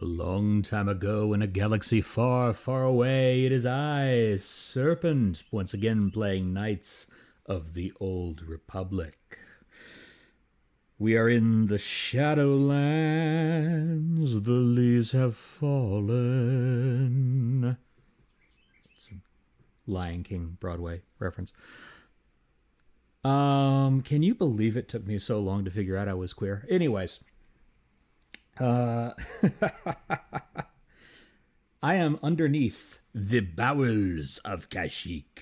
A long time ago in a galaxy far, far away, it is I, Serpent, once again playing Knights of the Old Republic. We are in the Shadowlands, the leaves have fallen. It's a Lion King Broadway reference. Can you believe it took me so long to figure out I was queer? Anyways, uh, I am underneath the bowels of Kashyyyk.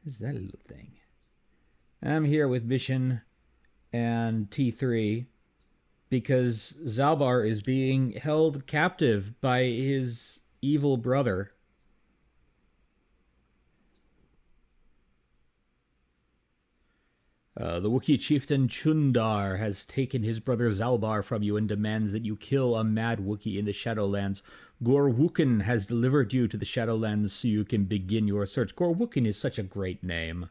Is that a little thing? I'm here with Mission and T3 because Zalbar is being held captive by his evil brother. The Wookiee chieftain Chundar has taken his brother Zalbar from you and demands that you kill a mad Wookiee in the Shadowlands. Gorwookin has delivered you to the Shadowlands so you can begin your search. Gorwookin is such a great name.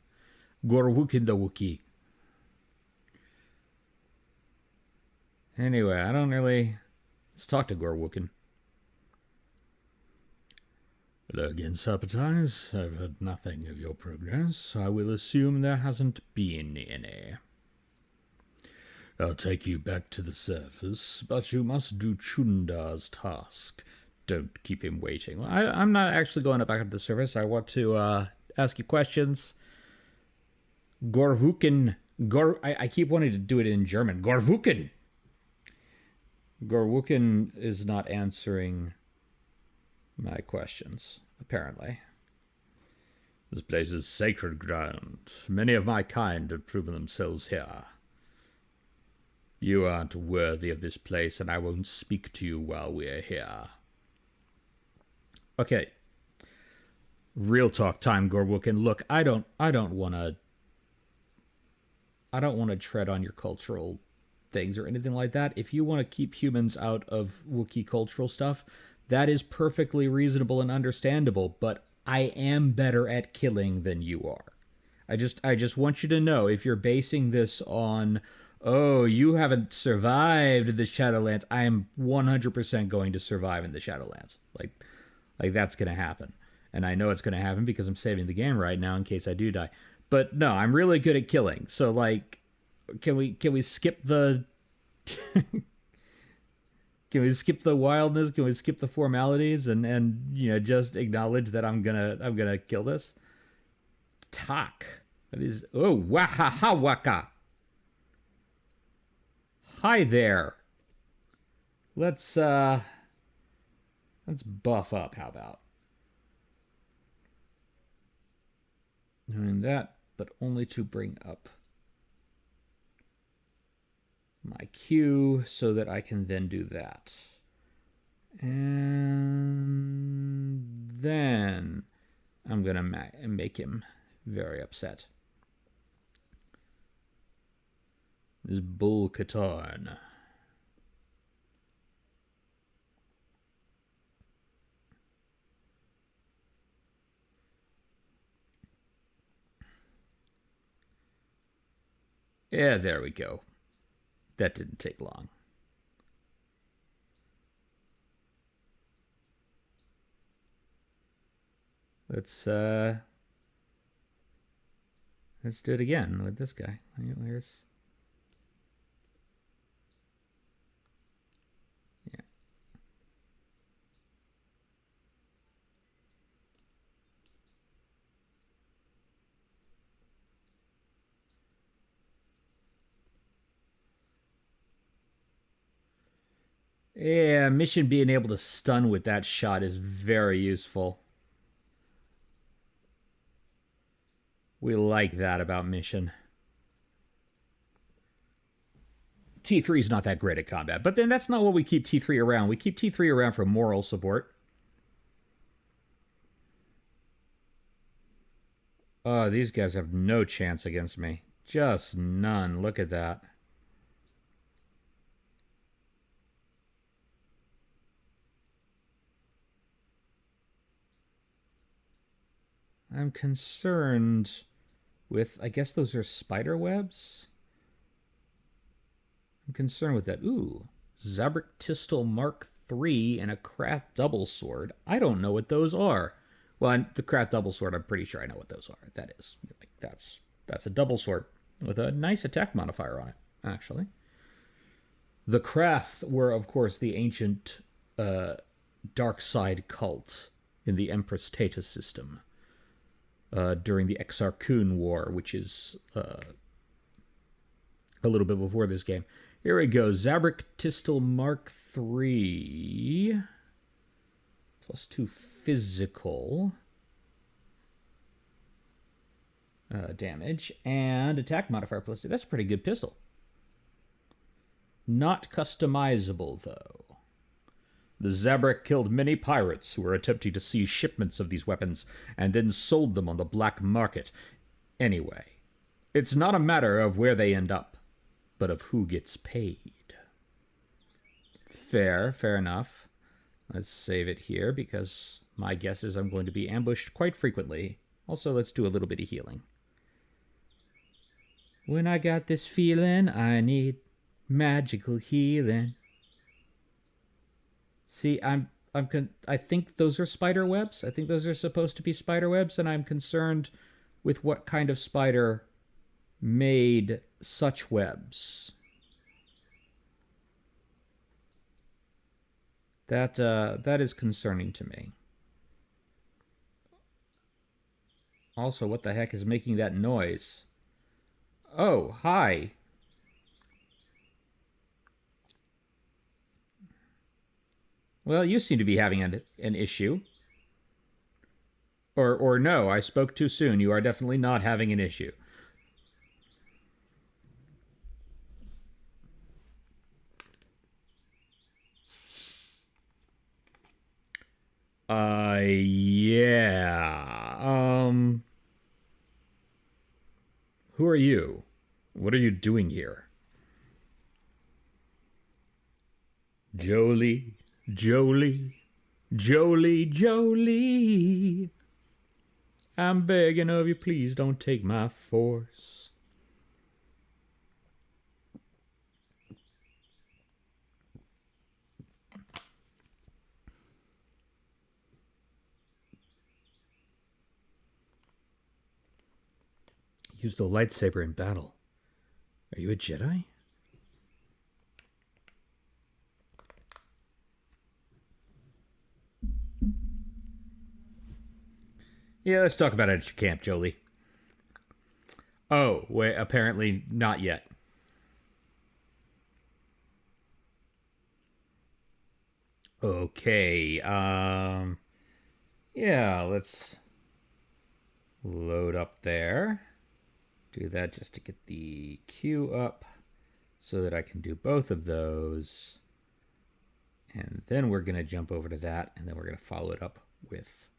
Gorwookin the Wookiee. Anyway, I don't really... Let's talk to Gorwookin. Hello again, Serpent. I've heard nothing of your progress. I will assume there hasn't been any. I'll take you back to the surface, but you must do Chundar's task. Don't keep him waiting. I'm not actually going back to the surface. I want to ask you questions. Gorwookin. I keep wanting to do it in German. Gorwookin! Gorwookin is not answering my questions, apparently. This place is sacred ground. Many of my kind have proven themselves here. You aren't worthy of this place, and I won't speak to you while we're here. Okay. Real talk time, Gorwookin. Look, I don't want to tread on your cultural things or anything like that. If you want to keep humans out of Wookiee cultural stuff, that is perfectly reasonable and understandable, but I am better at killing than you are. I just want you to know, if you're basing this on, oh, you haven't survived the Shadowlands, I am 100% going to survive in the Shadowlands. Like that's going to happen. And I know it's going to happen because I'm saving the game right now in case I do die. But no, I'm really good at killing. So like, can we skip the can we skip the wildness? Can we skip the formalities and just acknowledge that I'm gonna kill this? Tak. That is wahaha waka. Hi there. Let's buff up, how about? Doing that, but only to bring up my queue so that I can then do that. And then I'm going to make him very upset. This bull KOTOR. Yeah, there we go. That didn't take long. Let's do it again with this guy. Where's... Yeah. Yeah, Mission being able to stun with that shot is very useful. We like that about Mission. T3 is not that great at combat, but then that's not what we keep T3 around. We keep T3 around for moral support. Oh, these guys have no chance against me. Just none. Look at that. I'm concerned with, I guess those are spider webs? I'm concerned with that. Ooh, Zabrak Tistel Mark III and a Krath Double Sword. I don't know what those are. Well, the Krath Double Sword, I'm pretty sure I know what those are. That is, like, that's a double sword with a nice attack modifier on it, actually. The Krath were, of course, the ancient dark side cult in the Empress Teta system during the Exarchun War, which is a little bit before this game. Here we go. Zabrak Tistel Mark III. +2 physical damage. And attack modifier +2. That's a pretty good pistol. Not customizable, though. The Zabrak killed many pirates who were attempting to seize shipments of these weapons and then sold them on the black market. Anyway, it's not a matter of where they end up, but of who gets paid. Fair enough. Let's save it here because my guess is I'm going to be ambushed quite frequently. Also, let's do a little bit of healing. When I got this feeling, I need magical healing. See, I think those are spider webs. I think those are supposed to be spider webs, and I'm concerned with what kind of spider made such webs. That is concerning to me. Also, what the heck is making that noise? Oh, hi. Well, you seem to be having an issue. Or no, I spoke too soon. You are definitely not having an issue. Yeah. Who are you? What are you doing here? Jolie, Jolie, Jolie, Jolie. I'm begging of you, please don't take my force. Use the lightsaber in battle. Are you a Jedi? Yeah, let's talk about it at your camp, Jolie. Oh, wait, apparently not yet. Okay, yeah, let's load up there. Do that just to get the queue up so that I can do both of those. And then we're going to jump over to that, and then we're going to follow it up with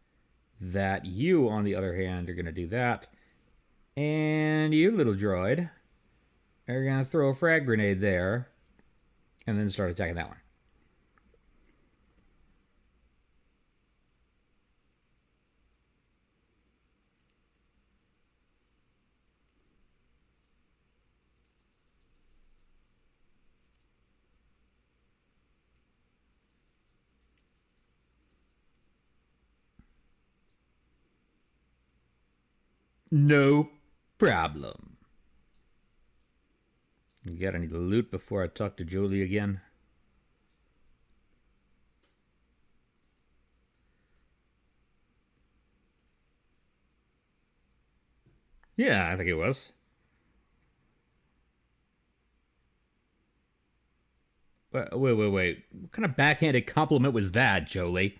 that. You, on the other hand, are going to do that. And you, little droid, are going to throw a frag grenade there and then start attacking that one. No problem. You got any loot before I talk to Jolie again? Yeah, I think it was. Wait. What kind of backhanded compliment was that, Jolie?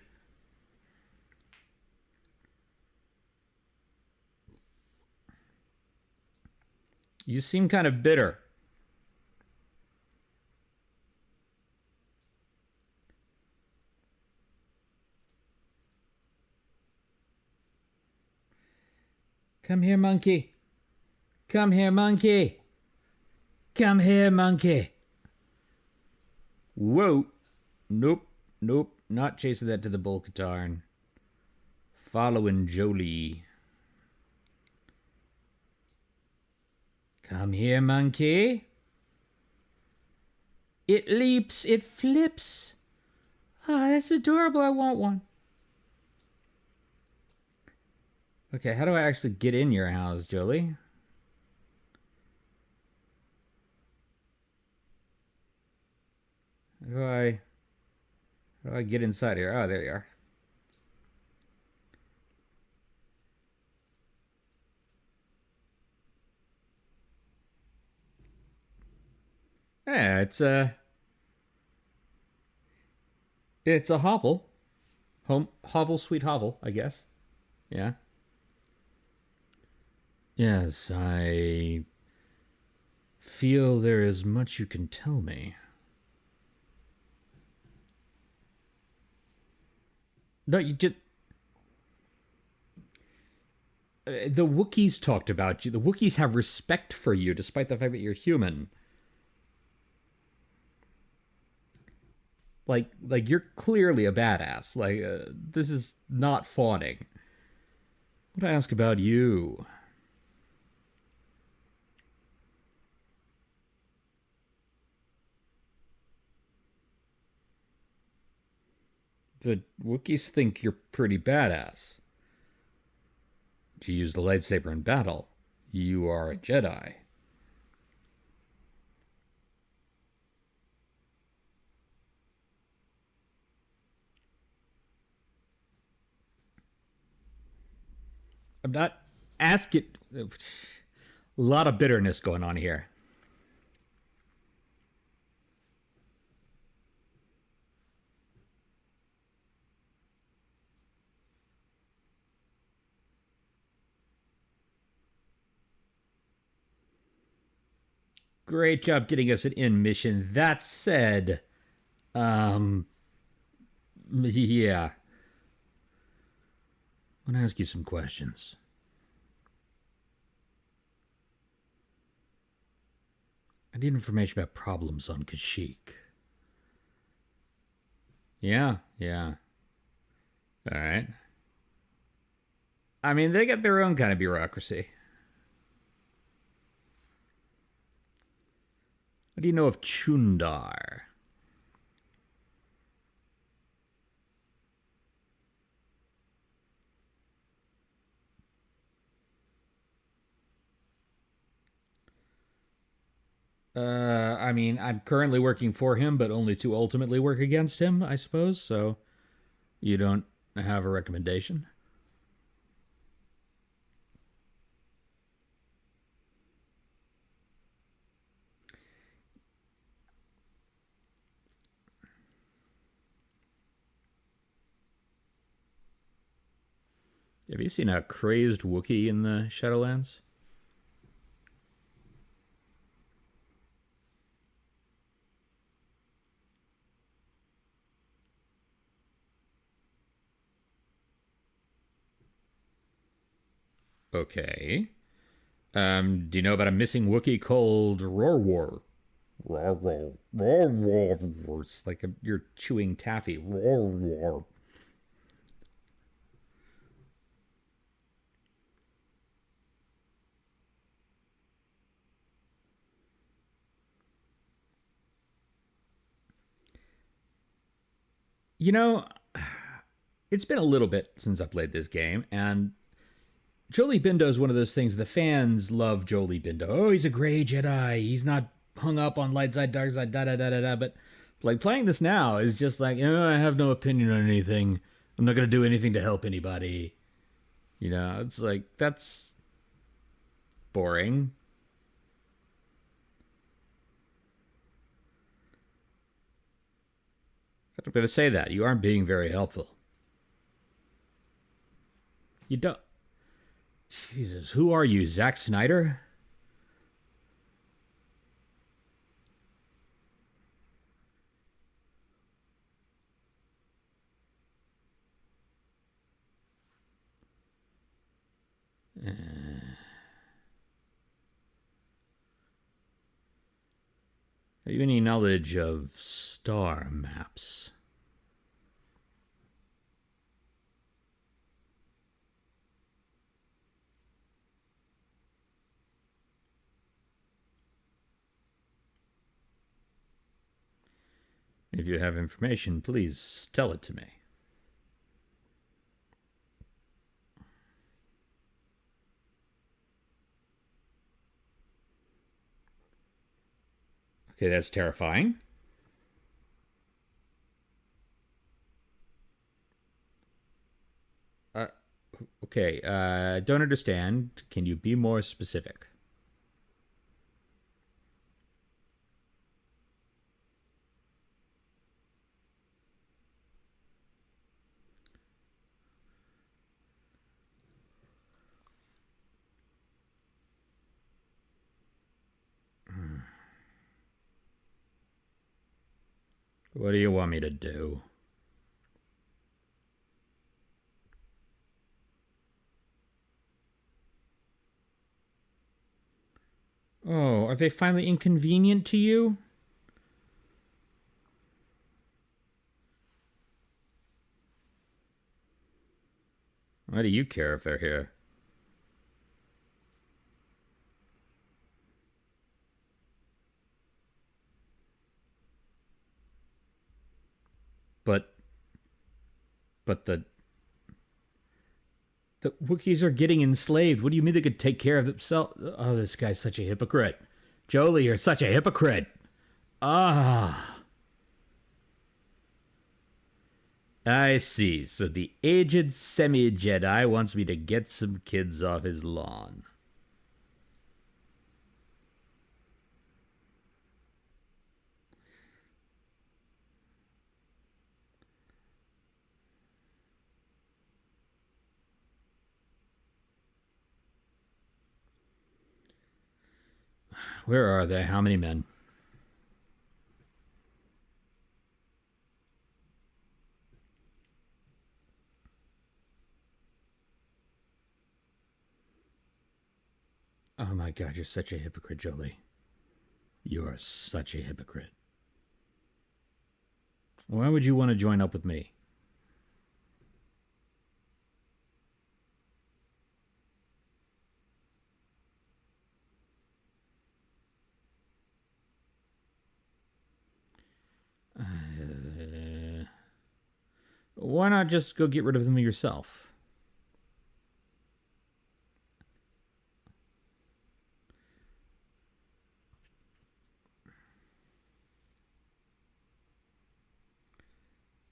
You seem kind of bitter. Come here, monkey. Come here, monkey. Come here, monkey. Whoa. Nope. Not chasing that to the Bo-Katan. Following Jolie. Come here, monkey. It leaps, it flips. Ah, that's adorable. I want one. Okay, how do I actually get in your house, Jolie? How do I get inside here? Oh, there you are. Yeah, it's a hovel. Home hovel, sweet hovel, I guess. Yeah. Yes, I feel there is much you can tell me. No, you just the Wookiees talked about you. The Wookiees have respect for you, despite the fact that you're human. Like you're clearly a badass. Like this is not fawning. What I ask about you? The Wookiees think you're pretty badass. You used a lightsaber in battle. You are a Jedi. I'm not asking. A lot of bitterness going on here. Great job getting us an in mission. That said, um, yeah. I want to ask you some questions. I need information about problems on Kashyyyk. Yeah, yeah. All right. I mean, they got their own kind of bureaucracy. What do you know of Chundar? I mean, I'm currently working for him, but only to ultimately work against him, I suppose. So you don't have a recommendation? Have you seen a crazed Wookiee in the Shadowlands? Okay. Do you know about a missing Wookiee called Rorwar? Rorwar. Rorwar. It's like you're chewing taffy. Rorwar. You know, it's been a little bit since I played this game, and Jolie Bindo is one of those things. The fans love Jolie Bindo. Oh, he's a gray Jedi. He's not hung up on light side, dark side, da da da da da. But like playing this now is just like, I have no opinion on anything. I'm not gonna do anything to help anybody. It's like that's boring. I'm gonna say that you aren't being very helpful. You don't. Jesus, who are you, Zack Snyder? Have you any knowledge of star maps? If you have information, please tell it to me. Okay, that's terrifying. Okay, don't understand. Can you be more specific? What do you want me to do? Oh, are they finally inconvenient to you? Why do you care if they're here? But but the Wookiees are getting enslaved. What do you mean they could take care of themselves? Oh, this guy's such a hypocrite. Jolie, you're such a hypocrite. Ah. I see. So the aged semi-Jedi wants me to get some kids off his lawn. Where are they? How many men? Oh my god, you're such a hypocrite, Jolie. You are such a hypocrite. Why would you want to join up with me? Why not just go get rid of them yourself?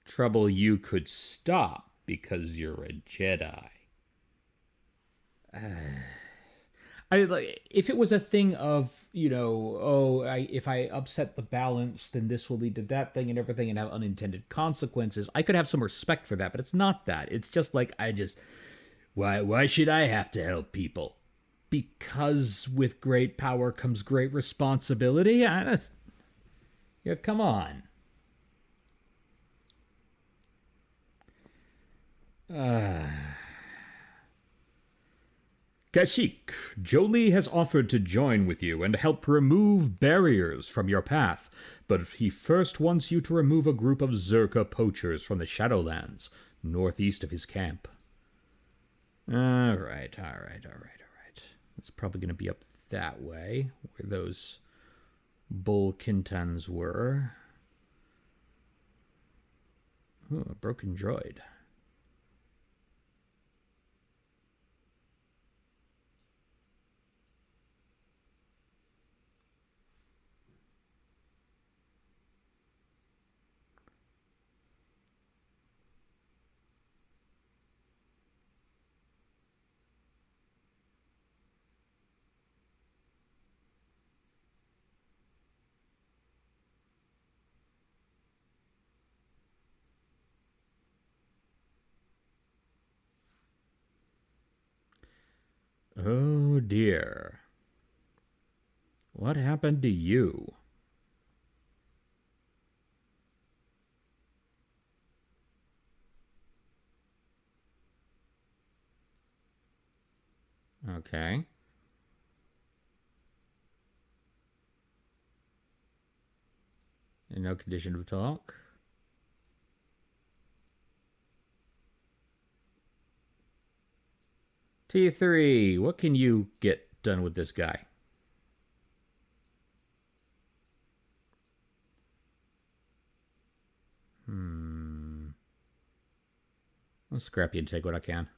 Trouble you could stop because you're a Jedi. I like if it was a thing of if I upset the balance, then this will lead to that thing and everything, and have unintended consequences. I could have some respect for that, but it's not that. It's just like why should I have to help people? Because with great power comes great responsibility. Yeah, come on. Kashyyyk, Jolie has offered to join with you and help remove barriers from your path, but he first wants you to remove a group of Zerka poachers from the Shadowlands, northeast of his camp. All right. It's probably going to be up that way, where those bull Kintans were. Oh, a broken droid. Oh dear. What happened to you? Okay. In no condition to talk. T3, what can you get done with this guy? I'll scrap you and take what I can.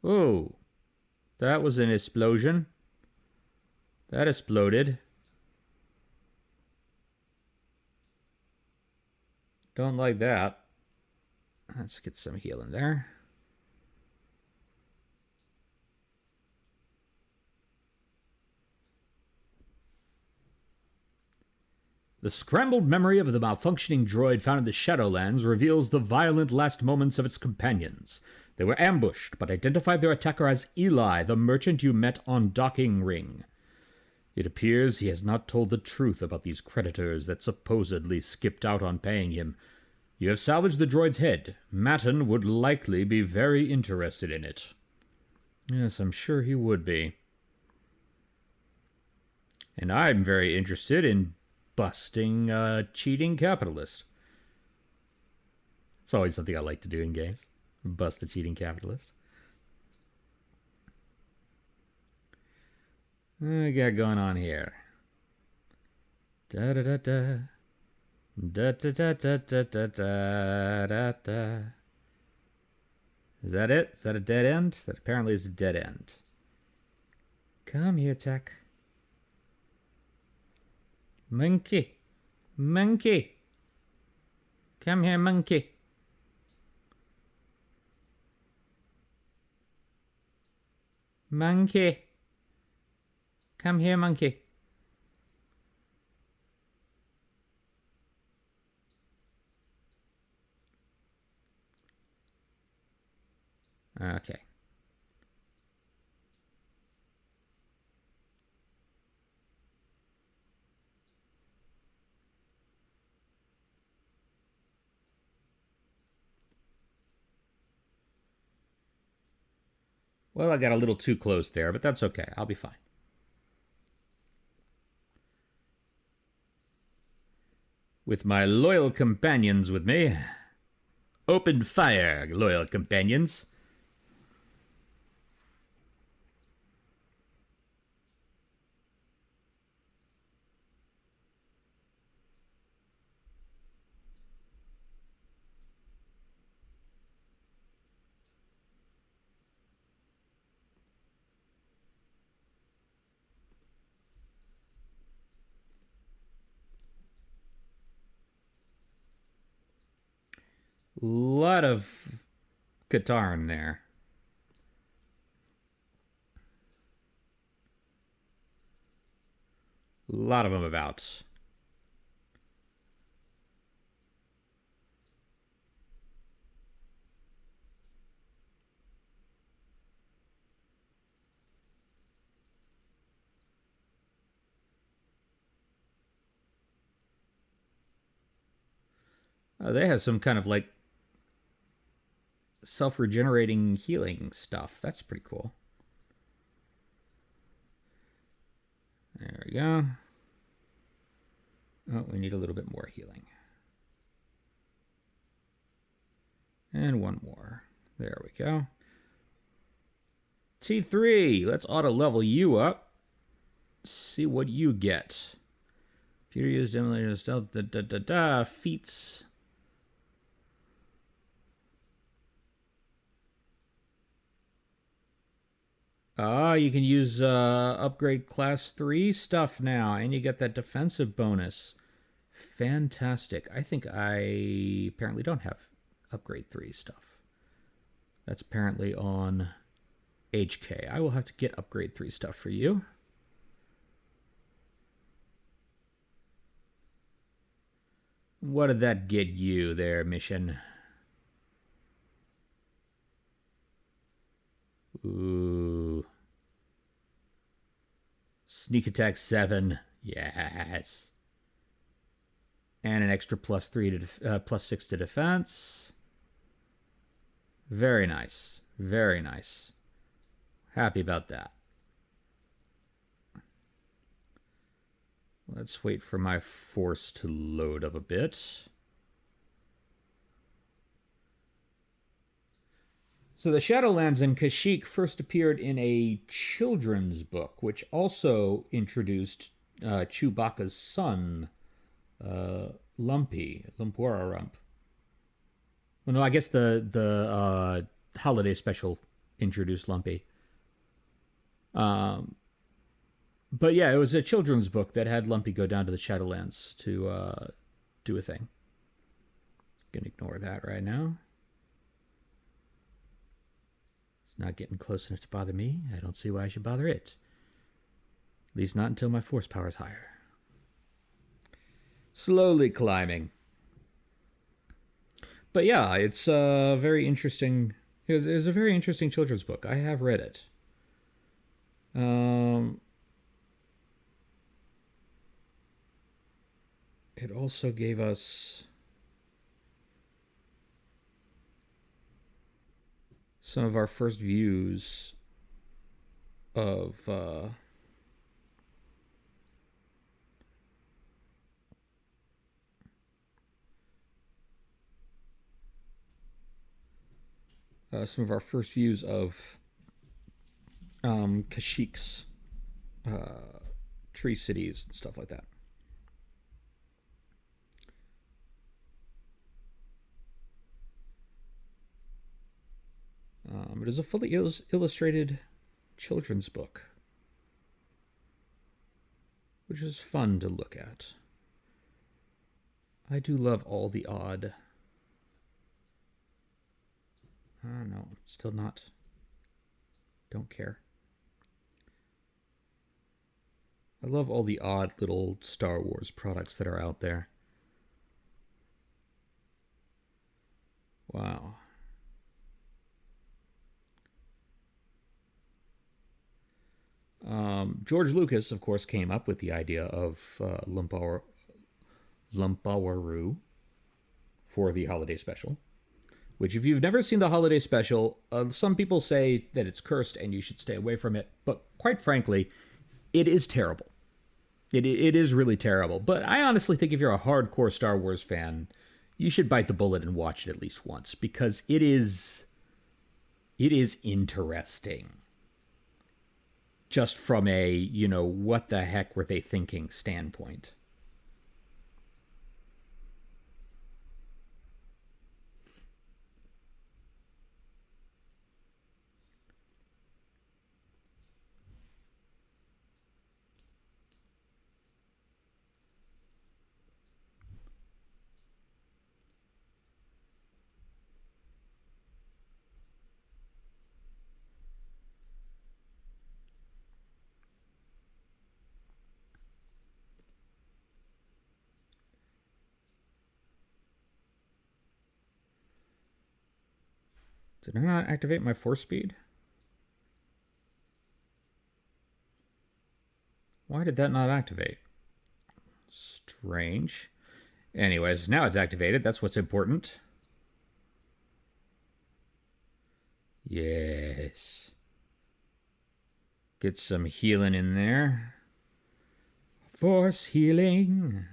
Oh, that was an explosion. That exploded. Don't like that. Let's get some healing there. The scrambled memory of the malfunctioning droid found in the Shadowlands reveals the violent last moments of its companions. They were ambushed, but identified their attacker as Eli, the merchant you met on Docking Ring. It appears he has not told the truth about these creditors that supposedly skipped out on paying him. You have salvaged the droid's head. Matten would likely be very interested in it. Yes, I'm sure he would be. And I'm very interested in busting a cheating capitalist. It's always something I like to do in games. Bust the cheating capitalist. What we got going on here? Da da da da. Da da da da da da da da da. Is that it? Is that a dead end? That apparently is a dead end. Come here, Tech. Monkey. Monkey. Come here, monkey. Monkey. Come here, monkey. Okay. Well, I got a little too close there, but that's okay. I'll be fine. With my loyal companions with me. Open fire, loyal companions. Lot of KOTOR in there. A lot of them about. They have some kind of like self-regenerating healing stuff. That's pretty cool. There we go. Oh, we need a little bit more healing. And one more. There we go. T3, let's auto level you up. See what you get. Computer use demolition stealth feats. You can use upgrade class 3 stuff now, and you get that defensive bonus. Fantastic. I think I apparently don't have upgrade 3 stuff. That's apparently on HK. I will have to get upgrade 3 stuff for you. What did that get you there, mission? Ooh. Sneak attack 7. Yes. And an extra plus 6 to defense. Very nice. Very nice. Happy about that. Let's wait for my force to load up a bit. So the Shadowlands and Kashyyyk first appeared in a children's book, which also introduced Chewbacca's son, Lumpy, Lumpora Rump. Well, no, I guess the holiday special introduced Lumpy. But yeah, it was a children's book that had Lumpy go down to the Shadowlands to do a thing. Gonna ignore that right now. It's not getting close enough to bother me. I don't see why I should bother it. At least not until my force power is higher. Slowly climbing. But yeah, it's a very interesting. It was a very interesting children's book. I have read it. It also gave us some of our first views of Kashyk's tree cities and stuff like that. It is a fully illustrated children's book, which is fun to look at. I do love all the odd. No, still not. Don't care. I love all the odd little Star Wars products that are out there. Wow. George Lucas, of course, came up with the idea of Lumpawaru for the holiday special. Which, if you've never seen the holiday special, some people say that it's cursed and you should stay away from it. But quite frankly, it is terrible. It is really terrible. But I honestly think if you're a hardcore Star Wars fan, you should bite the bullet and watch it at least once, because it is interesting. Just from a, what the heck were they thinking standpoint. Did I not activate my force speed? Why did that not activate? Strange. Anyways, now it's activated. That's what's important. Yes. Get some healing in there. Force healing.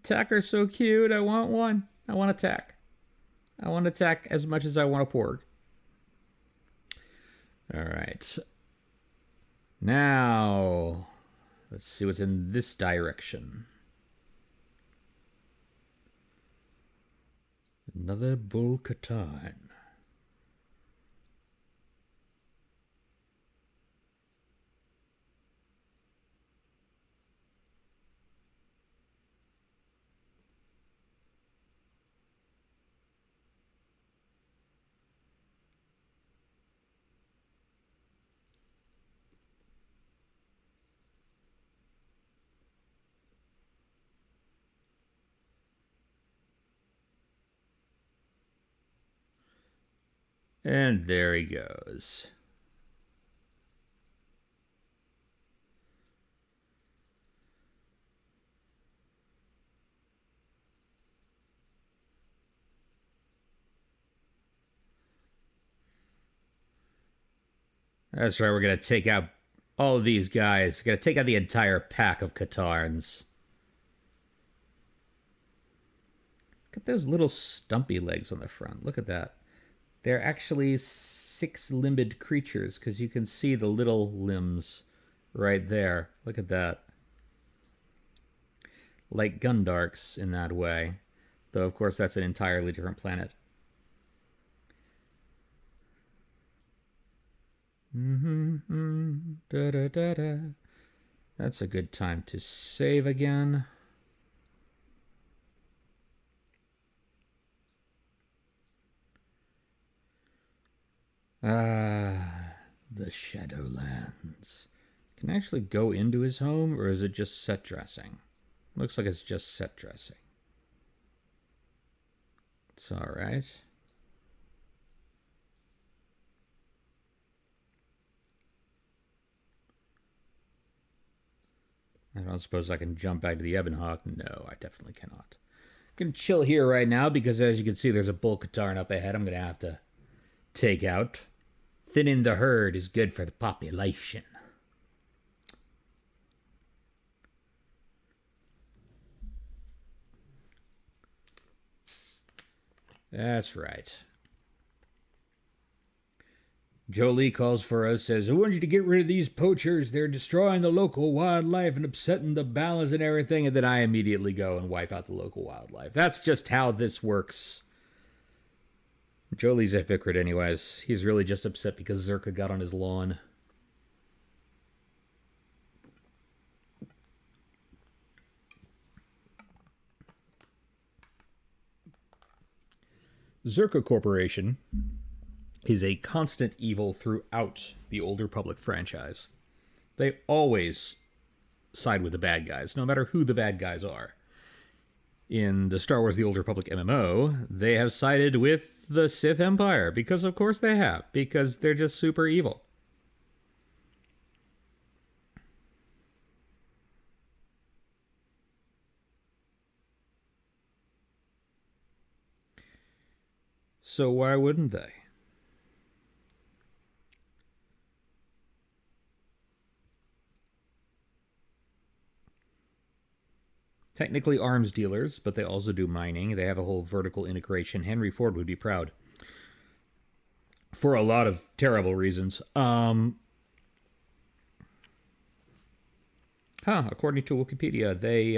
Attacker's so cute. I want one. I want attack. I want attack as much as I want a porg. Alright. Now, let's see what's in this direction. Another Bo-Katan. And there he goes. That's right, we're going to take out all of these guys. Going to take out the entire pack of Katarns. Look at those little stumpy legs on the front. Look at that. They're actually six-limbed creatures, because you can see the little limbs right there. Look at that. Like Gundarks in that way. Though, of course, that's an entirely different planet. Da, da, da, da. That's a good time to save again. The Shadowlands. Can I actually go into his home, or is it just set dressing? Looks like it's just set dressing. It's alright. I don't suppose I can jump back to the Ebonhawk. No, I definitely cannot. I can chill here right now because, as you can see, there's a bull Katarn up ahead I'm going to have to take out. Thinning the herd is good for the population. That's right. Jolie calls for us, says, I want you to get rid of these poachers. They're destroying the local wildlife and upsetting the balance and everything. And then I immediately go and wipe out the local wildlife. That's just how this works. Jolie's a hypocrite anyways. He's really just upset because Zerka got on his lawn. Zerka Corporation is a constant evil throughout the Old Republic franchise. They always side with the bad guys, no matter who the bad guys are. In the Star Wars The Old Republic MMO, they have sided with the Sith Empire, because of course they have, because they're just super evil. So why wouldn't they? Technically arms dealers, but they also do mining. They have a whole vertical integration. Henry Ford would be proud. For a lot of terrible reasons. According to Wikipedia, they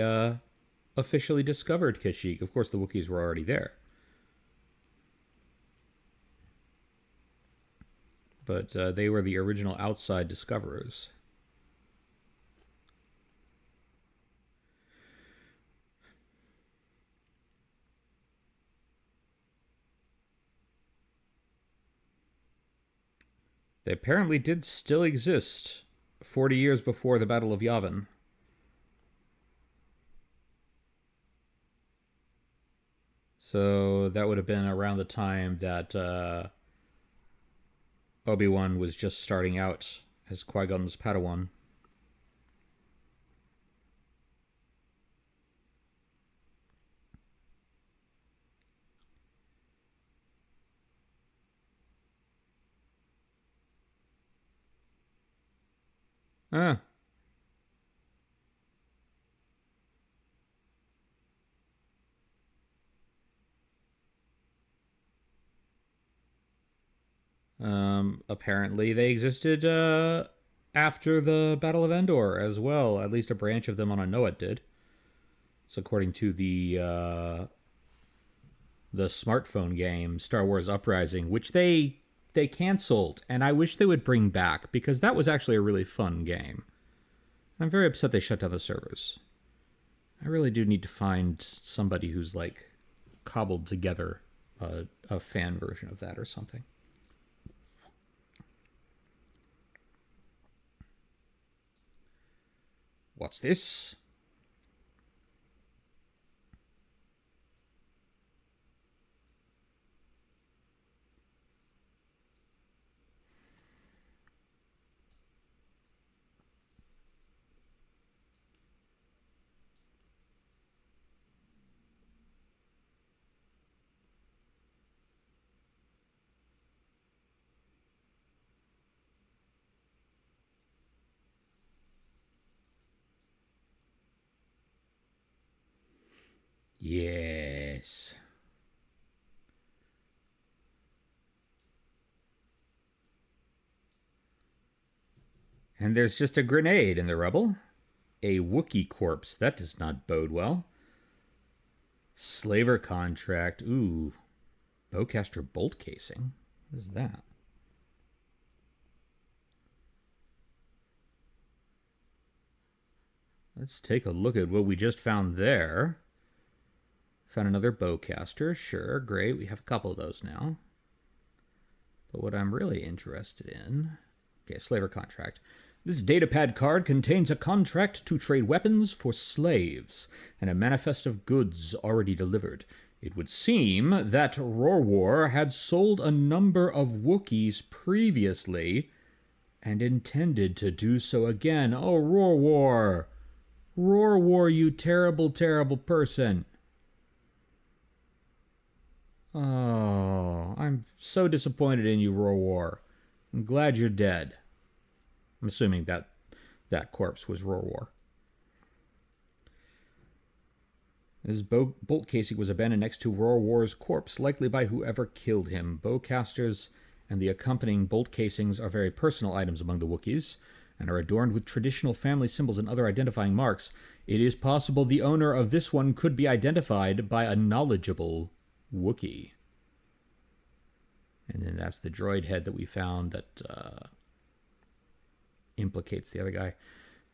officially discovered Kashyyyk. Of course, the Wookiees were already there. But they were the original outside discoverers. They apparently did still exist 40 years before the Battle of Yavin. So that would have been around the time that Obi-Wan was just starting out as Qui-Gon's Padawan. Apparently they existed after the Battle of Endor as well. At least a branch of them on Anoat did. It's according to the smartphone game Star Wars Uprising, which they canceled, and I wish they would bring back because that was actually a really fun game. I'm very upset they shut down the servers. I really do need to find somebody who's like cobbled together a fan version of that or something. What's this? Yes. And there's just a grenade in the rubble. A Wookiee corpse. That does not bode well. Slaver contract. Ooh. Bowcaster bolt casing. What is that? Let's take a look at what we just found there. Found another bowcaster. Sure, great. We have a couple of those now. But what I'm really interested in... Okay, slaver contract. This datapad card contains a contract to trade weapons for slaves and a manifest of goods already delivered. It would seem that Rorwar had sold a number of Wookiees previously and intended to do so again. Oh, Rorwar! Rorwar, you terrible, terrible person. Oh, I'm so disappointed in you, Rorwar. I'm glad you're dead. I'm assuming that that corpse was Rorwar. This bolt casing was abandoned next to Rorwar's corpse, likely by whoever killed him. Bowcasters and the accompanying bolt casings are very personal items among the Wookiees and are adorned with traditional family symbols and other identifying marks. It is possible the owner of this one could be identified by a knowledgeable Wookiee. And then that's the droid head that we found that implicates the other guy.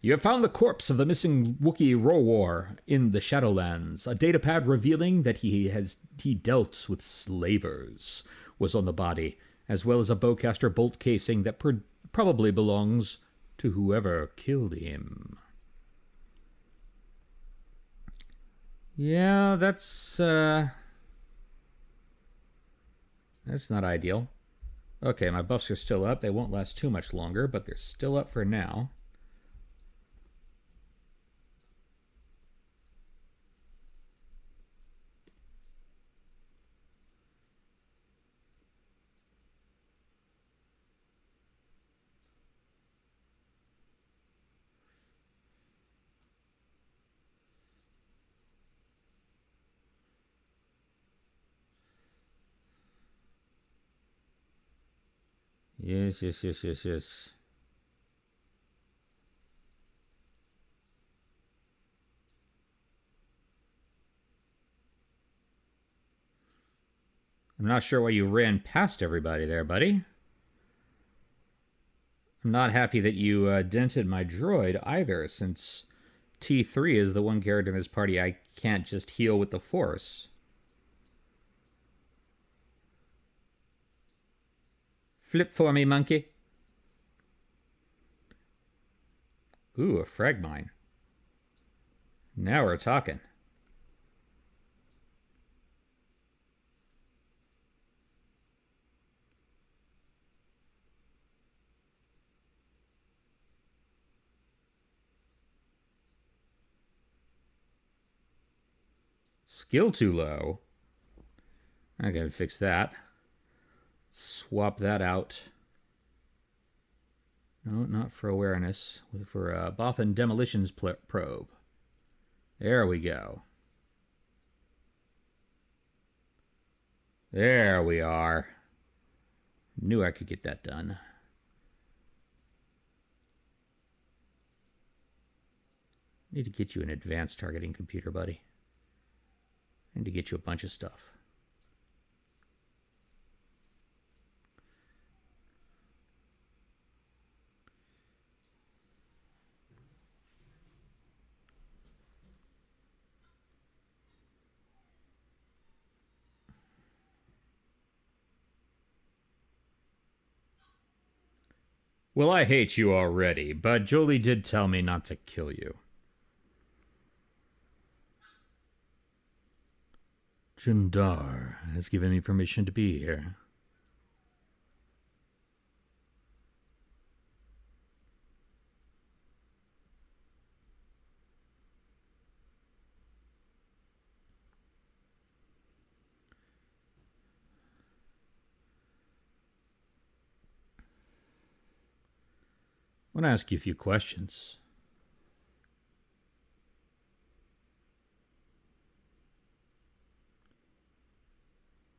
You have found the corpse of the missing Wookiee Rorwar in the Shadowlands. A datapad revealing that he dealt with slavers was on the body, as well as a bowcaster bolt casing that probably belongs to whoever killed him. Yeah, that's not ideal. Okay, my buffs are still up. They won't last too much longer, but they're still up for now. Yes. I'm not sure why you ran past everybody there, buddy. I'm not happy that you dented my droid either, since T3 is the one character in this party I can't just heal with the Force. Flip for me, monkey. Ooh, a frag mine. Now we're talking. Skill too low. I gotta fix that. Swap that out. No, not for awareness. For Bothan Demolitions probe. There we go. There we are. Knew I could get that done. Need to get you an advanced targeting computer, buddy. Need to get you a bunch of stuff. Well, I hate you already, but Jolie did tell me not to kill you. Jundar has given me permission to be here. I want to ask you a few questions.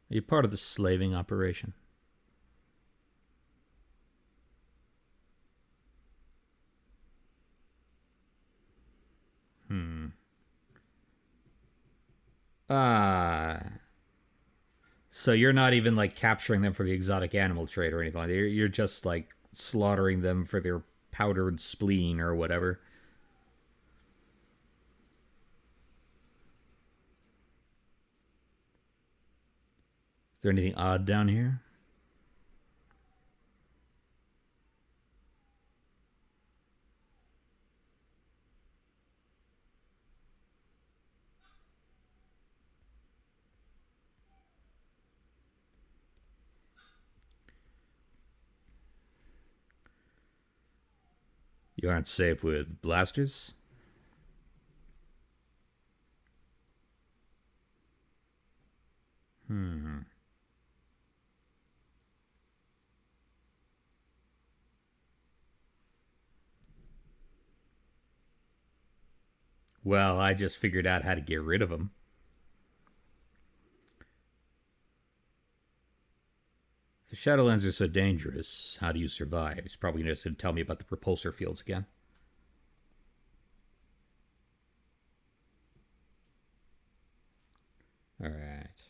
Are you part of the slaving operation? Ah. So you're not even like capturing them for the exotic animal trade or anything like that. You're just like slaughtering them for their powdered spleen or whatever. Is there anything odd down here? You aren't safe with blasters? Hmm. Well, I just figured out how to get rid of them. If the Shadowlands are so dangerous, how do you survive? He's probably just going to tell me about the repulsor fields again. All right.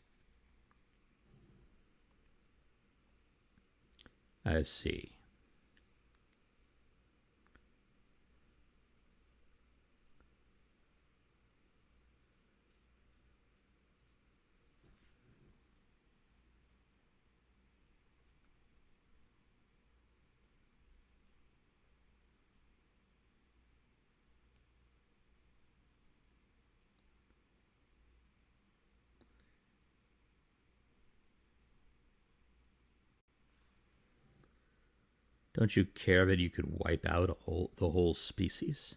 I see. Don't you care that you could wipe out the whole species?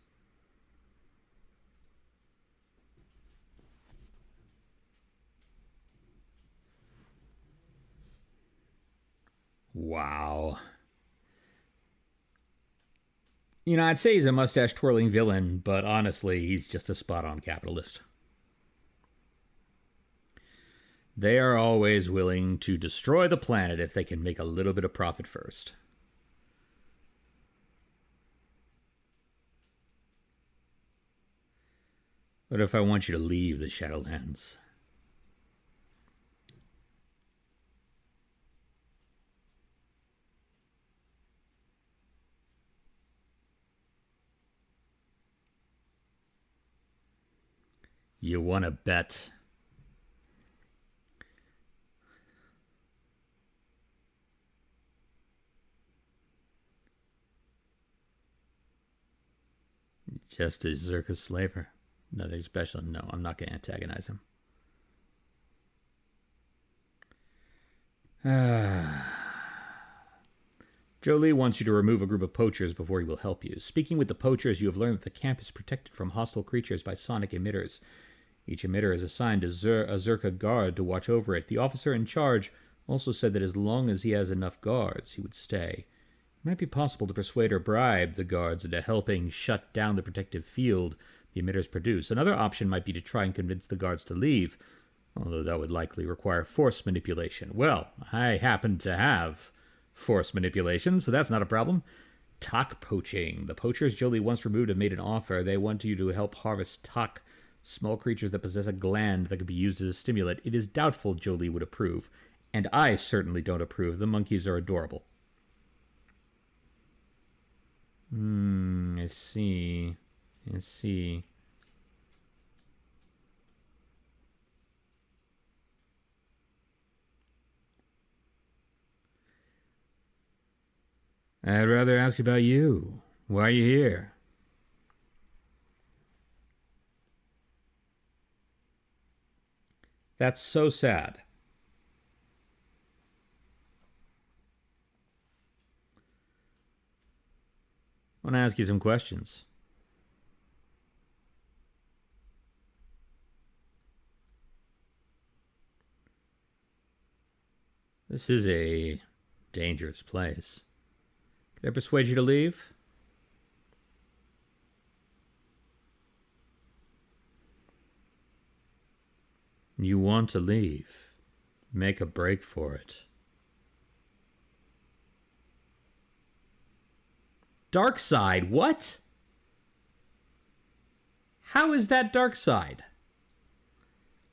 Wow. You know, I'd say he's a mustache twirling villain, but honestly, he's just a spot on capitalist. They are always willing to destroy the planet if they can make a little bit of profit first. What if I want you to leave the Shadowlands? You want to bet? Just a Zerka slaver. Nothing special. No, I'm not going to antagonize him. Jolie wants you to remove a group of poachers before he will help you. Speaking with the poachers, you have learned that the camp is protected from hostile creatures by sonic emitters. Each emitter is assigned a Zerka guard to watch over it. The officer in charge also said that as long as he has enough guards, he would stay. It might be possible to persuade or bribe the guards into helping shut down the protective field the emitters produce. Another option might be to try and convince the guards to leave, although that would likely require force manipulation. Well, I happen to have force manipulation, so that's not a problem. Tok poaching. The poachers Jolie once removed have made an offer. They want you to help harvest tok, small creatures that possess a gland that could be used as a stimulant. It is doubtful Jolie would approve, and I certainly don't approve. The monkeys are adorable. I see. I see. I'd rather ask about you. Why are you here? That's so sad. I want to ask you some questions. This is a dangerous place. Can I persuade you to leave? You want to leave. Make a break for it. Dark side? What? How is that dark side?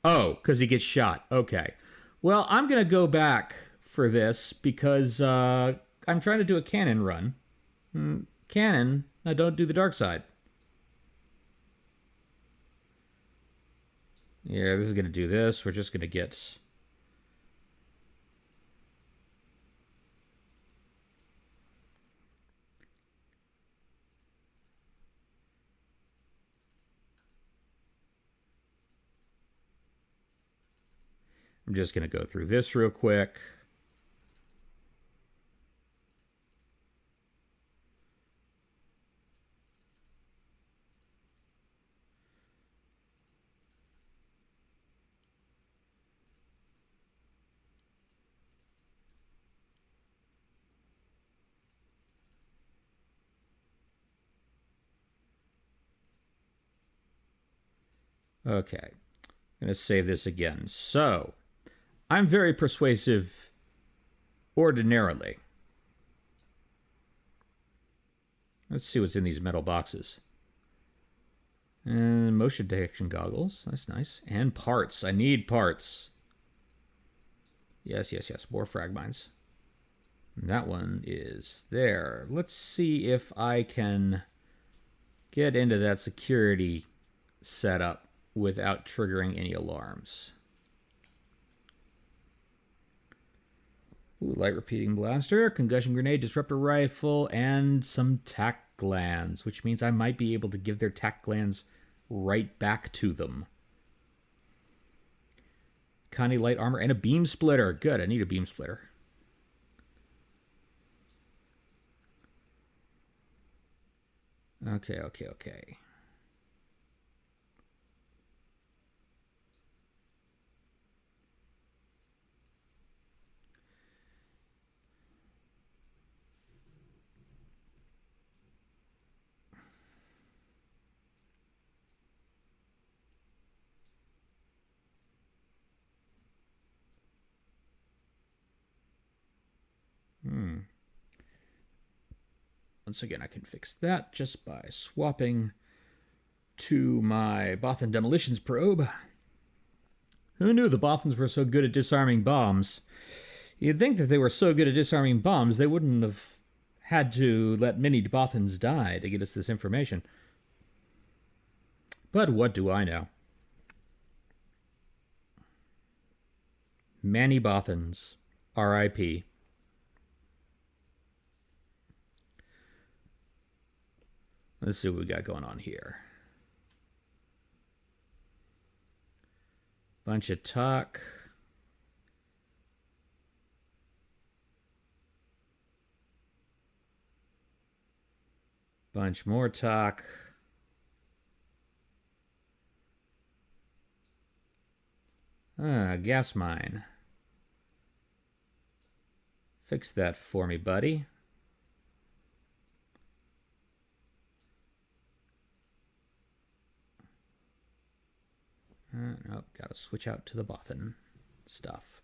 Oh, because he gets shot. Okay. Well, I'm going to go back for this because I'm trying to do a cannon run. Cannon, I don't do the dark side. Yeah, this is going to do this. We're just going to get... I'm just going to go through this real quick. Okay. I'm going to save this again. So, I'm very persuasive ordinarily. Let's see what's in these metal boxes. And motion detection goggles. That's nice. And parts. I need parts. Yes, yes, yes. More frag mines. And that one is there. Let's see if I can get into that security setup without triggering any alarms. Ooh, light repeating blaster, concussion grenade, disruptor rifle, and some tac glands, which means I might be able to give their tac glands right back to them. Connie light armor and a beam splitter. Good, I need a beam splitter. Okay, okay, okay. Once again, I can fix that just by swapping to my Bothan Demolitions probe. Who knew the Bothans were so good at disarming bombs? You'd think that they were so good at disarming bombs, they wouldn't have had to let many Bothans die to get us this information. But what do I know? Many Bothans. R.I.P. Let's see what we got going on here. Bunch of talk. Bunch more talk. Gas mine. Fix that for me, buddy. Nope, gotta switch out to the Bothan stuff.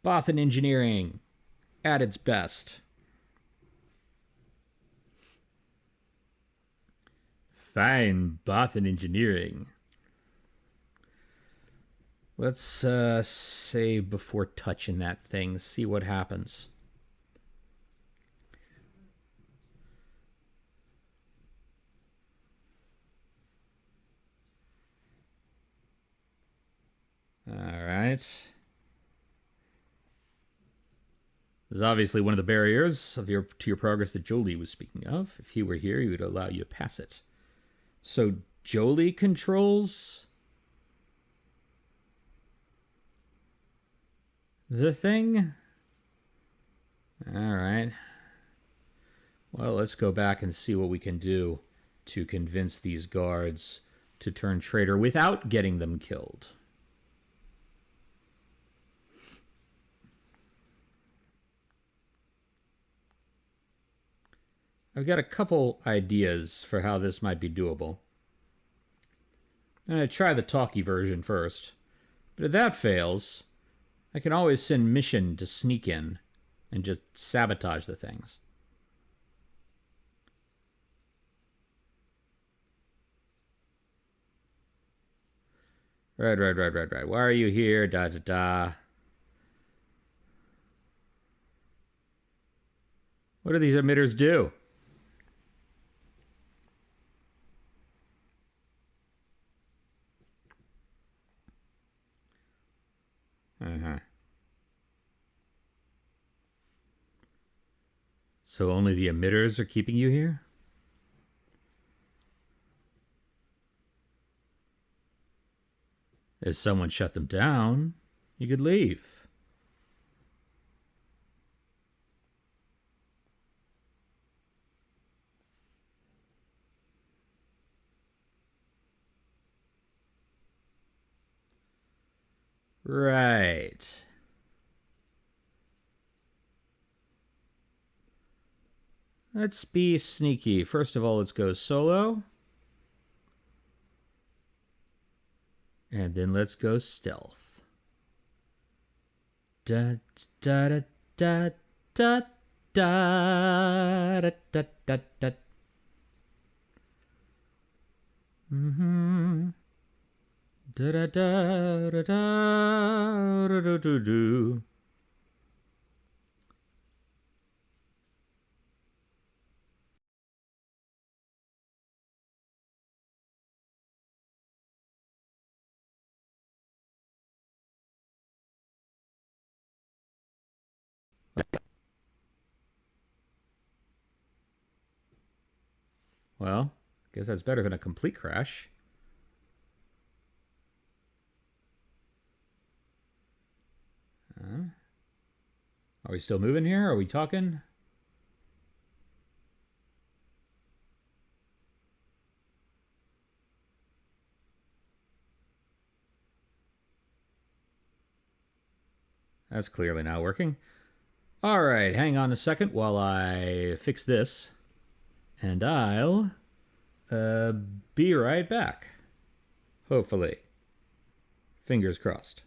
Bothan engineering at its best. Fine, Bothan engineering. Let's save before touching that thing, see what happens. All right. This is obviously one of the barriers to your progress that Jolie was speaking of. If he were here, he would allow you to pass it. So Jolie controls the thing? All right. Well, let's go back and see what we can do to convince these guards to turn traitor without getting them killed. I've got a couple ideas for how this might be doable. I'm going to try the talkie version first. But if that fails, I can always send Mission to sneak in and just sabotage the things. Right. Why are you here? Da da da. What do these emitters do? Uh-huh. So only the emitters are keeping you here? If someone shut them down, you could leave. Right. Let's be sneaky. First of all, let's go solo. And then let's go stealth. Da da da da da da da da da da. Mm-hmm. Da da da da da da da da da. Well, guess that's better than a complete crash. Are we still moving here? Are we talking? That's clearly not working. All right, hang on a second while I fix this. And I'll be right back. Hopefully. Fingers crossed.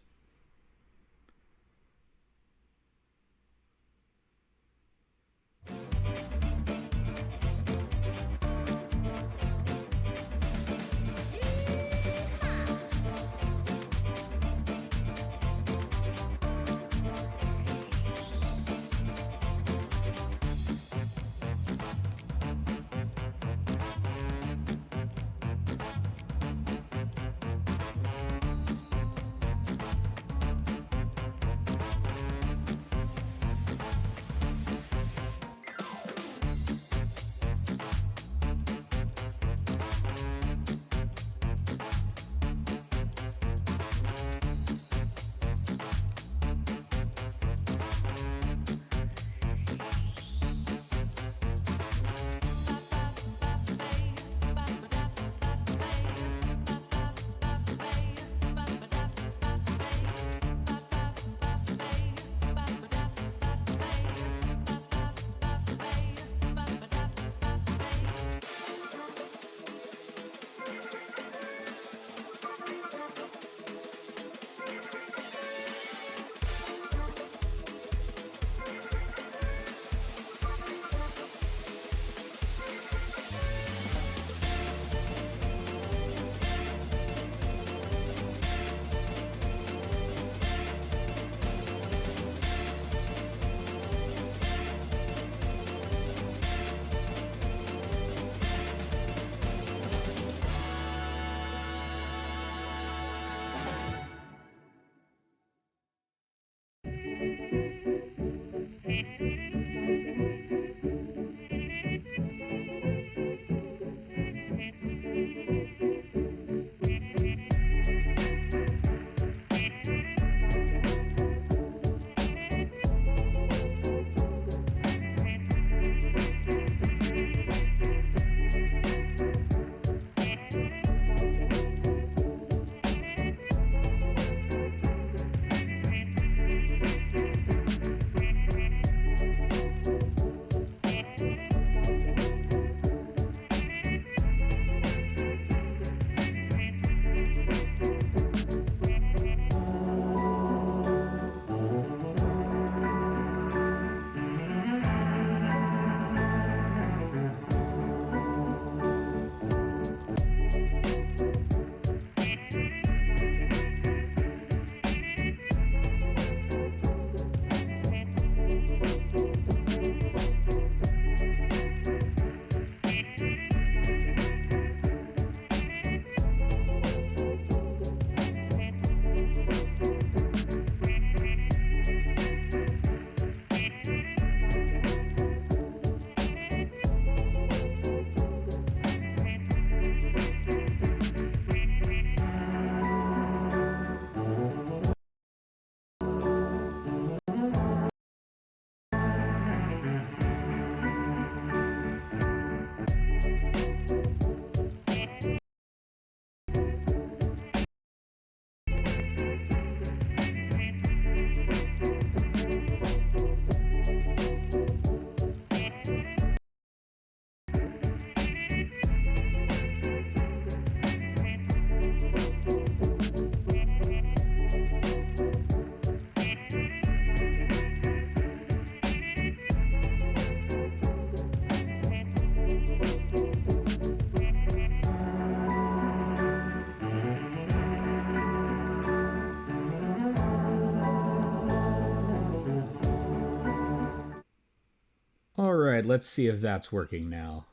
All right, let's see if that's working now.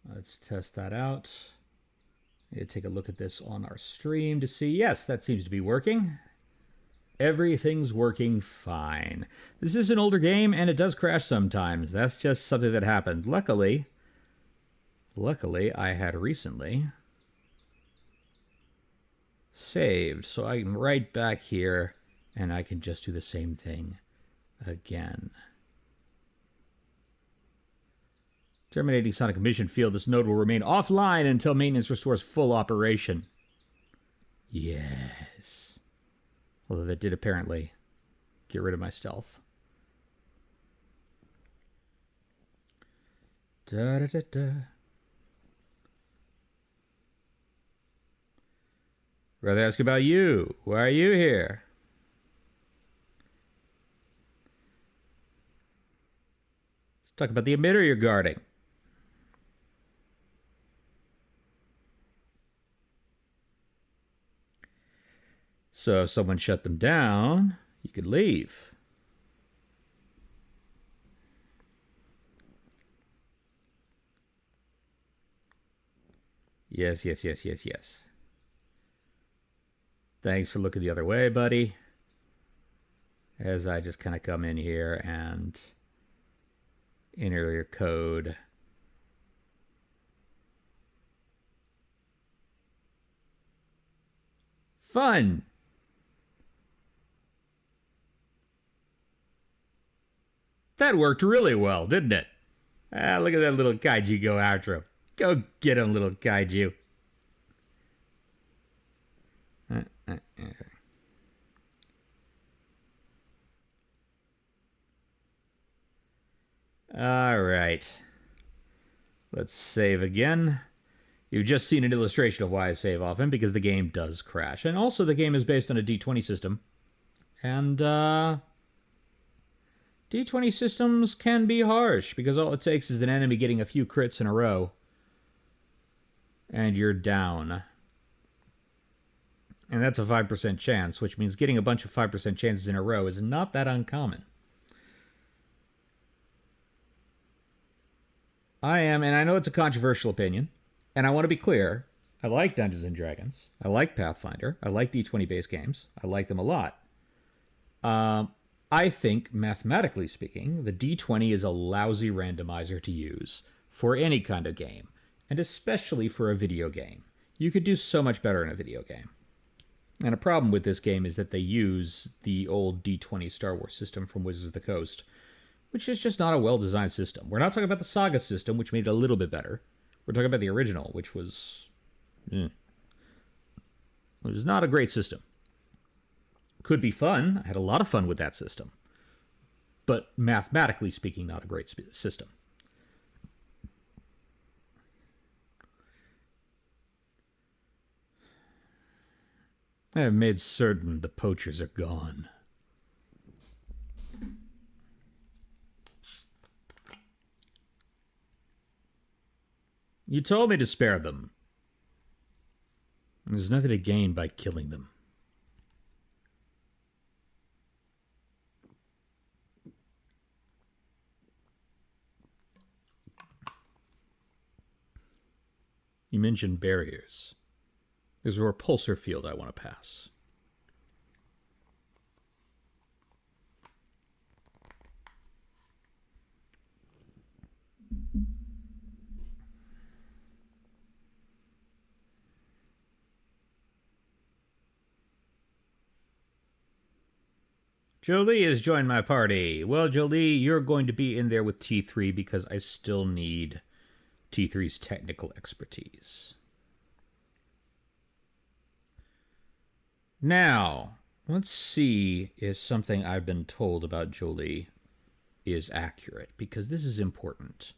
Let's test that out. Need to take a look at this on our stream to see. Yes, that seems to be working. Everything's working fine. This is an older game, and it does crash sometimes. That's just something that happened. Luckily, I had recently saved, so I'm right back here, and I can just do the same thing again. Terminating Sonic Emission Field. This node will remain offline until maintenance restores full operation. Yes. Although that did apparently get rid of my stealth. Da-da-da-da. Rather ask about you. Why are you here? Let's talk about the emitter you're guarding. So if someone shut them down, you could leave. Yes. Thanks for looking the other way, buddy. As I just kind of come in here and enter your code. Fun! That worked really well, didn't it? Ah, look at that little kaiju go after him. Go get him, little kaiju. All right. Let's save again. You've just seen an illustration of why I save often, because the game does crash. And also the game is based on a D20 system. And, D20 systems can be harsh, because all it takes is an enemy getting a few crits in a row. And you're down. And that's a 5% chance, which means getting a bunch of 5% chances in a row is not that uncommon. And I know it's a controversial opinion, and I want to be clear, I like Dungeons & Dragons, I like Pathfinder, I like D20-based games, I like them a lot. I think, mathematically speaking, the D20 is a lousy randomizer to use for any kind of game, and especially for a video game. You could do so much better in a video game. And a problem with this game is that they use the old D20 Star Wars system from Wizards of the Coast, which is just not a well-designed system. We're not talking about the Saga system, which made it a little bit better. We're talking about the original, which was... It was not a great system. Could be fun. I had a lot of fun with that system. But mathematically speaking, not a great system. I have made certain the poachers are gone. You told me to spare them. There's nothing to gain by killing them. You mentioned barriers. There's a repulsor field I want to pass. Jolie has joined my party. Well, Jolie, you're going to be in there with T3 because I still need T3's technical expertise. Now, let's see if something I've been told about Jolie is accurate, because this is important.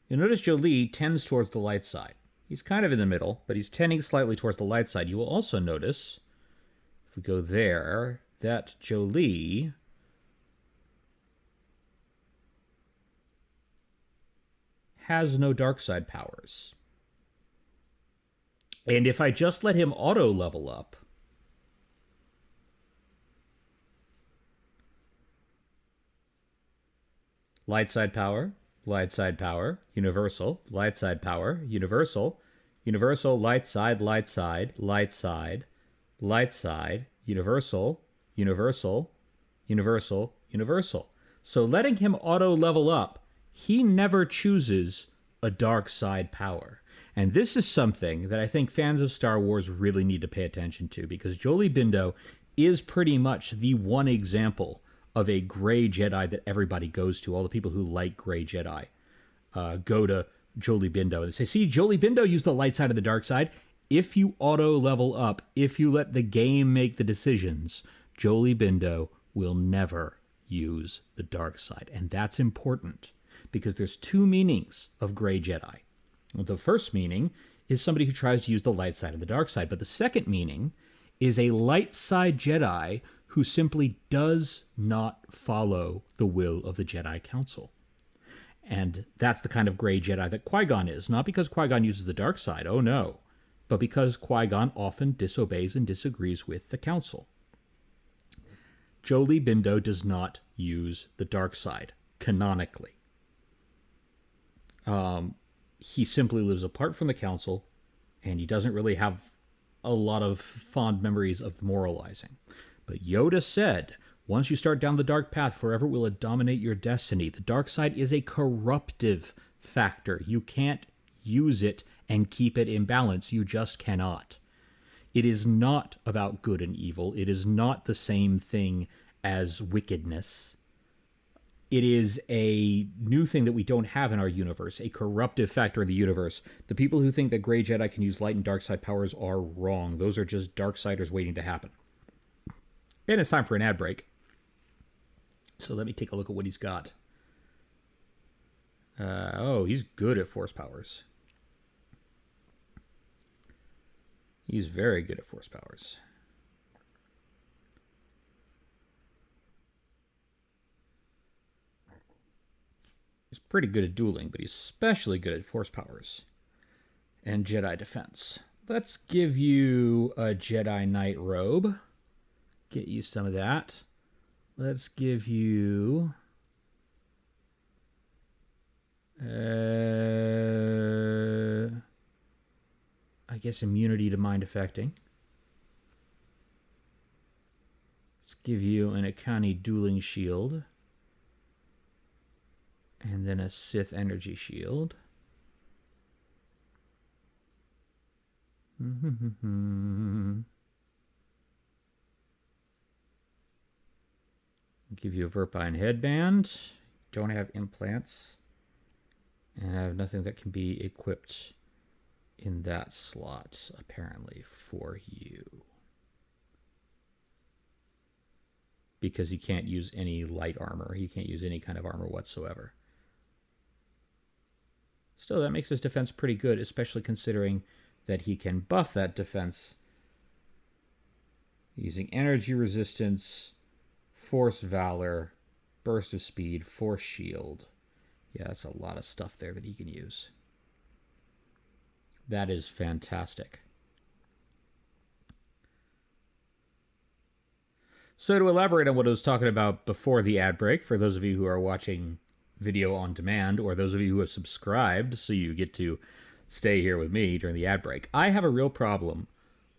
You'll notice Jolie tends towards the light side. He's kind of in the middle, but he's tending slightly towards the light side. You will also notice, if we go there, that Jolie has no dark side powers. And if I just let him auto level up, light side power, universal, light side power, universal, universal, light side, light side, light side, light side, universal, universal, universal, universal. So letting him auto level up, he never chooses a dark side power. And this is something that I think fans of Star Wars really need to pay attention to, because Jolee Bindo is pretty much the one example of a gray Jedi that everybody goes to. All the people who like gray Jedi go to Jolee Bindo and say, see, Jolee Bindo used the light side of the dark side. If you auto level up, if you let the game make the decisions, Jolee Bindo will never use the dark side. And that's important, because there's two meanings of gray Jedi. The first meaning is somebody who tries to use the light side of the dark side. But the second meaning is a light side Jedi who simply does not follow the will of the Jedi Council. And that's the kind of gray Jedi that Qui-Gon is. Not because Qui-Gon uses the dark side, oh no, but because Qui-Gon often disobeys and disagrees with the Council. Jolee Bindo does not use the dark side, canonically. He simply lives apart from the Council, and he doesn't really have a lot of fond memories of moralizing. But Yoda said, once you start down the dark path, forever will it dominate your destiny. The dark side is a corruptive factor. You can't use it and keep it in balance. You just cannot. It is not about good and evil. It is not the same thing as wickedness. It is a new thing that we don't have in our universe, a corruptive factor in the universe. The people who think that gray Jedi can use light and dark side powers are wrong. Those are just darksiders waiting to happen. And it's time for an ad break. So let me take a look at what he's got. He's good at force powers. He's very good at force powers. He's pretty good at dueling, but he's especially good at force powers and Jedi defense. Let's give you a Jedi Knight robe. Get you some of that. Let's give you... I guess immunity to mind affecting. Let's give you an Akani dueling shield. And then a Sith energy shield. Give you a Verpine headband. Don't have implants. And I have nothing that can be equipped in that slot, apparently, for you. Because he can't use any light armor. He can't use any kind of armor whatsoever. Still, that makes his defense pretty good, especially considering that he can buff that defense using energy resistance, force valor, burst of speed, force shield. Yeah, that's a lot of stuff there that he can use. That is fantastic. So to elaborate on what I was talking about before the ad break, for those of you who are watching video on demand, or those of you who have subscribed so you get to stay here with me during the ad break, I have a real problem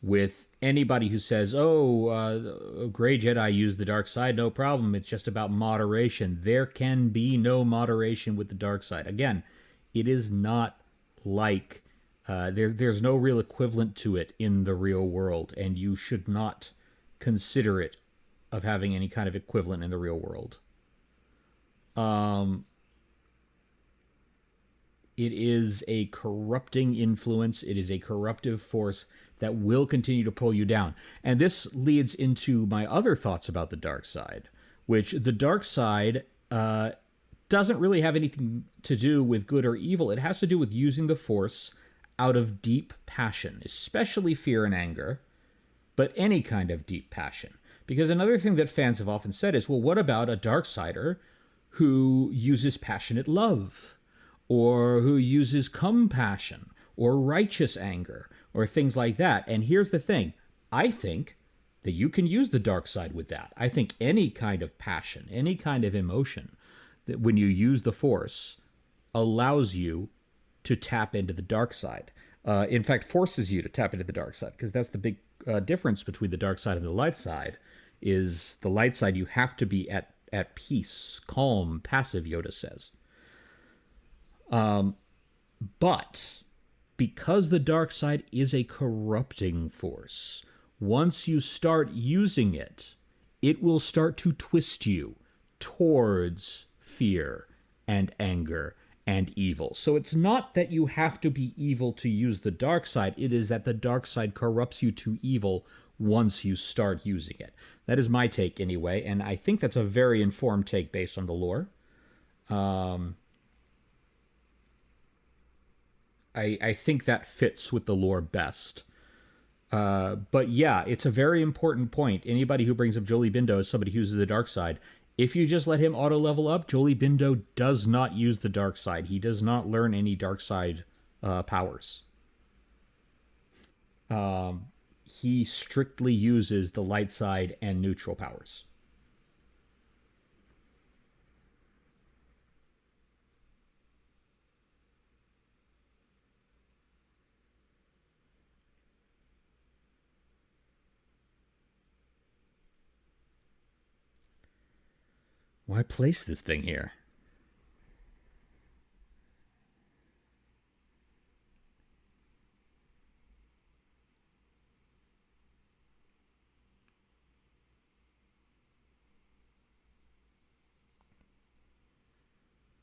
with anybody who says, gray Jedi use the dark side, no problem, it's just about moderation. There can be no moderation with the dark side. Again, it is not like there's no real equivalent to it in the real world, and you should not consider it of having any kind of equivalent in the real world. It is a corrupting influence. It is a corruptive force that will continue to pull you down. And this leads into my other thoughts about the dark side, which the dark side doesn't really have anything to do with good or evil. It has to do with using the force out of deep passion, especially fear and anger, but any kind of deep passion. Because another thing that fans have often said is, well, what about a darksider who uses passionate love, or who uses compassion, or righteous anger, or things like that? And here's the thing. I think that you can use the dark side with that. I think any kind of passion, any kind of emotion that when you use the Force, allows you to tap into the dark side. In fact, forces you to tap into the dark side, because that's the big difference between the dark side and the light side. Is the light side you have to be at peace, calm, passive. Yoda says, but because the dark side is a corrupting force, once you start using it, it will start to twist you towards fear and anger and evil. So it's not that you have to be evil to use the dark side, it is that the dark side corrupts you to evil once you start using it. That is my take anyway, and I think that's a very informed take based on the lore. I think that fits with the lore best. But yeah, it's a very important point. Anybody who brings up Jolie Bindo as somebody who uses the dark side, if you just let him auto level up, Jolie Bindo does not use the dark side. He does not learn any dark side powers. He strictly uses the light side and neutral powers. Why place this thing here?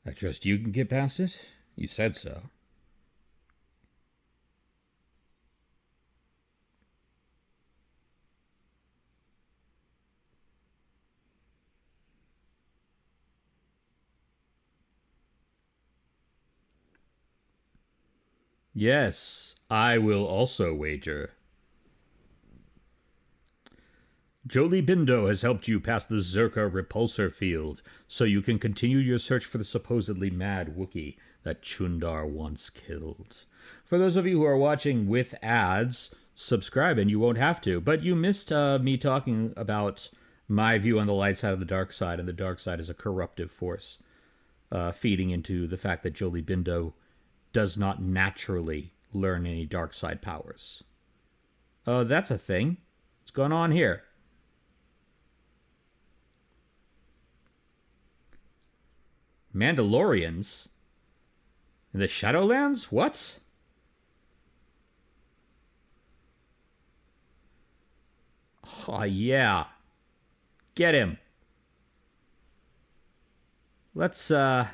I trust you can get past it? You said so. Yes, I will also wager. Jolie Bindo has helped you pass the Zerka repulsor field, so you can continue your search for the supposedly mad Wookiee that Chundar once killed. For those of you who are watching with ads, subscribe and you won't have to. But you missed me talking about my view on the light side and the dark side, and the dark side is a corruptive force, feeding into the fact that Jolie Bindo does not naturally learn any dark side powers. Oh, that's a thing. What's going on here? Mandalorians? In the Shadowlands? What? Oh, yeah. Get him. Let's, there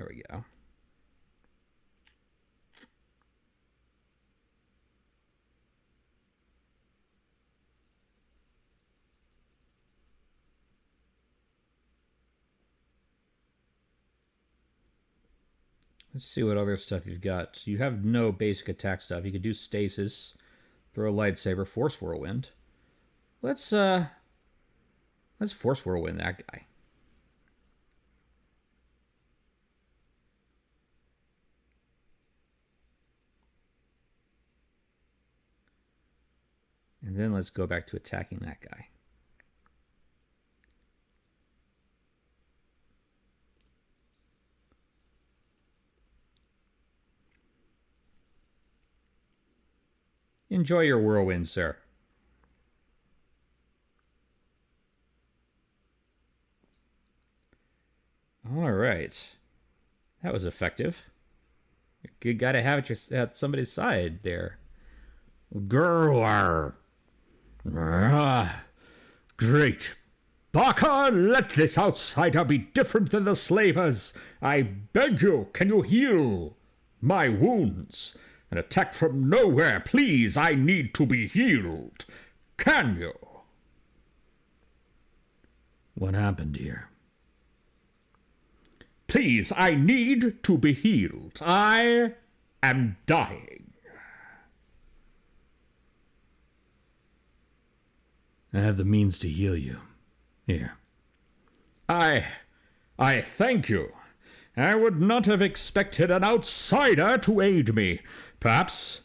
we go. Let's see what other stuff you've got. You have no basic attack stuff. You could do stasis, throw a lightsaber, force whirlwind. Let's force whirlwind that guy. And then let's go back to attacking that guy. Enjoy your whirlwind, sir. All right. That was effective. You gotta have it at somebody's side there. Grrr. Great Barker, let this outsider be different than the slavers. I beg you, can you heal my wounds? An attack from nowhere, please, I need to be healed. Can you? What happened here? Please, I need to be healed. I am dying. I have the means to heal you. Here. I thank you. I would not have expected an outsider to aid me. Perhaps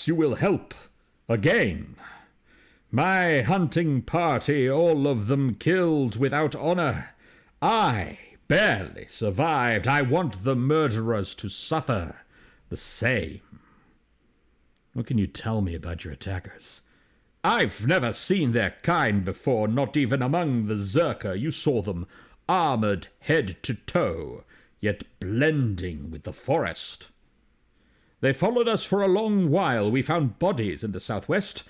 you will help again. My hunting party, all of them killed without honor. I barely survived. I want the murderers to suffer the same. What can you tell me about your attackers? I've never seen their kind before, not even among the Zerker. You saw them, armored head to toe, yet blending with the forest. They followed us for a long while. We found bodies in the southwest,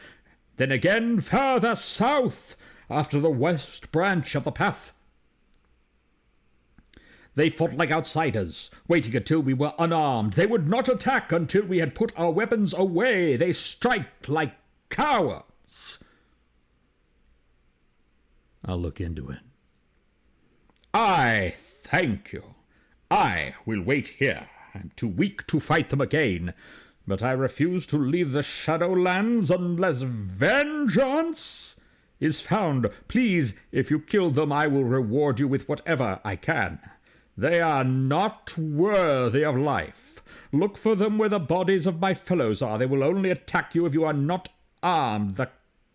then again further south, after the west branch of the path. They fought like outsiders, waiting until we were unarmed. They would not attack until we had put our weapons away. They strike like cowards. I'll look into it. I thank you. I will wait here. I'm too weak to fight them again, but I refuse to leave the Shadowlands unless vengeance is found. Please, if you kill them, I will reward you with whatever I can. They are not worthy of life. Look for them where the bodies of my fellows are. They will only attack you if you are not armed. The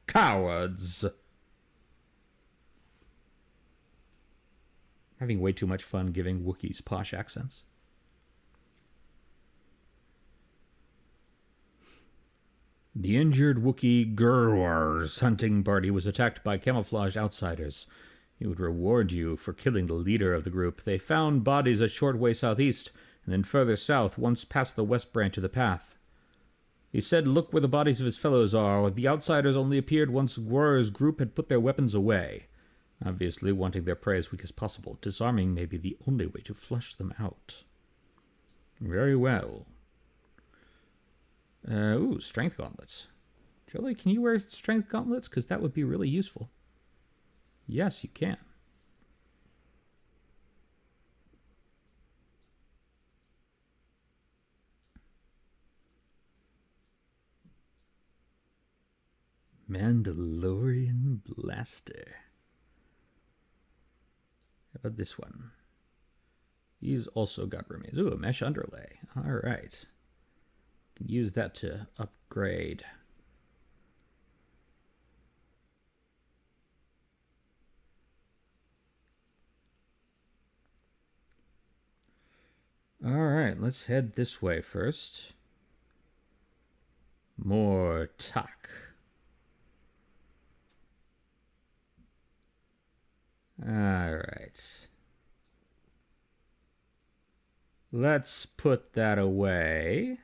cowards. Having way too much fun giving Wookiees posh accents. The injured Wookiee Gurwar's hunting party was attacked by camouflaged outsiders. He would reward you for killing the leader of the group. They found bodies a short way southeast, and then further south, once past the west branch of the path. He said, look where the bodies of his fellows are. The outsiders only appeared once Gurwar's group had put their weapons away. Obviously wanting their prey as weak as possible. Disarming may be the only way to flush them out. Very well. Ooh, strength gauntlets. Jolie, can you wear strength gauntlets? Because that would be really useful. Yes, you can. Mandalorian Blaster. How about this one? He's also got remains. Ooh, a mesh underlay. All right. Can use that to upgrade. All right, let's head this way first. More talk. All right. Let's put that away.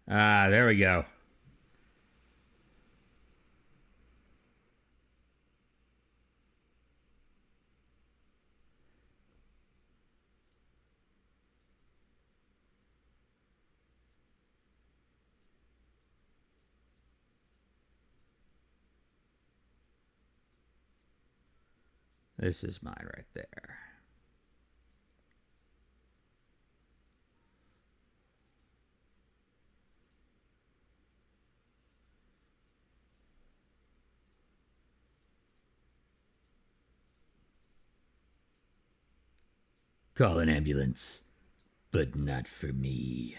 Ah, there we go. This is mine right there. Call an ambulance, but not for me.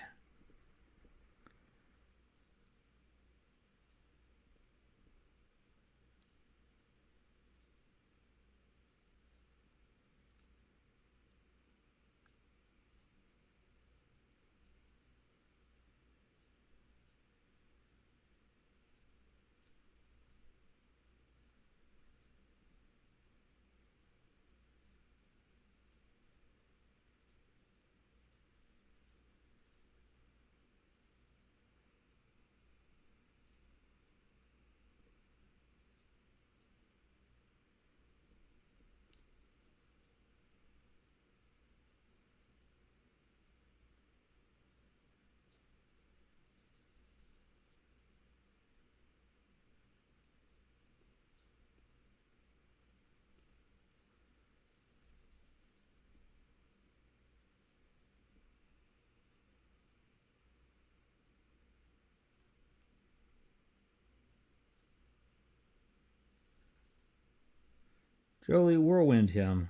Jolie whirlwind him.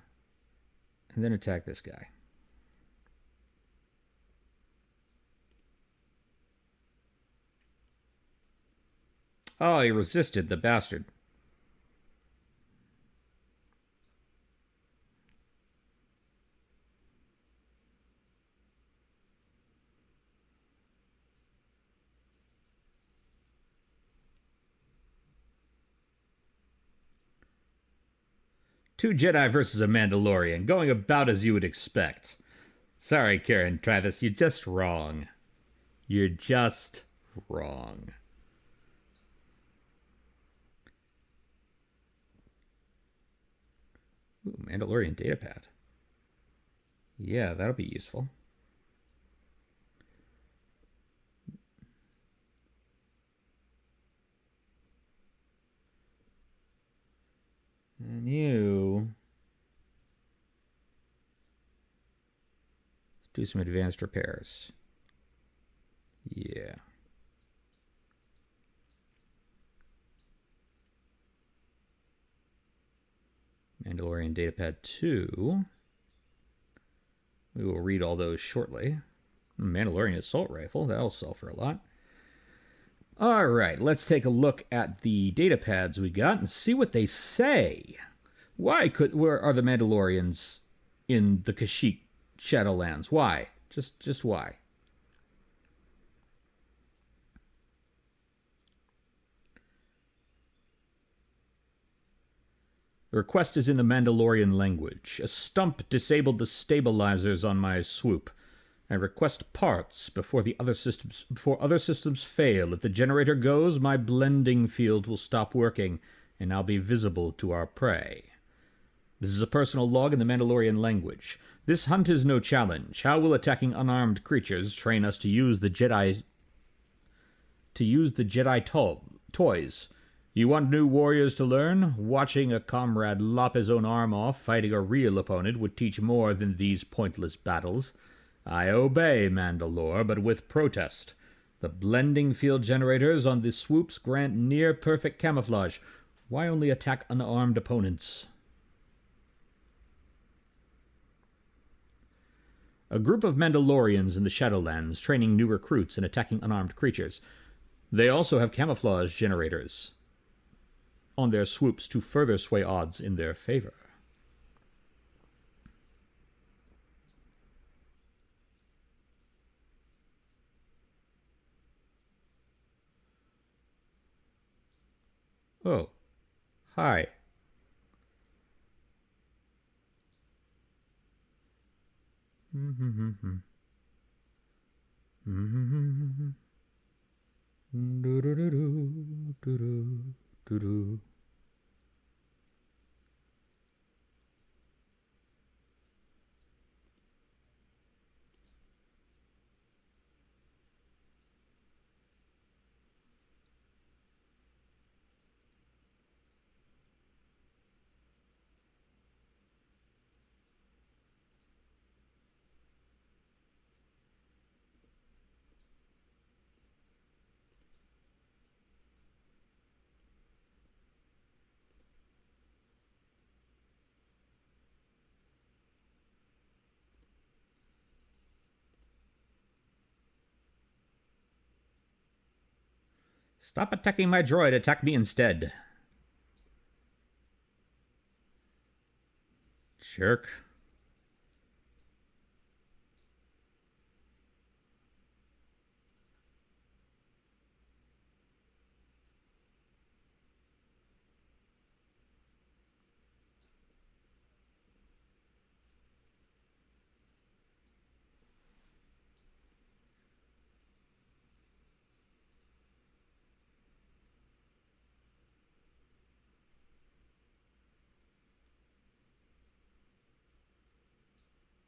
And then attack this guy. Oh, he resisted, the bastard. Two Jedi versus a Mandalorian, going about as you would expect. Sorry, Karen Travis, you're just wrong. You're just wrong. Ooh, Mandalorian datapad. Yeah, that'll be useful. And you... let's do some advanced repairs. Yeah. Mandalorian datapad 2. We will read all those shortly. Mandalorian assault rifle, that'll sell for a lot. All right, let's take a look at the datapads we got and see what they say. Where are the Mandalorians in the Kashyyyk Shadowlands? Why? Just why? The request is in the Mandalorian language. A stump disabled the stabilizers on my swoop. I request parts before other systems fail. If the generator goes, my blending field will stop working, and I'll be visible to our prey. This is a personal log in the Mandalorian language. This hunt is no challenge. How will attacking unarmed creatures train us to use the Jedi toys? You want new warriors to learn? Watching a comrade lop his own arm off fighting a real opponent would teach more than these pointless battles. I obey, Mandalore, but with protest. The blending field generators on the swoops grant near-perfect camouflage. Why only attack unarmed opponents? A group of Mandalorians in the Shadowlands training new recruits and attacking unarmed creatures. They also have camouflage generators on their swoops to further sway odds in their favor. Oh, hi. Stop attacking my droid. Attack me instead. Jerk.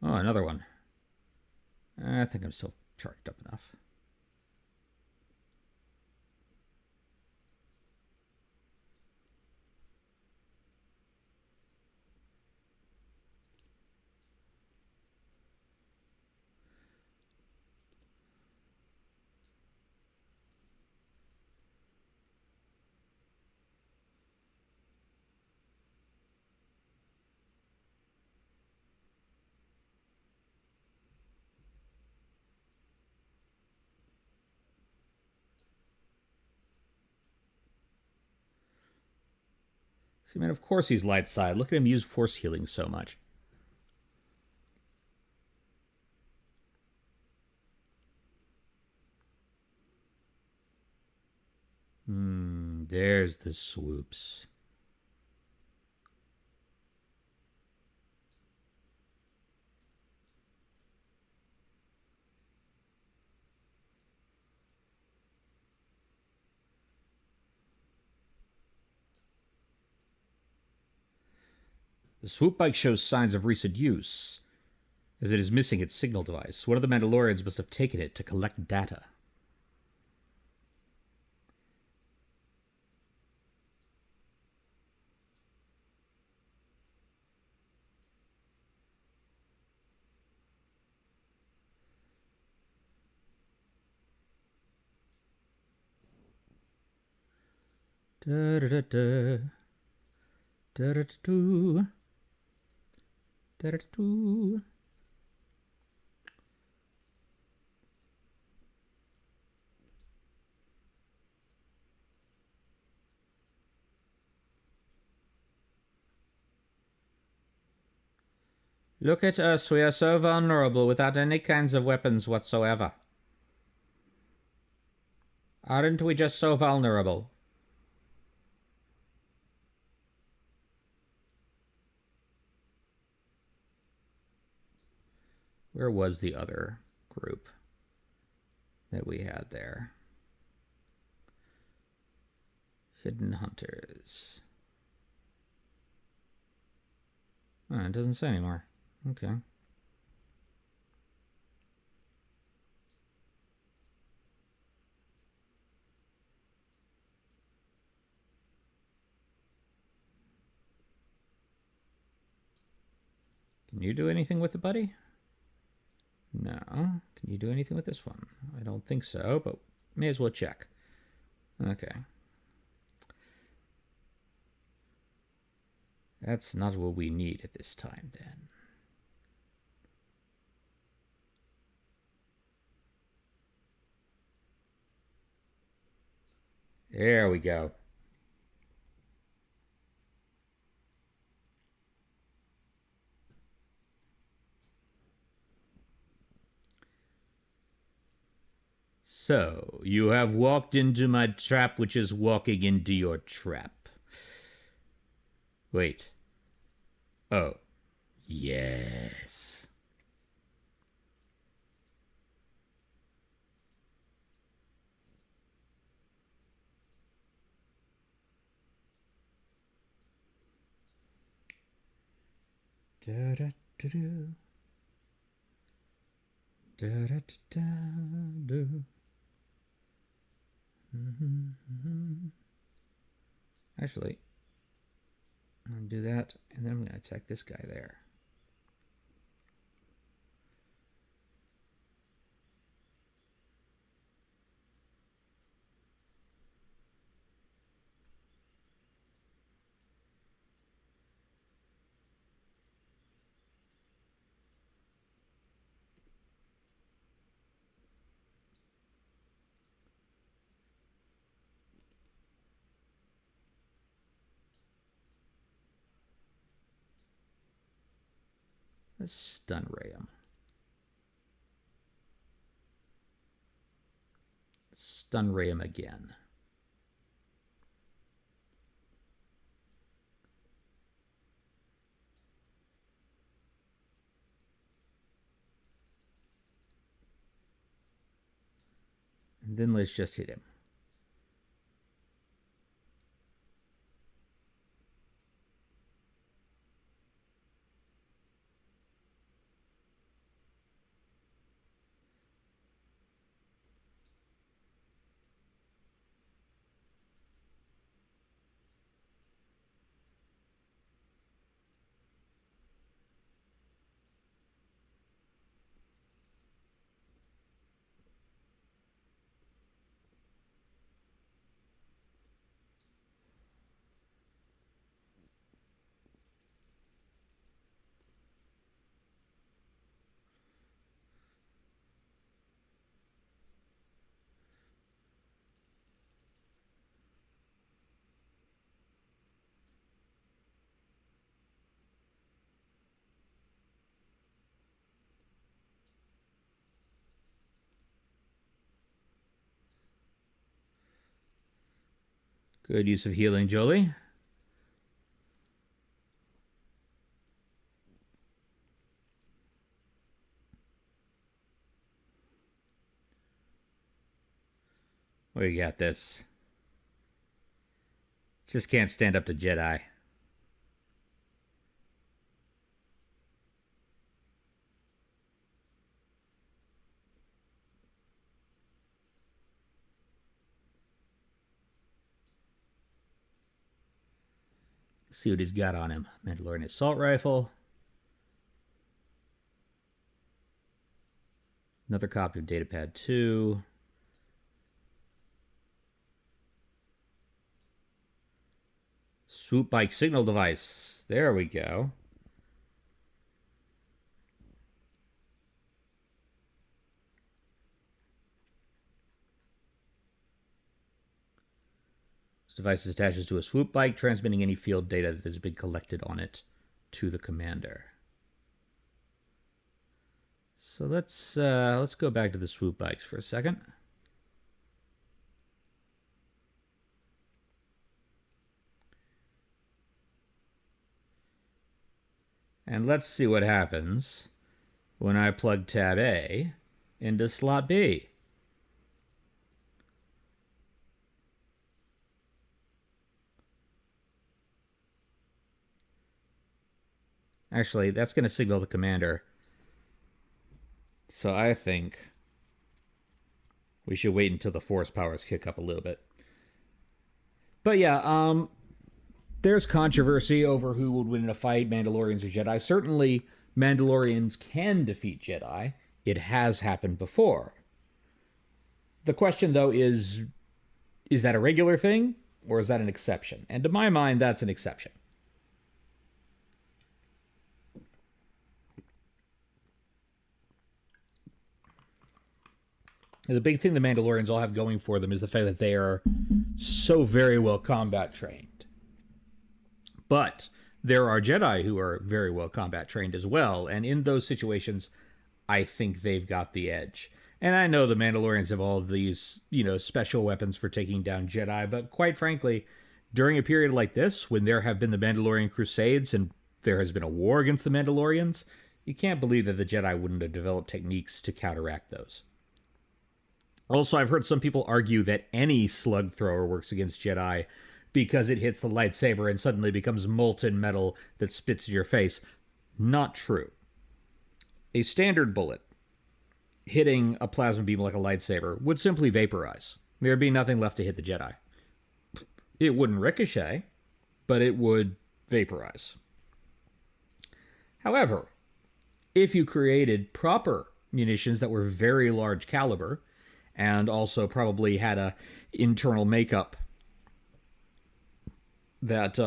Oh, another one. I think I'm still charged up enough. See, man, of course he's light side. Look at him use force healing so much. There's the swoops. The swoop bike shows signs of recent use, as it is missing its signal device. One of the Mandalorians must have taken it to collect data. Da-da-da-da. Da-da-da-doo. Da-da-da-doo. Look at us, we are so vulnerable without any kinds of weapons whatsoever. Aren't we just so vulnerable? Where was the other group that we had there? Hidden Hunters. Oh, it doesn't say anymore. Okay. Can you do anything with it, buddy? No. Can you do anything with this one? I don't think so, but may as well check. Okay. That's not what we need at this time, then. There we go. So, you have walked into my trap, which is walking into your trap. Wait. Oh. Yes. Da-da-da-do. Da-da-da-da-do. Actually, I'm going to do that, and then I'm going to attack this guy there. Let's stun ray him. Stun ray him again. And then let's just hit him. Good use of healing, Jolie. We got this. Just can't stand up to Jedi. Let's see what he's got on him. Mandalorian assault rifle. Another copy of Datapad 2. Swoop bike signal device. There we go. This device attaches to a swoop bike, transmitting any field data that has been collected on it to the commander. So let's go back to the swoop bikes for a second. And let's see what happens when I plug tab A into slot B. Actually, that's going to signal the commander. So I think we should wait until the force powers kick up a little bit. But yeah, there's controversy over who would win in a fight, Mandalorians or Jedi. Certainly, Mandalorians can defeat Jedi. It has happened before. The question, though, is that a regular thing, or is that an exception? And to my mind, that's an exception. The big thing the Mandalorians all have going for them is the fact that they are so very well combat trained. But there are Jedi who are very well combat trained as well, and in those situations, I think they've got the edge. And I know the Mandalorians have all of these, special weapons for taking down Jedi, but quite frankly, during a period like this, when there have been the Mandalorian Crusades and there has been a war against the Mandalorians, you can't believe that the Jedi wouldn't have developed techniques to counteract those. Also, I've heard some people argue that any slug thrower works against Jedi because it hits the lightsaber and suddenly becomes molten metal that spits in your face. Not true. A standard bullet hitting a plasma beam like a lightsaber would simply vaporize. There'd be nothing left to hit the Jedi. It wouldn't ricochet, but it would vaporize. However, if you created proper munitions that were very large caliber, and also probably had a internal makeup that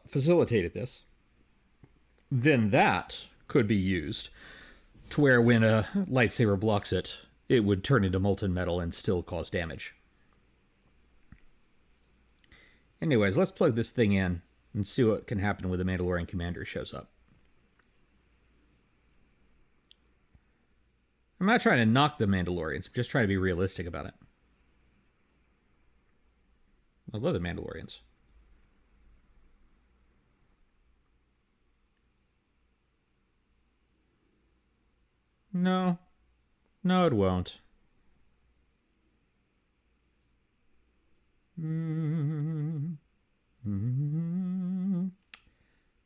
facilitated this, then that could be used to where when a lightsaber blocks it, it would turn into molten metal and still cause damage. Anyways, let's plug this thing in and see what can happen when the Mandalorian commander shows up. I'm not trying to knock the Mandalorians. I'm just trying to be realistic about it. I love the Mandalorians. No. No, it won't.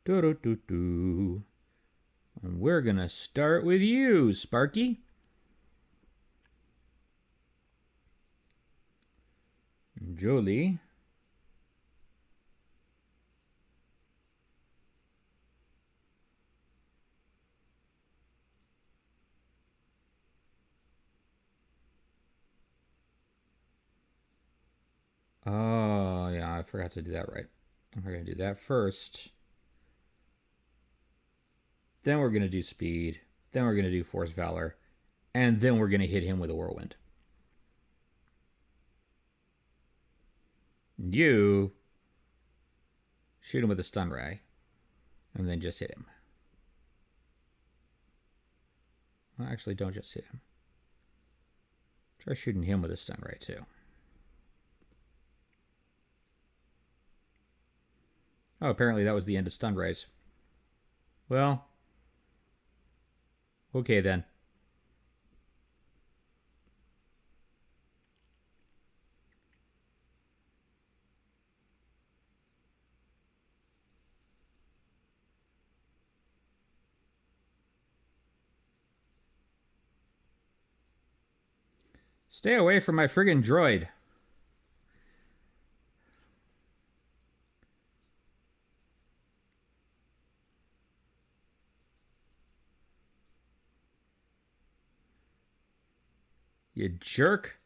Do-do-do-do. And we're going to start with you, Sparky. Jolie. Oh, yeah, I forgot to do that right. We're going to do that first. Then we're going to do speed. Then we're going to do force valor. And then we're going to hit him with a whirlwind. You shoot him with a stun ray. And then just hit him. Well, actually, don't just hit him. Try shooting him with a stun ray, too. Oh, apparently that was the end of stun rays. Well, okay then. Stay away from my friggin' droid. You jerk.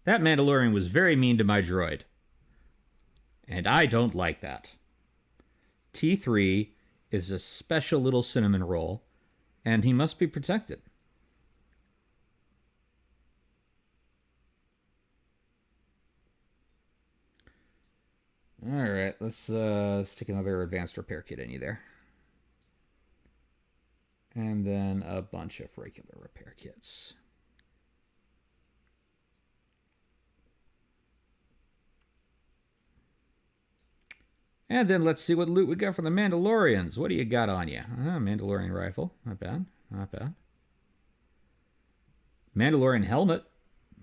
That Mandalorian was very mean to my droid. And I don't like that. T3 is a special little cinnamon roll, and he must be protected. All right, let's stick another advanced repair kit in you there. And then a bunch of regular repair kits. And then let's see what loot we got from the Mandalorians. What do you got on you? Mandalorian rifle. Not bad. Not bad. Mandalorian helmet.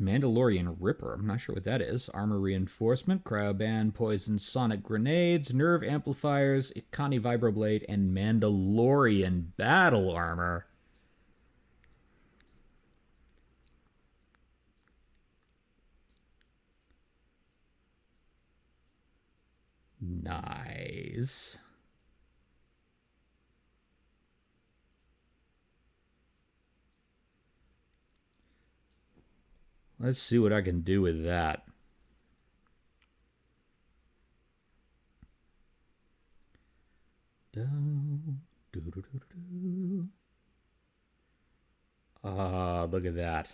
Mandalorian Ripper. I'm not sure what that is. Armor reinforcement, cryoban, poison sonic grenades, nerve amplifiers, Ikani vibroblade, and Mandalorian battle armor. Nice. Let's see what I can do with that. Look at that.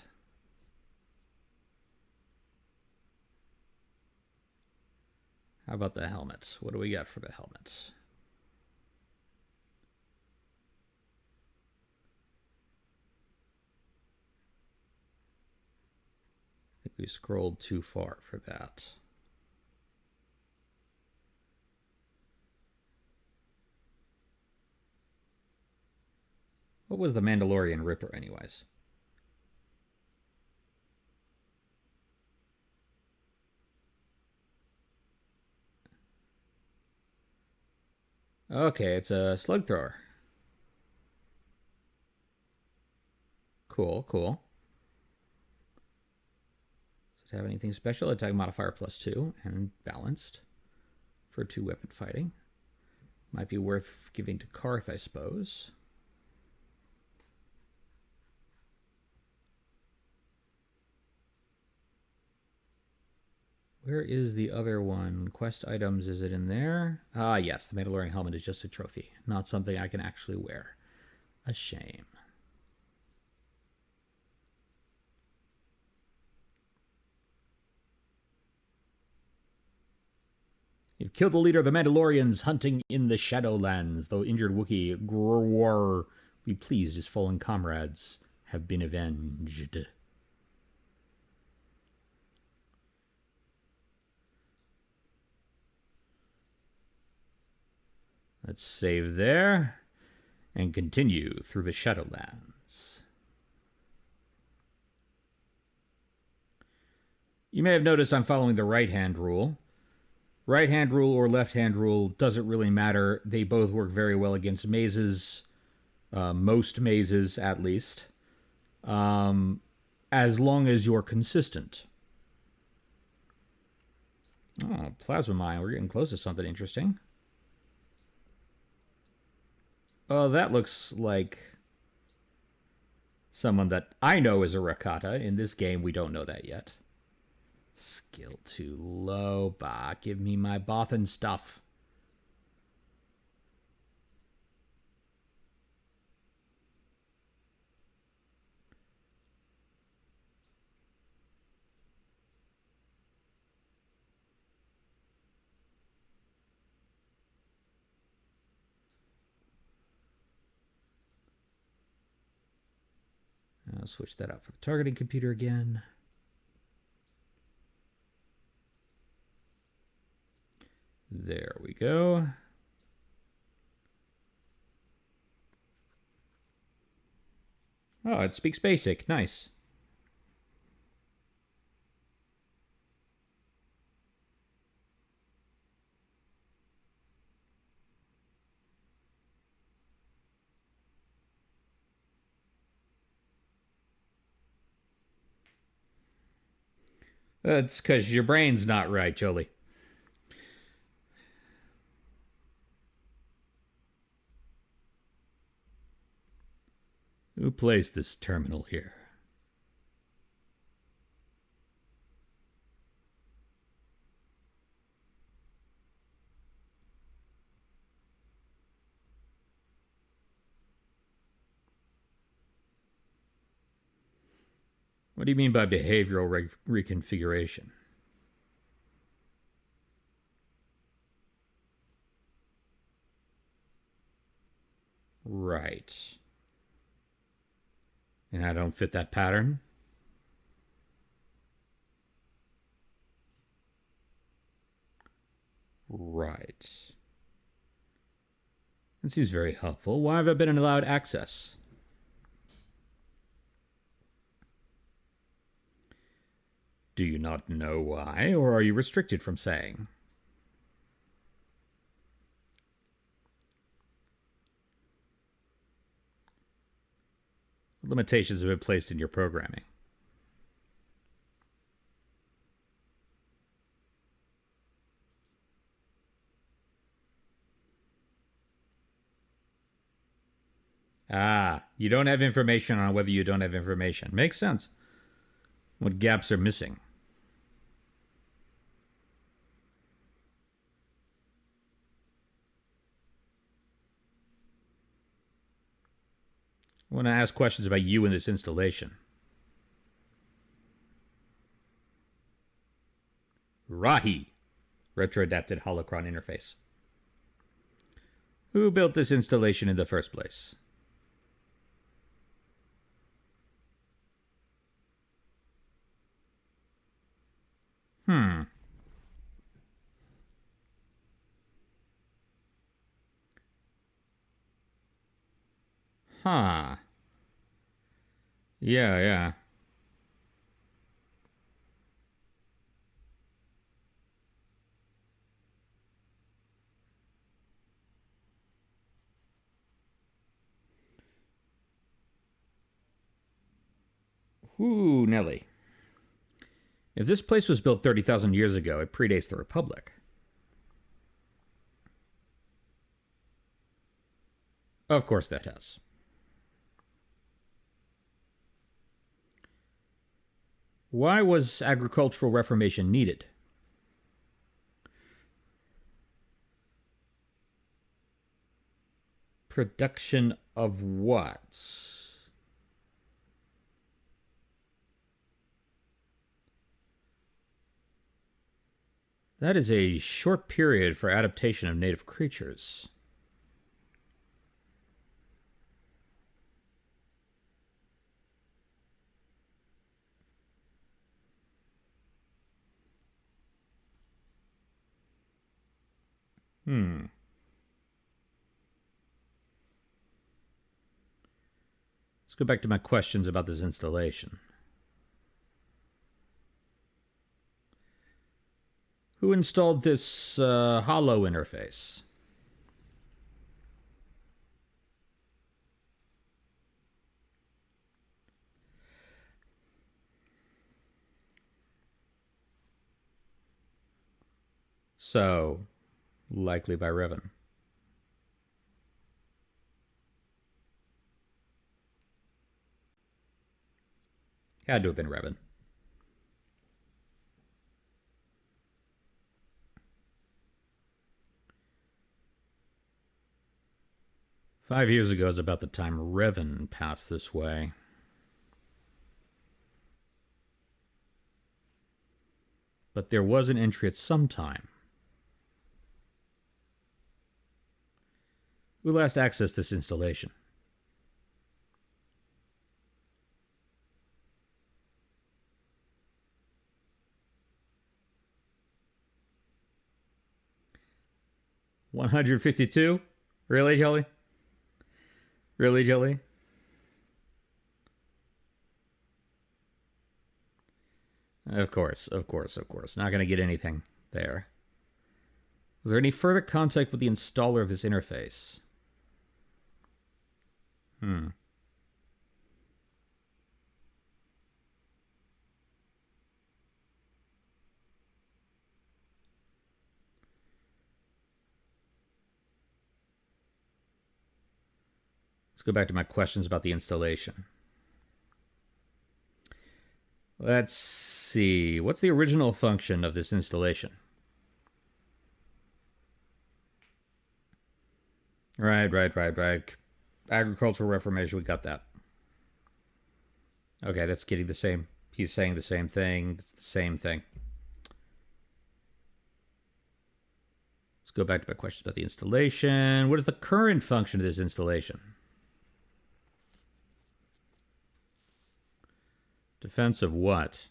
How about the helmet? What do we got for the helmet? I think we scrolled too far for that. What was the Mandalorian Ripper, anyways? Okay, it's a slug thrower. Cool, cool. Does it have anything special? Attack modifier +2 and balanced for 2-weapon fighting. Might be worth giving to Karth, I suppose. Where is the other one? Quest items, is it in there? Ah, yes, the Mandalorian helmet is just a trophy, not something I can actually wear. A shame. You've killed the leader of the Mandalorians hunting in the Shadowlands. Though injured Wookiee Gror be pleased his fallen comrades have been avenged. Let's save there and continue through the Shadowlands. You may have noticed I'm following the right-hand rule. Right-hand rule or left-hand rule doesn't really matter. They both work very well against mazes, most mazes at least, as long as you're consistent. Oh, plasma mine. We're getting close to something interesting. Oh, that looks like someone that I know is a Rakata. In this game, we don't know that yet. Skill too low. Bah, give me my Bothan stuff. I'll switch that out for the targeting computer again. There we go. Oh, it speaks basic. Nice. It's because your brain's not right, Jolie. Who placed this terminal here? What do you mean by behavioral reconfiguration? Right. And I don't fit that pattern? Right. That seems very helpful. Why have I been allowed access? Do you not know why, or are you restricted from saying? Limitations have been placed in your programming. Ah, you don't have information on whether you don't have information. Makes sense. What gaps are missing? I want to ask questions about you in this installation. Rahi, retroadapted holocron interface. Who built this installation in the first place? Huh. Yeah. Ooh, Nelly. If this place was built 30,000 years ago, it predates the Republic. Of course that has. Why was agricultural reformation needed? Production of what? That is a short period for adaptation of native creatures. Let's go back to my questions about this installation. Who installed this holo interface? So, likely by Revan. Had to have been Revan. Five years ago is about the time Revan passed this way. But there was an entry at some time. Who last accessed this installation? 152? Really, Jelly? Really, Jelly? Of course, of course, of course. Not going to get anything there. Was there any further contact with the installer of this interface? Let's go back to my questions about the installation. Let's see. What's the original function of this installation? Right. Agricultural reformation, we got that. Okay, that's getting the same. He's saying the same thing. It's the same thing. Let's go back to my questions about the installation. What is the current function of this installation? Defense of what?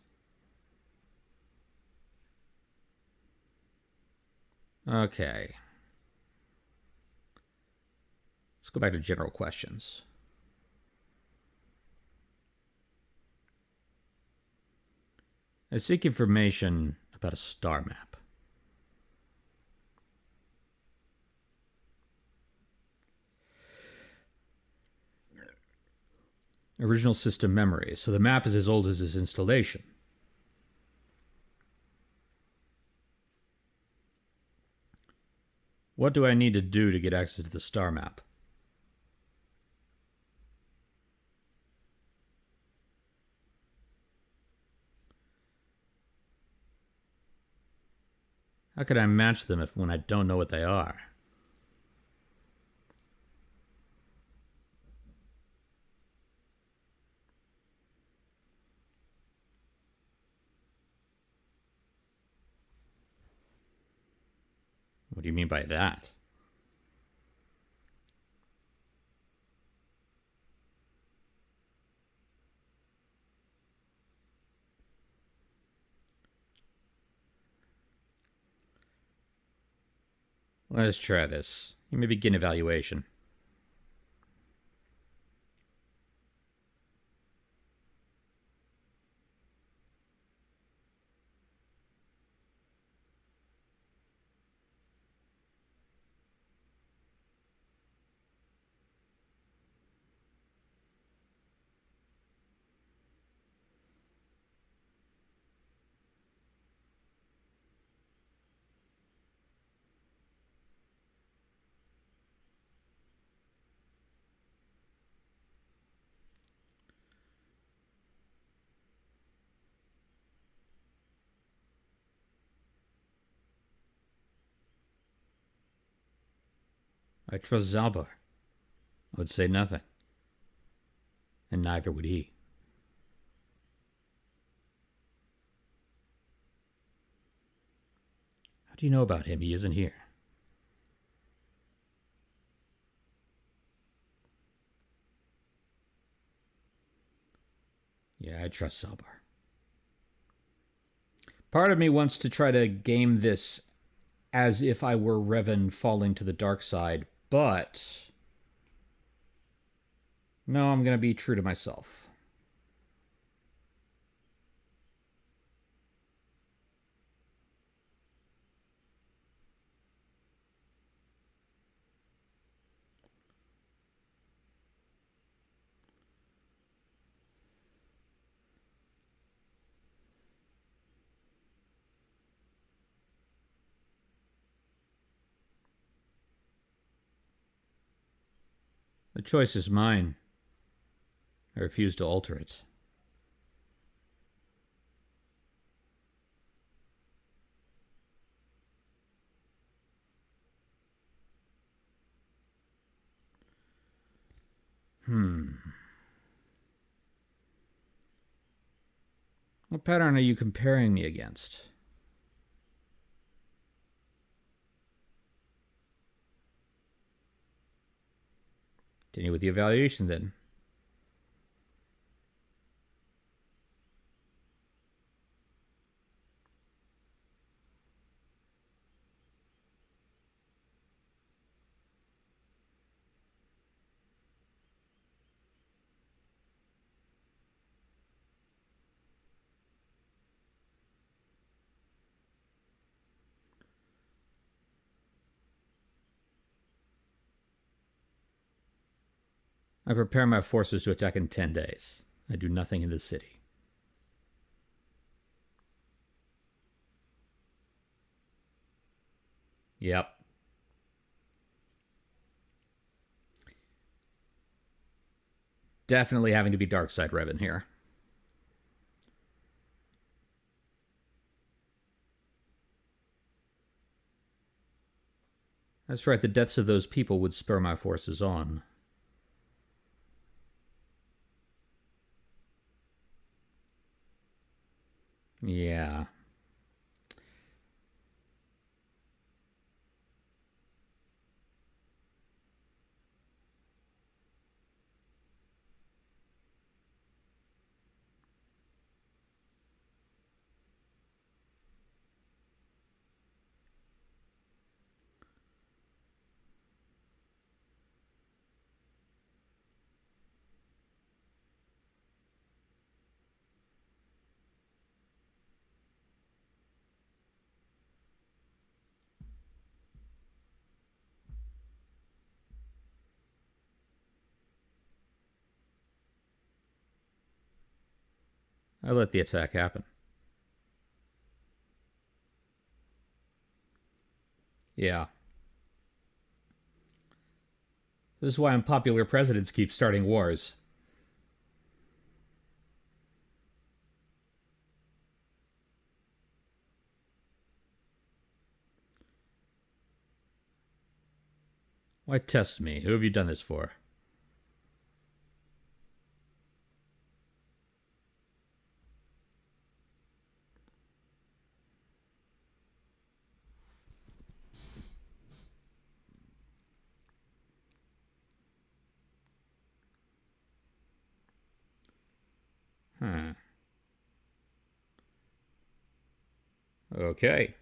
Okay. Let's go back to general questions. I seek information about a star map. Original system memory. So the map is as old as this installation. What do I need to do to get access to the star map? How could I match them when I don't know what they are? What do you mean by that? Let's try this. You may begin evaluation. I trust Zalbar. I would say nothing. And neither would he. How do you know about him? He isn't here. Yeah, I trust Zalbar. Part of me wants to try to game this as if I were Revan falling to the dark side, but no, I'm going to be true to myself. The choice is mine. I refuse to alter it. What pattern are you comparing me against? Continue with the evaluation then. I prepare my forces to attack in 10 days. I do nothing in the city. Yep. Definitely having to be Darkside Revan here. That's right, the deaths of those people would spur my forces on. Yeah. I let the attack happen. Yeah. This is why unpopular presidents keep starting wars. Why test me? Who have you done this for? Huh. Okay.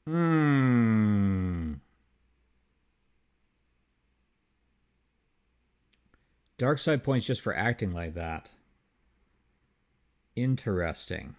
Hmm. Dark side points just for acting like that. Interesting.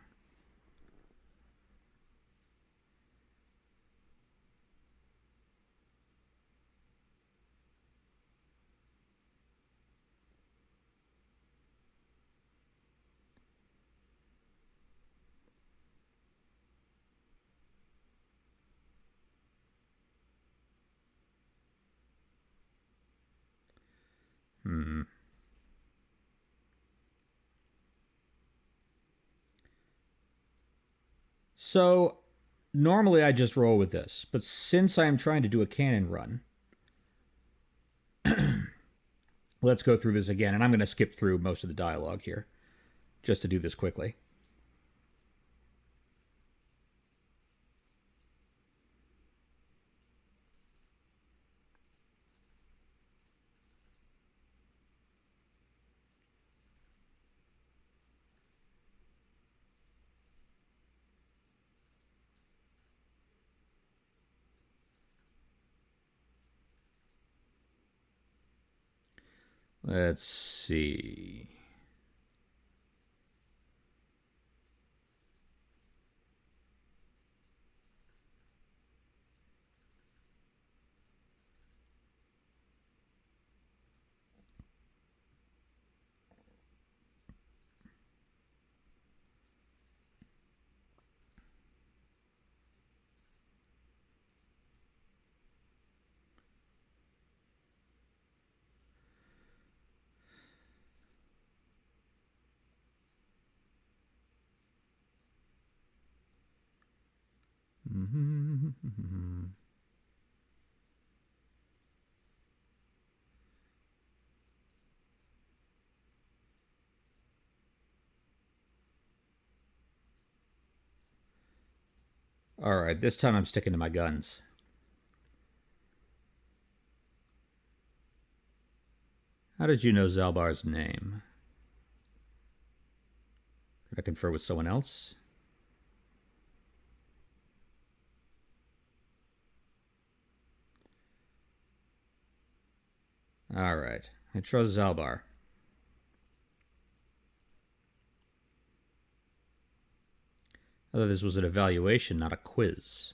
Hmm. So, normally I just roll with this, but since I'm trying to do a cannon run, let's go through this again, and I'm going to skip through most of the dialogue here, just to do this quickly. Let's see. All right, this time I'm sticking to my guns. How did you know Zalbar's name? Could I confer with someone else? All right, I trust Zalbar. I thought this was an evaluation, not a quiz.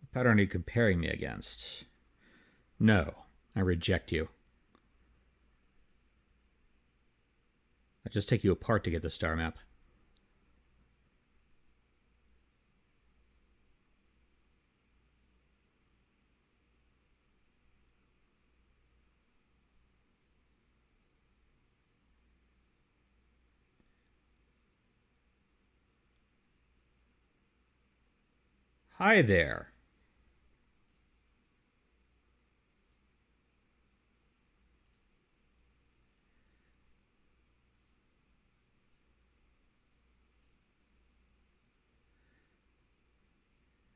What pattern are you comparing me against? No, I reject you. I just take you apart to get the star map. Hi there.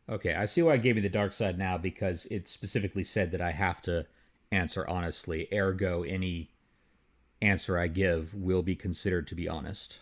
Okay, I see why it gave me the dark side now, because it specifically said that I have to answer honestly. Ergo, any answer I give will be considered to be honest.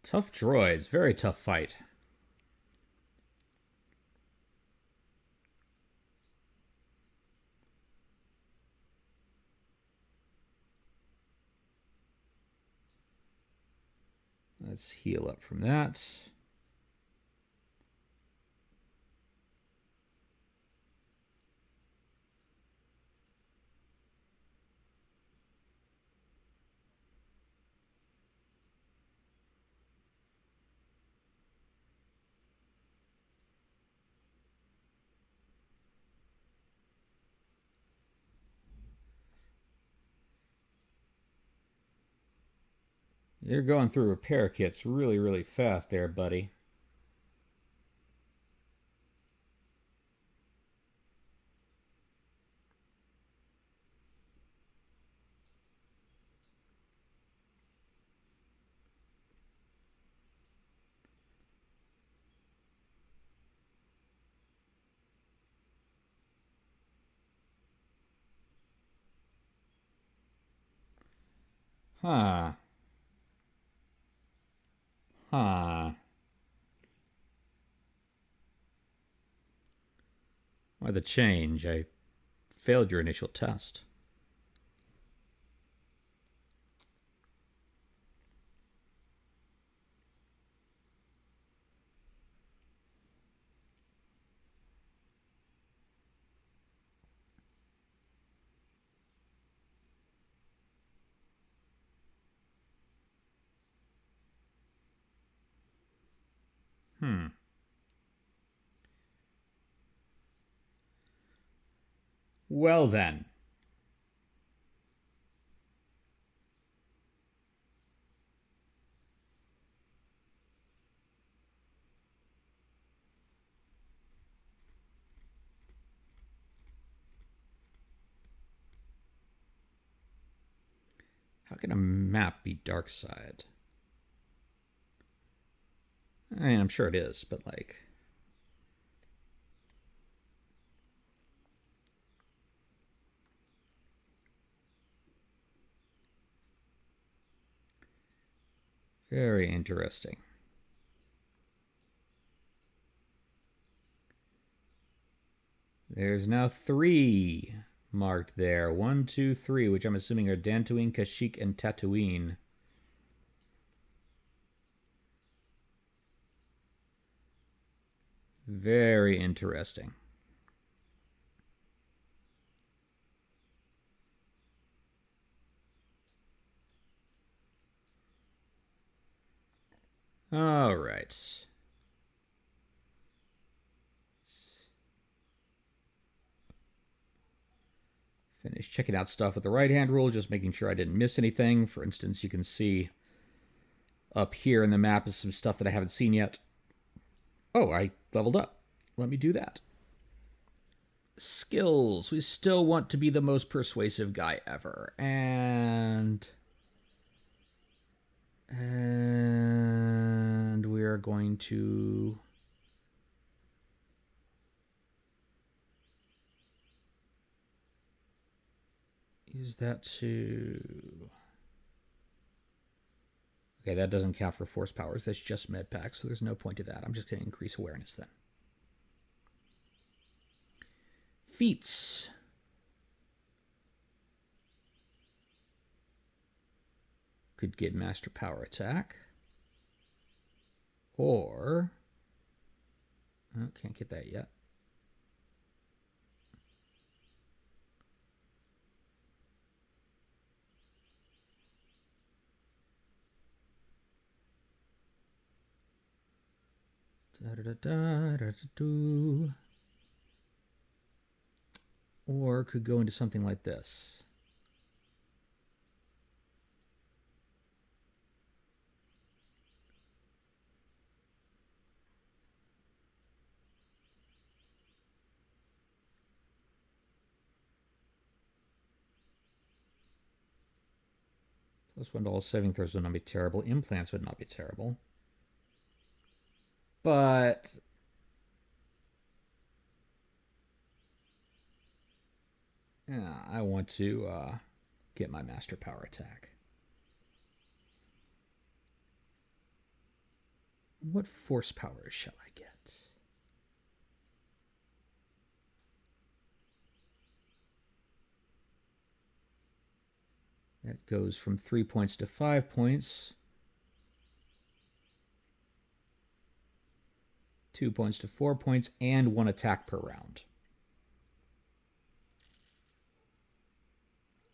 Tough droids, very tough fight. Let's heal up from that. You're going through repair kits really, really fast there, buddy. Huh. Huh. Why the change? I failed your initial test. Hmm. Well then. can a map be dark side? I mean, I'm sure it is, but like... Very interesting. There's now 3 marked there. 1, 2, 3, which I'm assuming are Dantooine, Kashyyyk, and Tatooine. Very interesting. All right. Finish checking out stuff with the right-hand rule, just making sure I didn't miss anything. For instance, you can see up here in the map is some stuff that I haven't seen yet. Oh, I leveled up. Let me do that. Skills. We still want to be the most persuasive guy ever. And we are going to... use that to... Okay, that doesn't count for force powers. That's just med pack, so there's no point to that. I'm just going to increase awareness then. Feats. Could get master power attack. Or... oh, can't get that yet. Or could go into something like this. Plus 1 to all saving throws would not be terrible. Implants would not be terrible. But... yeah, I want to get my master power attack. What force powers shall I get? That goes from 3 points to 5 points. 2 points to 4 points, and 1 attack per round.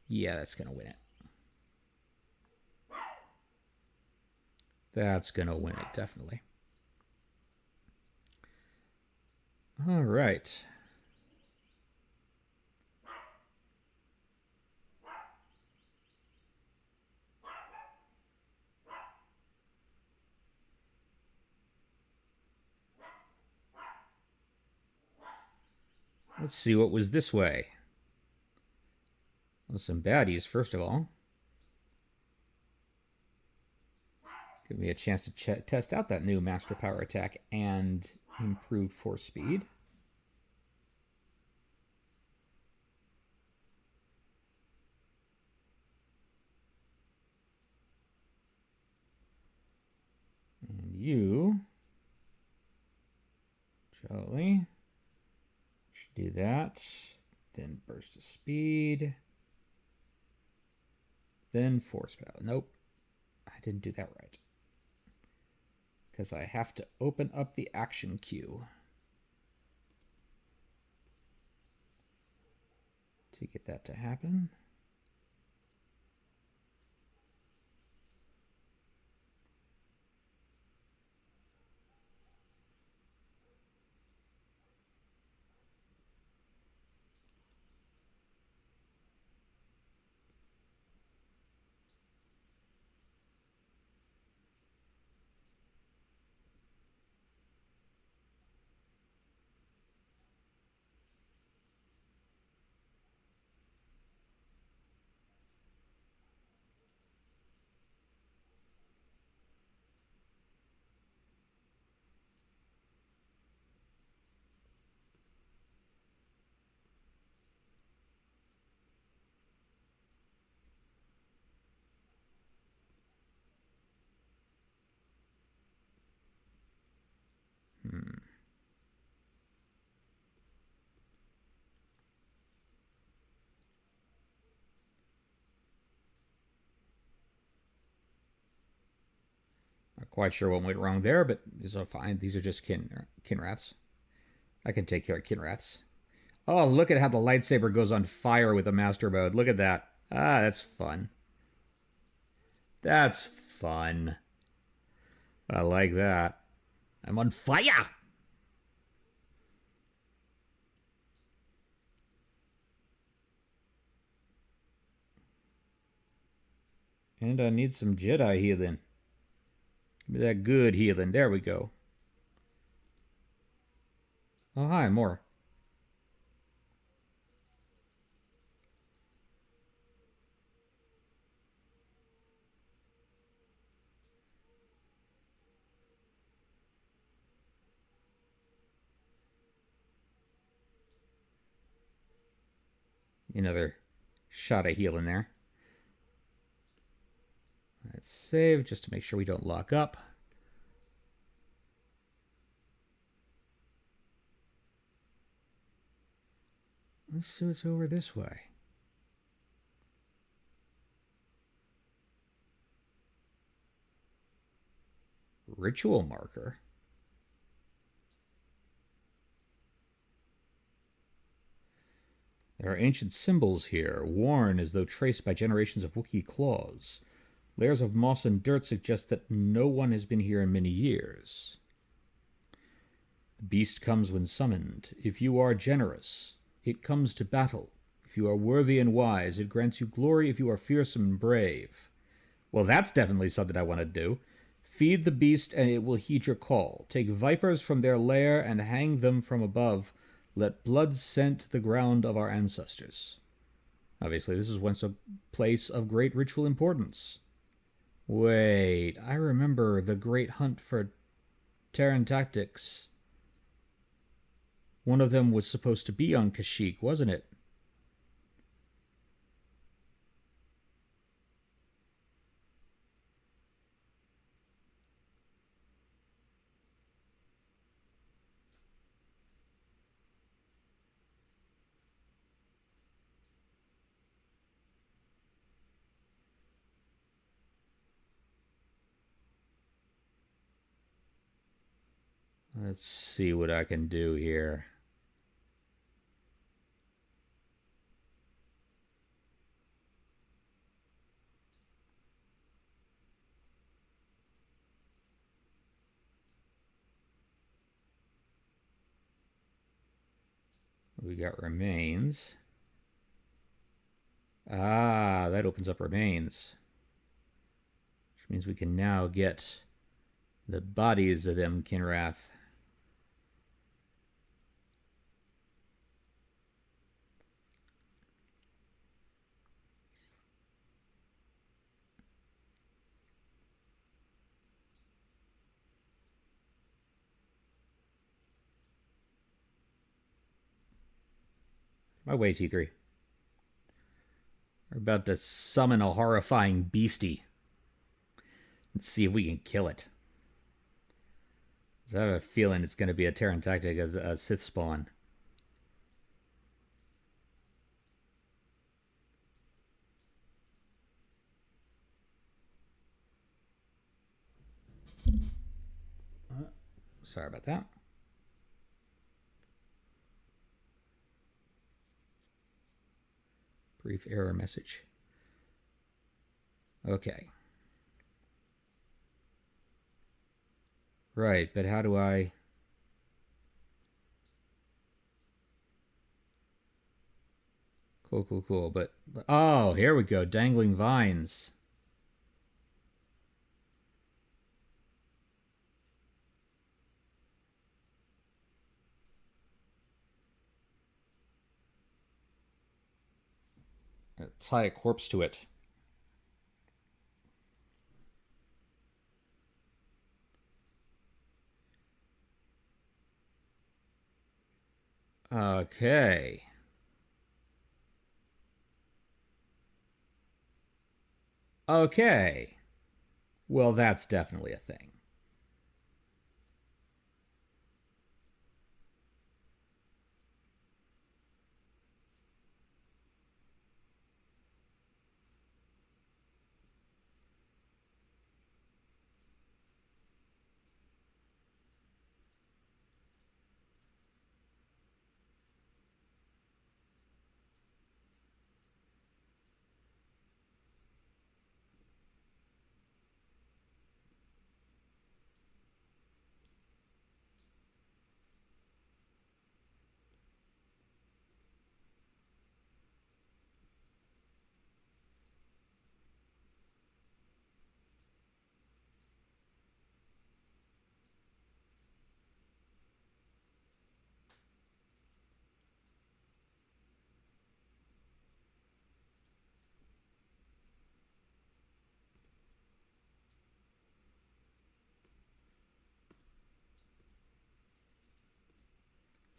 Yeah, that's going to win it. That's going to win it, definitely. All right. Let's see what was this way. Well, some baddies, first of all. Give me a chance to test out that new master power attack and improved force speed. And you, Charlie, should do that. Then burst of speed. Then force power. Nope, I didn't do that right. Because I have to open up the action queue to get that to happen. Not quite sure what went wrong there, but these are fine. These are just Kinraths. I can take care of Kinraths. Oh, look at how the lightsaber goes on fire with the master mode. Look at that. Ah, that's fun. That's fun. I like that. I'm on fire! And I need some Jedi healing. Give me that good healing. There we go. Oh, hi, more. Another shot of healing there. Let's save just to make sure we don't lock up. Let's see what's over this way. Ritual marker. There are ancient symbols here, worn as though traced by generations of Wookiee claws. Layers of moss and dirt suggest that no one has been here in many years. The beast comes when summoned. If you are generous, it comes to battle. If you are worthy and wise, it grants you glory if you are fearsome and brave. Well, that's definitely something I want to do. Feed the beast and it will heed your call. Take vipers from their lair and hang them from above. Let blood scent the ground of our ancestors. Obviously, this is once a place of great ritual importance. Wait, I remember the great hunt for Terran tactics. One of them was supposed to be on Kashyyyk, wasn't it? Let's see what I can do here. We got remains. Ah, that opens up remains. Which means we can now get the bodies of them Kinrath. My way, T3. We're about to summon a horrifying beastie. Let's see if we can kill it. I have a feeling it's going to be a Terran tactic as a Sith spawn. Sorry about that. Brief error message. Okay. Right, but how do I... Cool. But, oh, here we go. Dangling vines. Tie a corpse to it. Okay. Okay. Well, that's definitely a thing.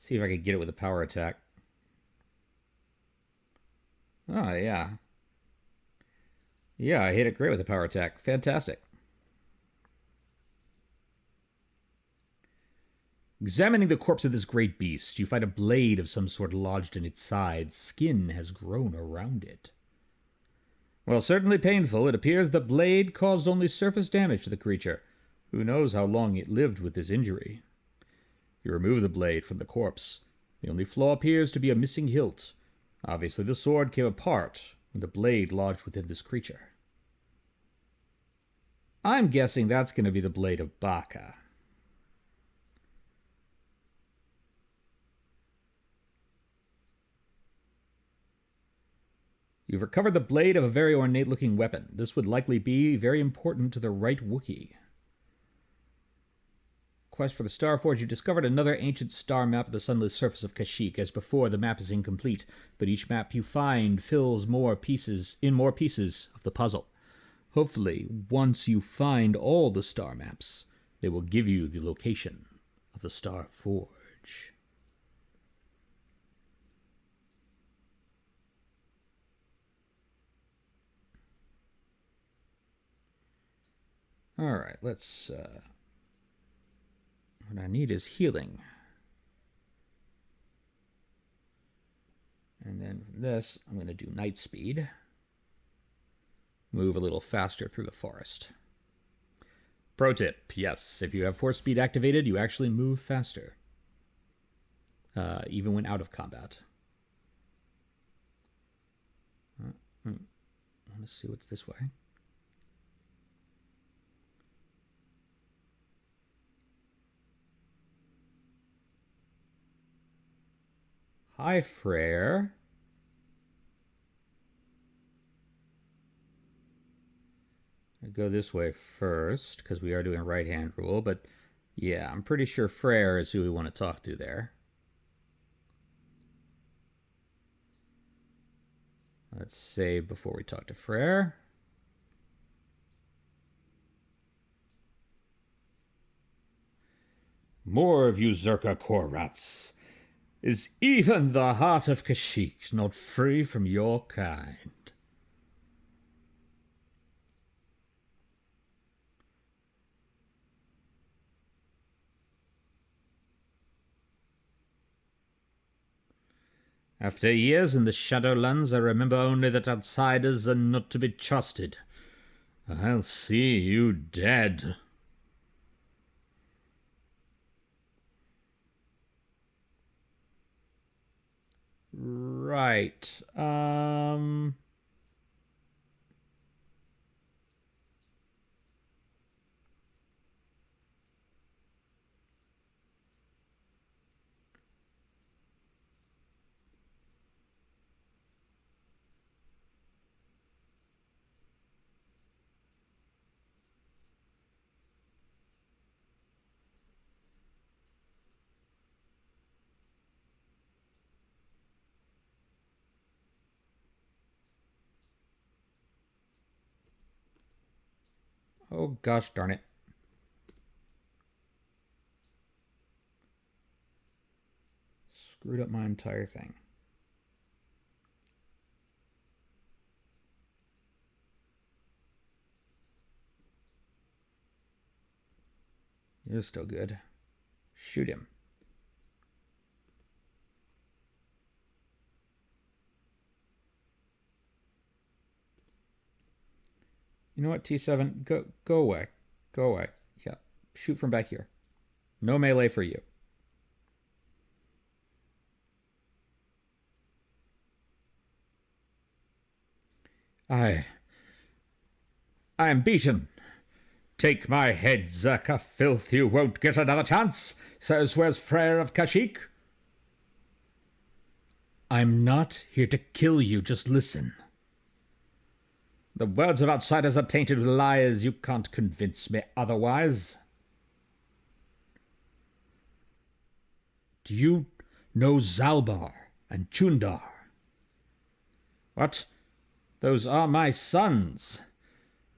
See if I can get it with a power attack. Oh, yeah. Yeah, I hit it great with a power attack. Fantastic. Examining the corpse of this great beast, you find a blade of some sort lodged in its side. Skin has grown around it. While certainly painful, it appears the blade caused only surface damage to the creature. Who knows how long it lived with this injury? You remove the blade from the corpse. The only flaw appears to be a missing hilt. Obviously, the sword came apart when the blade lodged within this creature. I'm guessing that's going to be the blade of Baka. You've recovered the blade of a very ornate-looking weapon. This would likely be very important to the right Wookiee. Quest for the Starforge. You've discovered another ancient star map of the sunless surface of Kashyyyk. As before, the map is incomplete, but each map you find fills more pieces of the puzzle. Hopefully, once you find all the star maps, they will give you the location of the Starforge. Alright, let's... what I need is healing. And then from this, I'm going to do night speed. Move a little faster through the forest. Pro tip, yes, if you have force speed activated, you actually move faster. Even when out of combat. Let's see what's this way. Hi, Frere. I go this way first, because we are doing right-hand rule, but yeah, I'm pretty sure Frere is who we want to talk to there. Let's save before we talk to Frere. More of you Zerka Korrats. Is even the heart of Kashyyyk not free from your kind? After years in the Shadowlands, I remember only that outsiders are not to be trusted. I'll see you dead. Right. Oh, gosh darn it. Screwed up my entire thing. You're still good. Shoot him. You know what, T7? Go away. Go away. Yeah. Shoot from back here. No melee for you. I am beaten. Take my head, Zerka filth. You won't get another chance. So swears Frere of Kashyyyk. I'm not here to kill you. Just listen. The words of outsiders are tainted with lies. You can't convince me otherwise. Do you know Zalbar and Chundar? What? Those are my sons.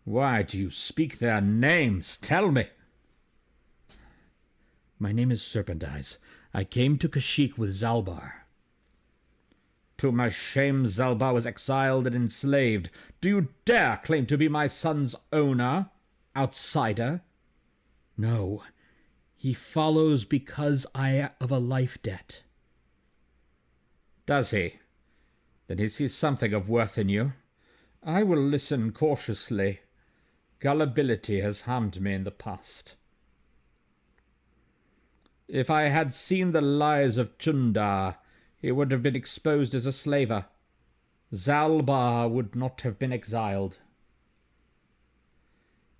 Why do you speak their names? Tell me. My name is Serpent. I came to Kashyyyk with Zalbar. To my shame, Zalbar was exiled and enslaved. Do you dare claim to be my son's owner, outsider? No, he follows because I have a life debt. Does he? Then he sees something of worth in you. I will listen cautiously. Gullibility has harmed me in the past. If I had seen the lies of Chundar, he would have been exposed as a slaver. Zalbar would not have been exiled.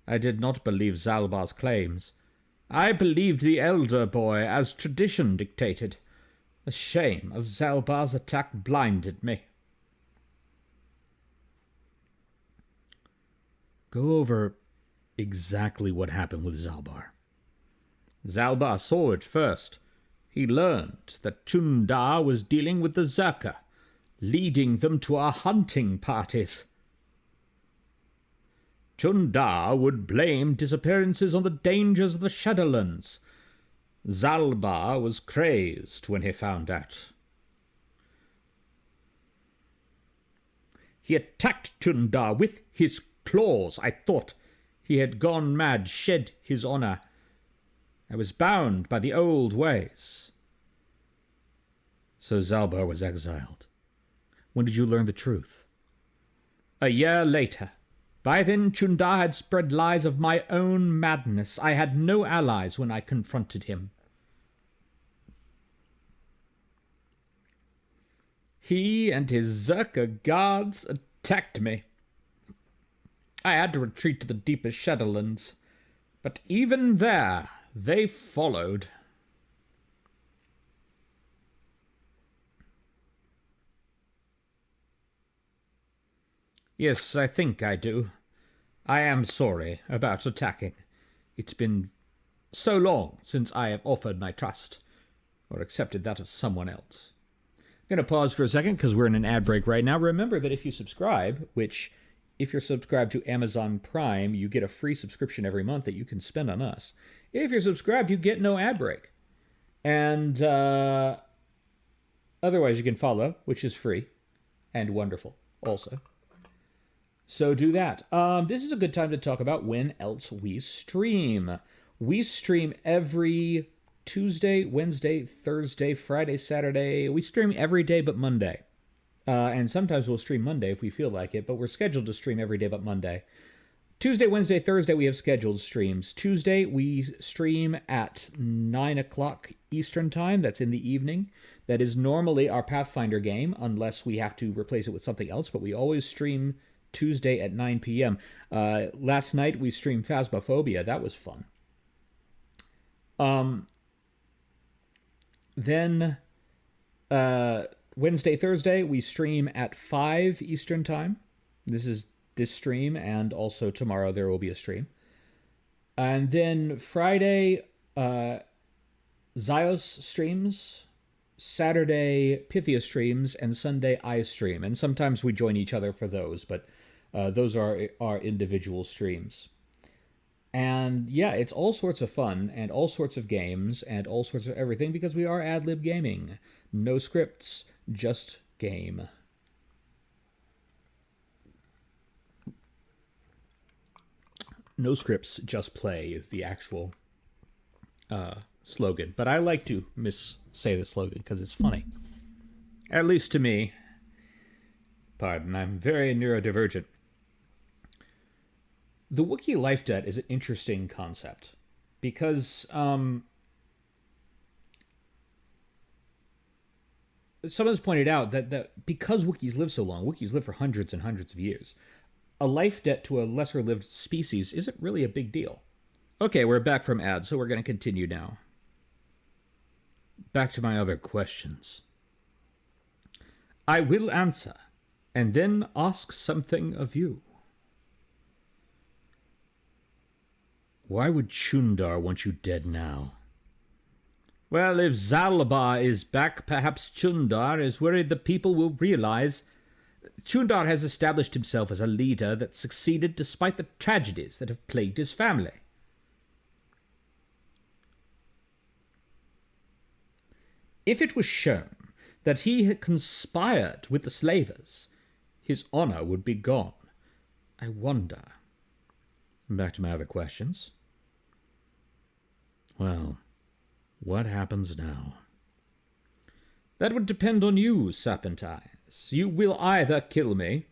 I did not believe Zalbar's claims. I believed the elder boy as tradition dictated. The shame of Zalbar's attack blinded me. Go over exactly what happened with Zalbar. Zalbar saw it first. He learned that Chundar was dealing with the Zerka, leading them to our hunting parties. Chundar would blame disappearances on the dangers of the Shadowlands. Zalbar was crazed when he found out. He attacked Chundar with his claws. I thought he had gone mad, shed his honor. I was bound by the old ways. So Zalbar was exiled. When did you learn the truth? A year later. By then Chundar had spread lies of my own madness. I had no allies when I confronted him. He and his Zerka guards attacked me. I had to retreat to the deepest Shadowlands, but even there they followed. Yes, I think I do. I am sorry about attacking. It's been so long since I have offered my trust, or accepted that of someone else. I'm going to pause for a second because we're in an ad break right now. Remember that if you subscribe, which if you're subscribed to Amazon Prime, you get a free subscription every month that you can spend on us. If you're subscribed, you get no ad break. And otherwise, you can follow, which is free and wonderful also. So do that. This is a good time to talk about when else we stream. We stream every Tuesday, Wednesday, Thursday, Friday, Saturday. We stream every day but Monday. And sometimes we'll stream Monday if we feel like it, but we're scheduled to stream every day but Monday. Tuesday, Wednesday, Thursday, we have scheduled streams. Tuesday, we stream at 9 o'clock Eastern Time. That's in the evening. That is normally our Pathfinder game, unless we have to replace it with something else, but we always stream Tuesday at 9 p.m. Last night, we streamed Phasmophobia. That was fun. Then Wednesday, Thursday, we stream at 5 Eastern Time. This is this stream, and also tomorrow there will be a stream. And then Friday, Zyos streams, Saturday, Pythia streams, and Sunday, I stream. And sometimes we join each other for those, but those are our individual streams. And yeah, it's all sorts of fun, and all sorts of games, and all sorts of everything, because we are ad-lib gaming. No scripts, just game. No scripts, just play is the actual slogan. But I like to say the slogan because it's funny. At least to me. Pardon, I'm very neurodivergent. The Wookiee life debt is an interesting concept because someone's pointed out that because Wookiees live so long, Wookiees live for hundreds and hundreds of years, a life debt to a lesser-lived species isn't really a big deal. Okay, we're back from ads, so we're going to continue now. Back to my other questions. I will answer, and then ask something of you. Why would Chundar want you dead now? Well, if Zalbar is back, perhaps Chundar is worried the people will realize Chundar has established himself as a leader that succeeded despite the tragedies that have plagued his family. If it was shown that he had conspired with the slavers, his honor would be gone. I wonder. Back to my other questions. Well, what happens now? That would depend on you, Serpent Eyes. You will either kill me,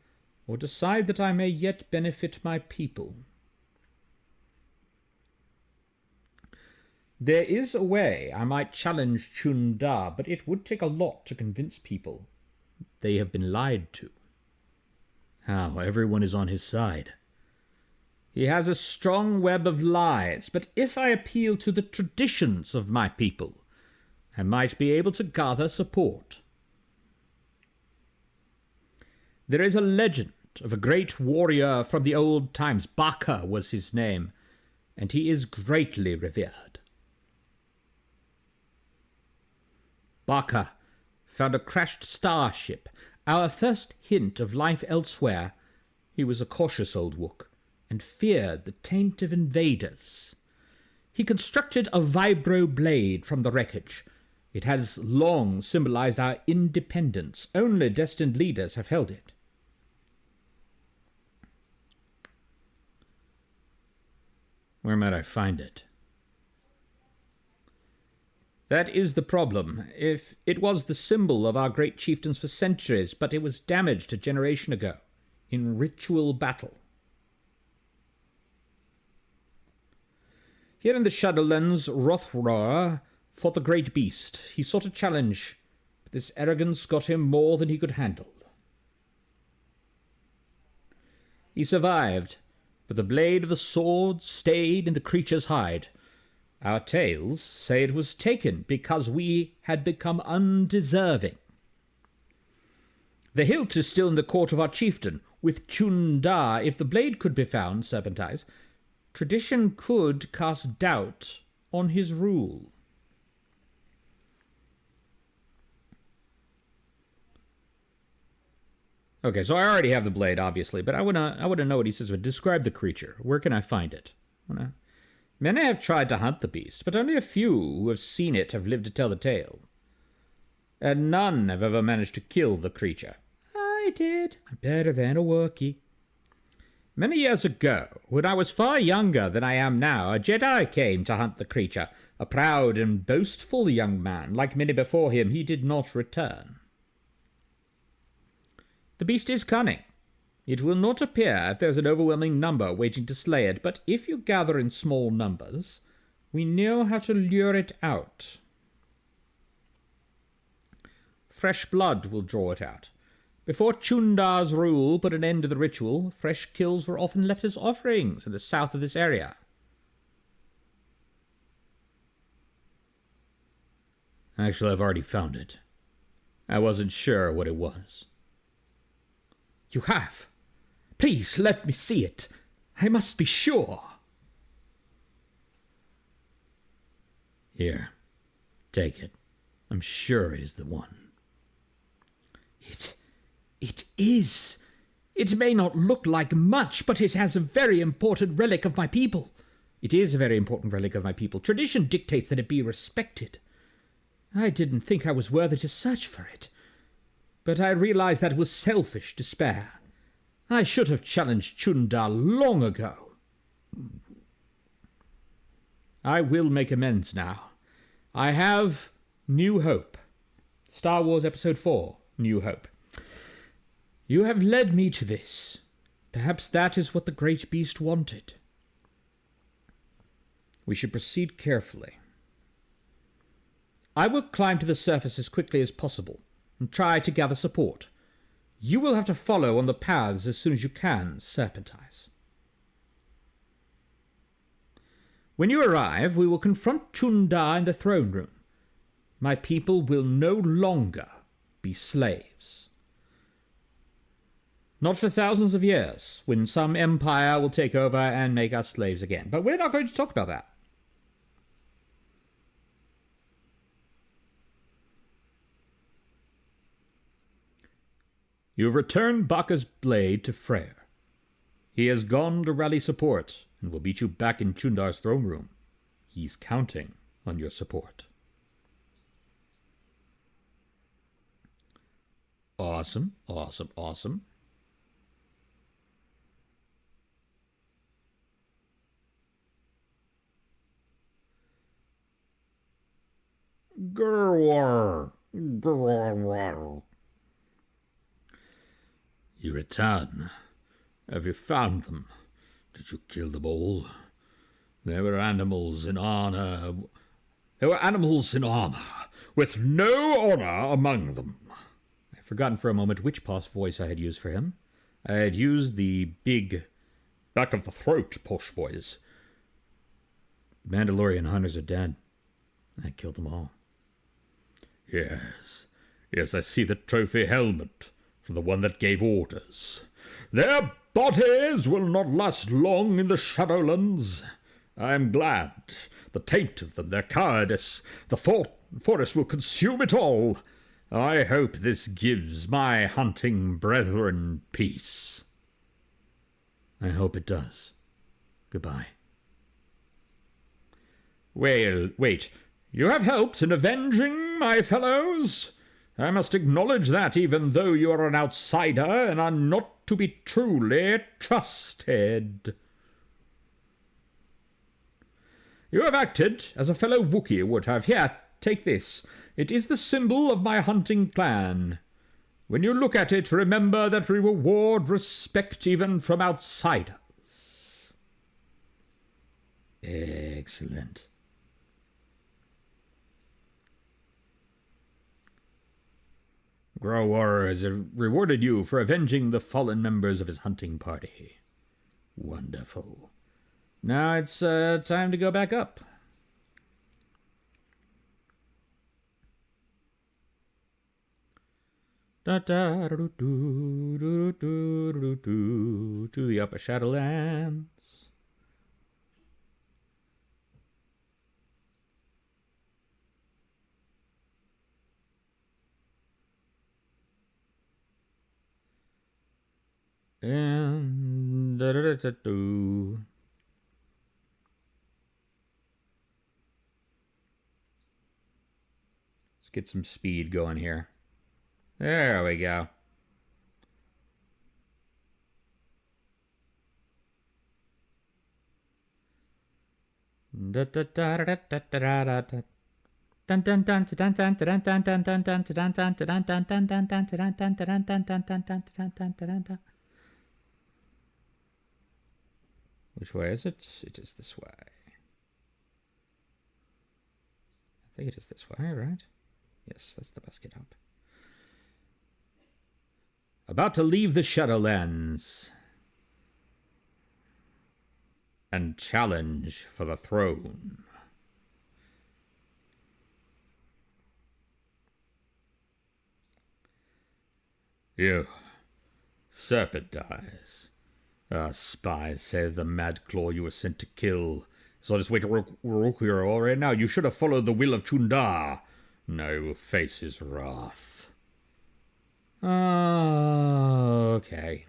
or decide that I may yet benefit my people. There is a way I might challenge Chunda, but it would take a lot to convince people. They have been lied to. How? Everyone is on his side. He has a strong web of lies, but if I appeal to the traditions of my people, I might be able to gather support. There is a legend of a great warrior from the old times. Baka was his name, and he is greatly revered. Baka found a crashed starship, our first hint of life elsewhere. He was a cautious old Wook, and feared the taint of invaders. He constructed a vibro blade from the wreckage. It has long symbolized our independence. Only destined leaders have held it. Where might I find it? That is the problem. If it was the symbol of our great chieftains for centuries, but it was damaged a generation ago in ritual battle. Here in the Shadowlands, Rothroar fought the great beast. He sought a challenge, but this arrogance got him more than he could handle. He survived, but the blade of the sword stayed in the creature's hide. Our tales say it was taken because we had become undeserving. The hilt is still in the court of our chieftain. With Chunda, if the blade could be found, Serpent Eyes, tradition could cast doubt on his rule. Okay, so I already have the blade, obviously, but I wanna know what he says. Describe the creature. Where can I find it? Many have tried to hunt the beast, but only a few who have seen it have lived to tell the tale. And none have ever managed to kill the creature. I did. I'm better than a Wookiee. Many years ago, when I was far younger than I am now, a Jedi came to hunt the creature. A proud and boastful young man. Like many before him, he did not return. The beast is cunning. It will not appear if there's an overwhelming number waiting to slay it, but if you gather in small numbers, we know how to lure it out. Fresh blood will draw it out. Before Chunda's rule put an end to the ritual, fresh kills were often left as offerings in the south of this area. Actually, I've already found it. I wasn't sure what it was. You have? Please let me see it. I must be sure. Here, take it. I'm sure it is the one. It is. It may not look like much, but it has a very important relic of my people. It is a very important relic of my people. Tradition dictates that it be respected. I didn't think I was worthy to search for it, but I realized that was selfish despair. I should have challenged Chunda long ago. I will make amends now. I have New Hope. Star Wars Episode 4, New Hope. You have led me to this. Perhaps that is what the great beast wanted. We should proceed carefully. I will climb to the surface as quickly as possible and try to gather support. You will have to follow on the paths as soon as you can, Serpent Eyes. When you arrive, we will confront Chunda in the throne room. My people will no longer be slaves. Not for thousands of years, when some empire will take over and make us slaves again. But we're not going to talk about that. You have returned Baka's blade to Freyr. He has gone to rally support and will meet you back in Chundar's throne room. He's counting on your support. Awesome, awesome, awesome. Grrr. Grrr. You return. Have you found them? Did you kill them all? There were animals in armor. With no honor among them. I'd forgotten for a moment which posh voice I had used for him. I had used the big, back of the throat posh voice. Mandalorian hunters are dead. I killed them all. Yes, I see the trophy helmet from the one that gave orders. Their bodies will not last long in the Shadowlands. I am glad. The taint of them, their cowardice, the forest will consume it all. I hope this gives my hunting brethren peace. I hope it does. Goodbye. Well, wait. You have helped in avenging my fellows? I must acknowledge that, even though you are an outsider and are not to be truly trusted. You have acted as a fellow Wookiee would have. Here, take this. It is the symbol of my hunting clan. When you look at it, remember that we reward respect even from outsiders. Excellent. Growar has rewarded you for avenging the fallen members of his hunting party. Wonderful. Now it's time to go back up. To the upper Shadowlands. And let's get some speed going here. There we go. Which way is it? It is this way. I think it is this way, right? Yes, that's the best get up. About to leave the Shadowlands and challenge for the throne. You, Serpent dies. Our spies say the Mad Claw you were sent to kill is on his way to Rokuro already now. You should have followed the will of Chundar. Now you will face his wrath. Okay.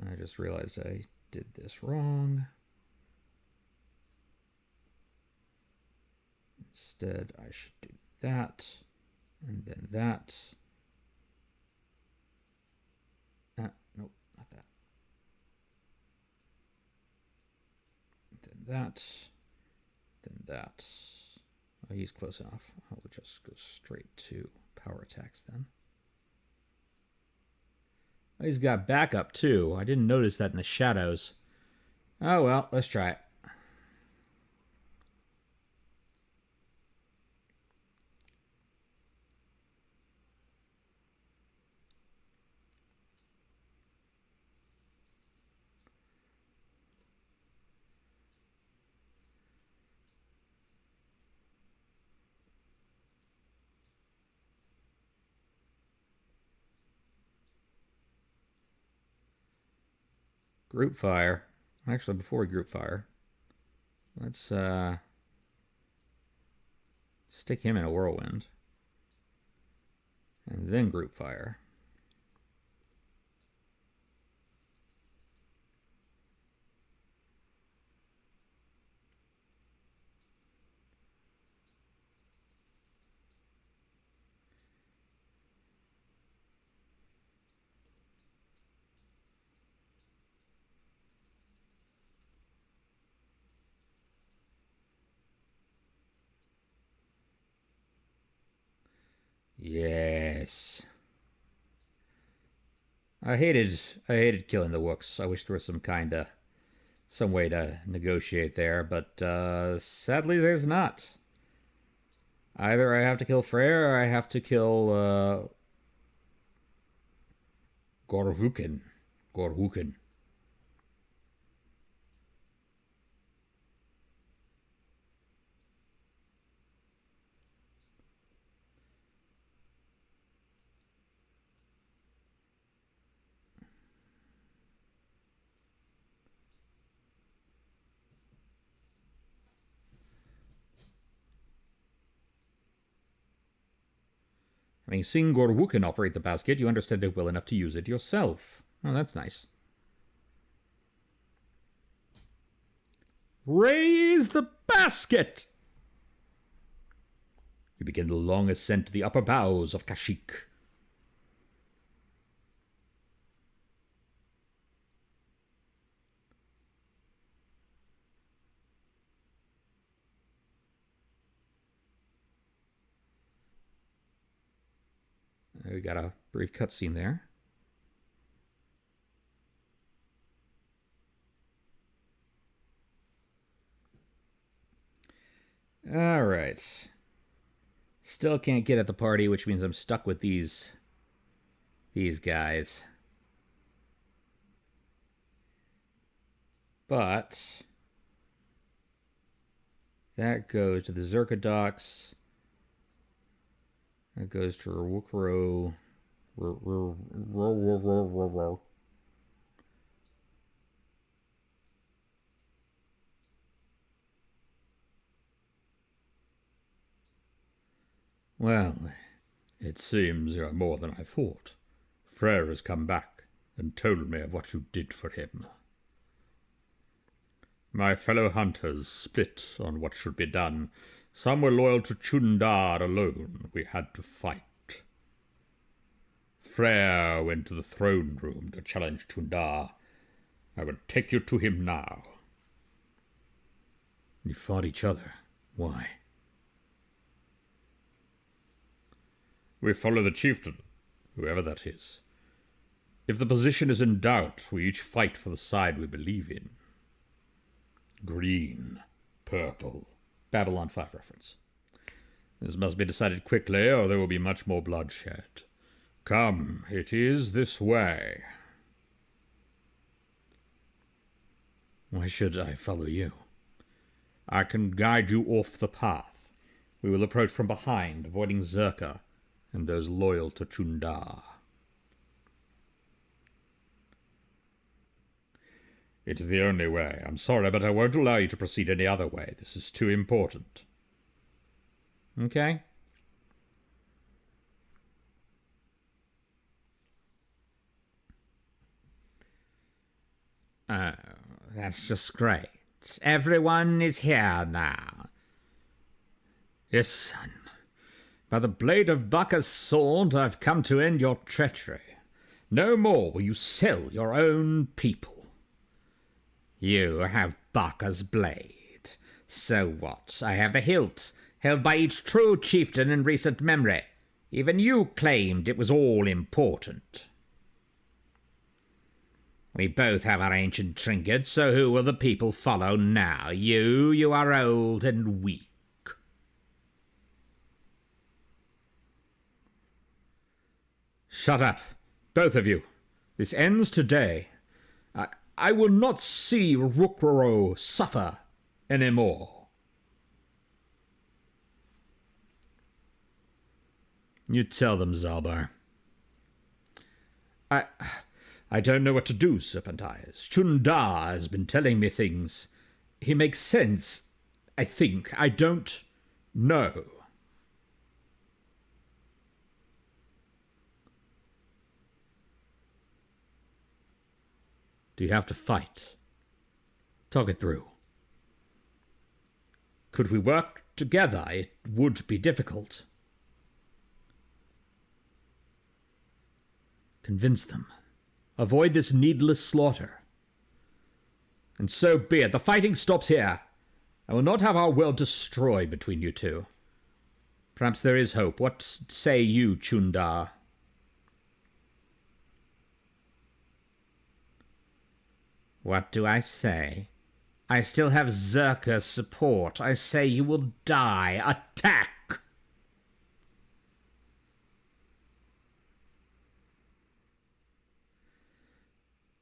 I just realized I did this wrong. Instead, I should do that, and then that. Nope, not that. Then that. Then that. Oh, he's close enough. I will just go straight to power attacks then. Oh, he's got backup too. I didn't notice that in the shadows. Oh well, let's try it. Group fire. Actually, before we group fire, let's stick him in a whirlwind. And then group fire. Yes. I hated killing the Wooks. I wish there was some way to negotiate there, but sadly there's not. Either I have to kill Freyr or I have to kill Gorhuken. Gorhuken. Having seen Gorhuken operate the basket, you understand it well enough to use it yourself. Oh, that's nice. Raise the basket! You begin the long ascent to the upper boughs of Kashyyyk. We got a brief cutscene there. All right. Still can't get at the party, which means I'm stuck with these guys. But that goes to the Zerkadox. That goes to Wukro. Well, It seems you are more than I thought. Freyr has come back and told me of what you did for him. My fellow hunters split on what should be done. Some were loyal to Chundar alone. We had to fight. Freyr went to the throne room to challenge Chundar. I will take you to him now. you fought each other. Why? We follow the chieftain, whoever that is. If the position is in doubt, we each fight for the side we believe in. Green, purple. Babylon 5 reference. This must be decided quickly, or there will be much more bloodshed. Come, it is this way. Why should I follow you? I can guide you off the path. We will approach from behind, avoiding Zerka and those loyal to Chundar. It is the only way. I'm sorry, but I won't allow you to proceed any other way. This is too important. Okay. Oh, that's just great. Everyone is here now. Yes, son. By the blade of Bacchus' sword, I've come to end your treachery. No more will you sell your own people. You have Bacchus' blade. So what? I have the hilt, held by each true chieftain in recent memory. Even you claimed it was all important. We both have our ancient trinkets, so who will the people follow now? You are old and weak. Shut up, both of you. This ends today. I will not see Rukroro suffer any more. You tell them, Zalbar. I don't know what to do, Serpent Eyes. Chundar has been telling me things. He makes sense, I think. I don't know. Do you have to fight? Talk it through. Could we work together? It would be difficult. Convince them. Avoid this needless slaughter. And so be it. The fighting stops here. I will not have our world destroyed between you two. Perhaps there is hope. What say you, Chundar? What do I say? I still have Zerka's support. I say you will die. Attack!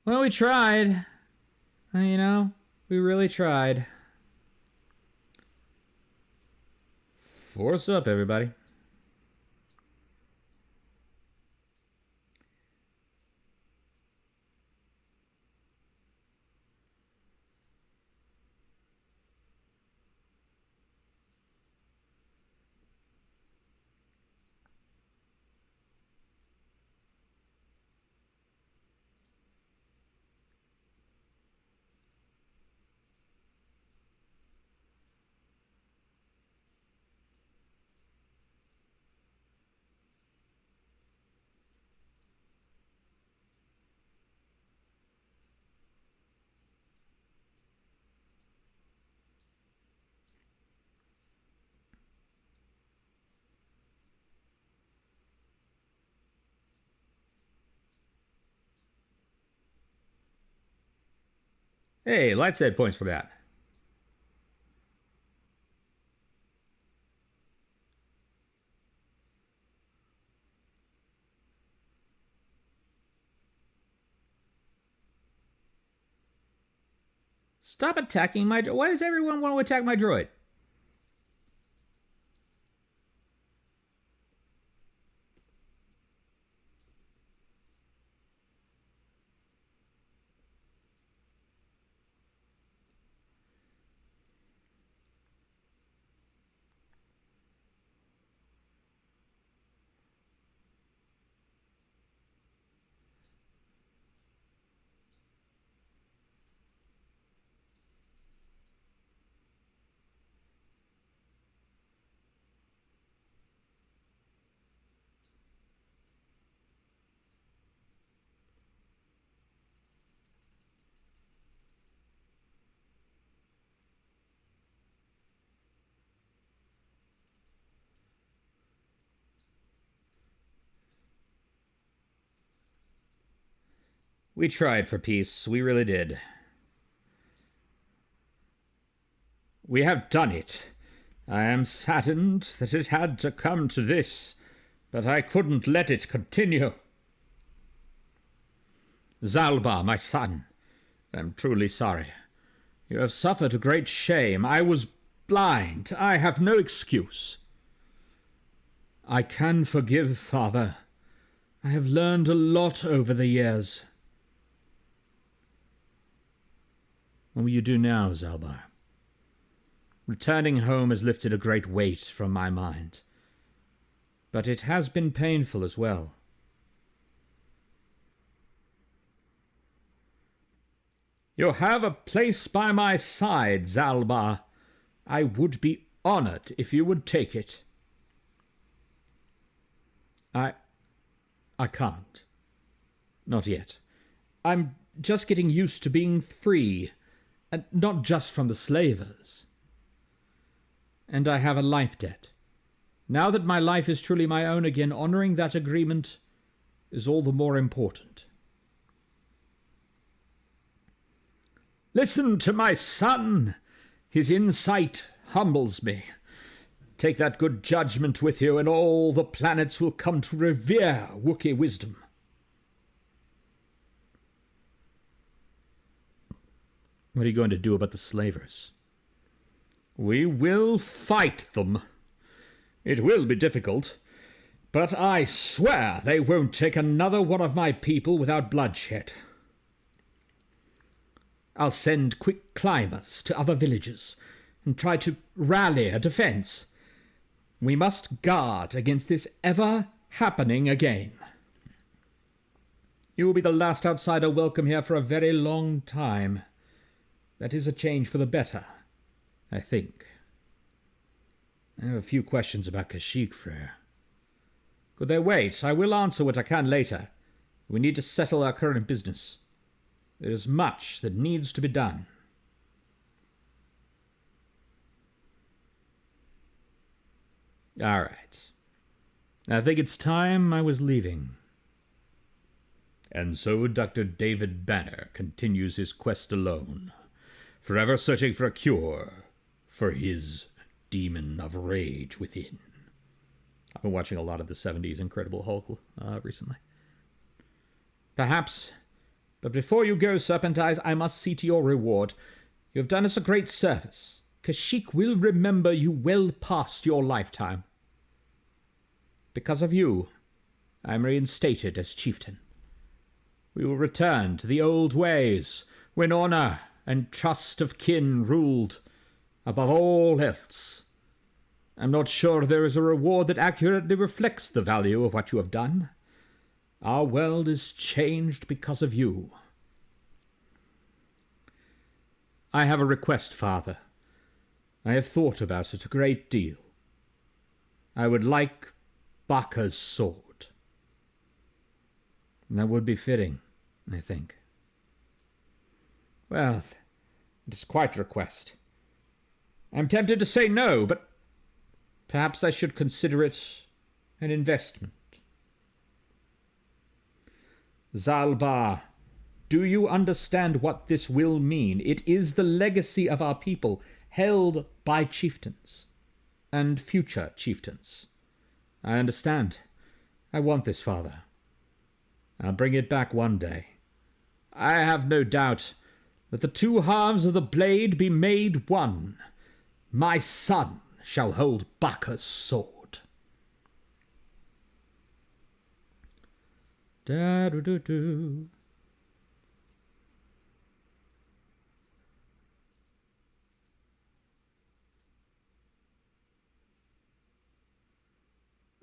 Well, we tried. We really tried. Force up, everybody. Hey, light side points for that. Stop attacking my... Why does everyone want to attack my droid? We tried for peace. We really did. We have done it. I am saddened that it had to come to this, but I couldn't let it continue. Zalbar, my son, I am truly sorry. You have suffered a great shame. I was blind. I have no excuse. I can forgive, Father. I have learned a lot over the years. What will you do now, Zalbar? Returning home has lifted a great weight from my mind. But it has been painful as well. You have a place by my side, Zalbar. I would be honored if you would take it. I can't. Not yet. I'm just getting used to being free. And not just from the slavers. And I have a life debt. Now that my life is truly my own again, honoring that agreement is all the more important. Listen to my son. His insight humbles me. Take that good judgment with you, and all the planets will come to revere Wookiee wisdom. What are you going to do about the slavers? We will fight them. It will be difficult, but I swear they won't take another one of my people without bloodshed. I'll send quick climbers to other villages and try to rally a defense. We must guard against this ever happening again. You will be the last outsider welcome here for a very long time. That is a change for the better, I think. I have a few questions about Kashyyyk, Frere. Could they wait? I will answer what I can later. We need to settle our current business. There is much that needs to be done. All right. I think it's time I was leaving. And so Dr. David Banner continues his quest alone, forever searching for a cure for his demon of rage within. I've been watching a lot of the 70s Incredible Hulk recently. Perhaps. But before you go, Serpent Eyes, I must see to your reward. You have done us a great service. Kashyyyk will remember you well past your lifetime. Because of you, I am reinstated as chieftain. We will return to the old ways, when honor and trust of kin ruled above all else. I'm not sure there is a reward that accurately reflects the value of what you have done. Our world is changed because of you. I have a request, Father. I have thought about it a great deal. I would like Baka's sword. That would be fitting, I think. Well, it is quite a request. I'm tempted to say no, but perhaps I should consider it an investment. Zalbar, do you understand what this will mean? It is the legacy of our people, held by chieftains and future chieftains. I understand. I want this, Father. I'll bring it back one day. I have no doubt that the two halves of the blade be made one. My son shall hold Baka's sword. Da-do-do-do.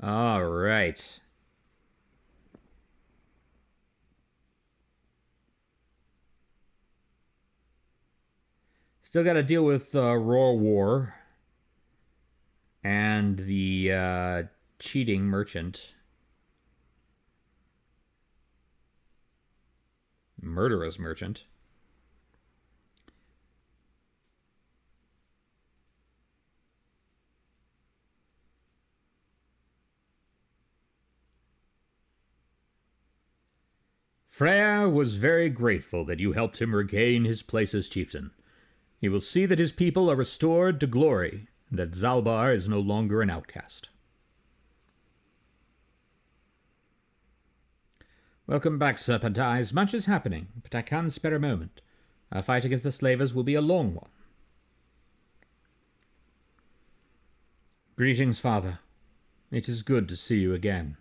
All right. Still got to deal with Roar War and the cheating merchant. Murderous merchant. Freyr was very grateful that you helped him regain his place as chieftain. He will see that his people are restored to glory, and that Zalbar is no longer an outcast. Welcome back, Serpent Eyes. Much is happening, but I can spare a moment. Our fight against the slavers will be a long one. Greetings, Father. It is good to see you again.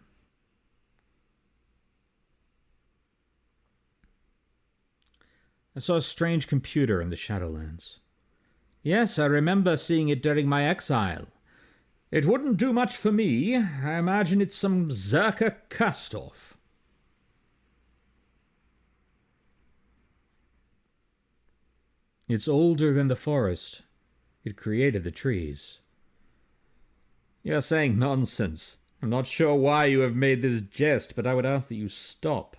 I saw a strange computer in the Shadowlands. Yes, I remember seeing it during my exile. It wouldn't do much for me. I imagine it's some Zerka cast-off. It's older than the forest. It created the trees. You're saying nonsense. I'm not sure why you have made this jest, but I would ask that you stop.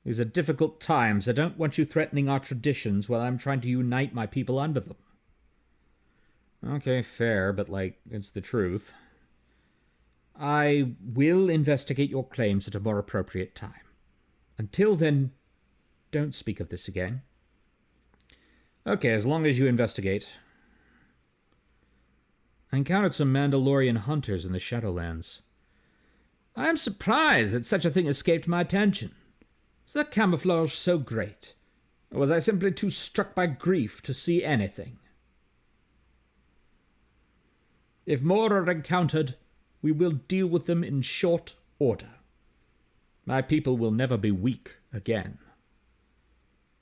These are difficult times. I don't want you threatening our traditions while I'm trying to unite my people under them. Okay, fair, but, it's the truth. I will investigate your claims at a more appropriate time. Until then, don't speak of this again. Okay, as long as you investigate. I encountered some Mandalorian hunters in the Shadowlands. I am surprised that such a thing escaped my attention. Is their camouflage so great? Or was I simply too struck by grief to see anything? If more are encountered, we will deal with them in short order. My people will never be weak again.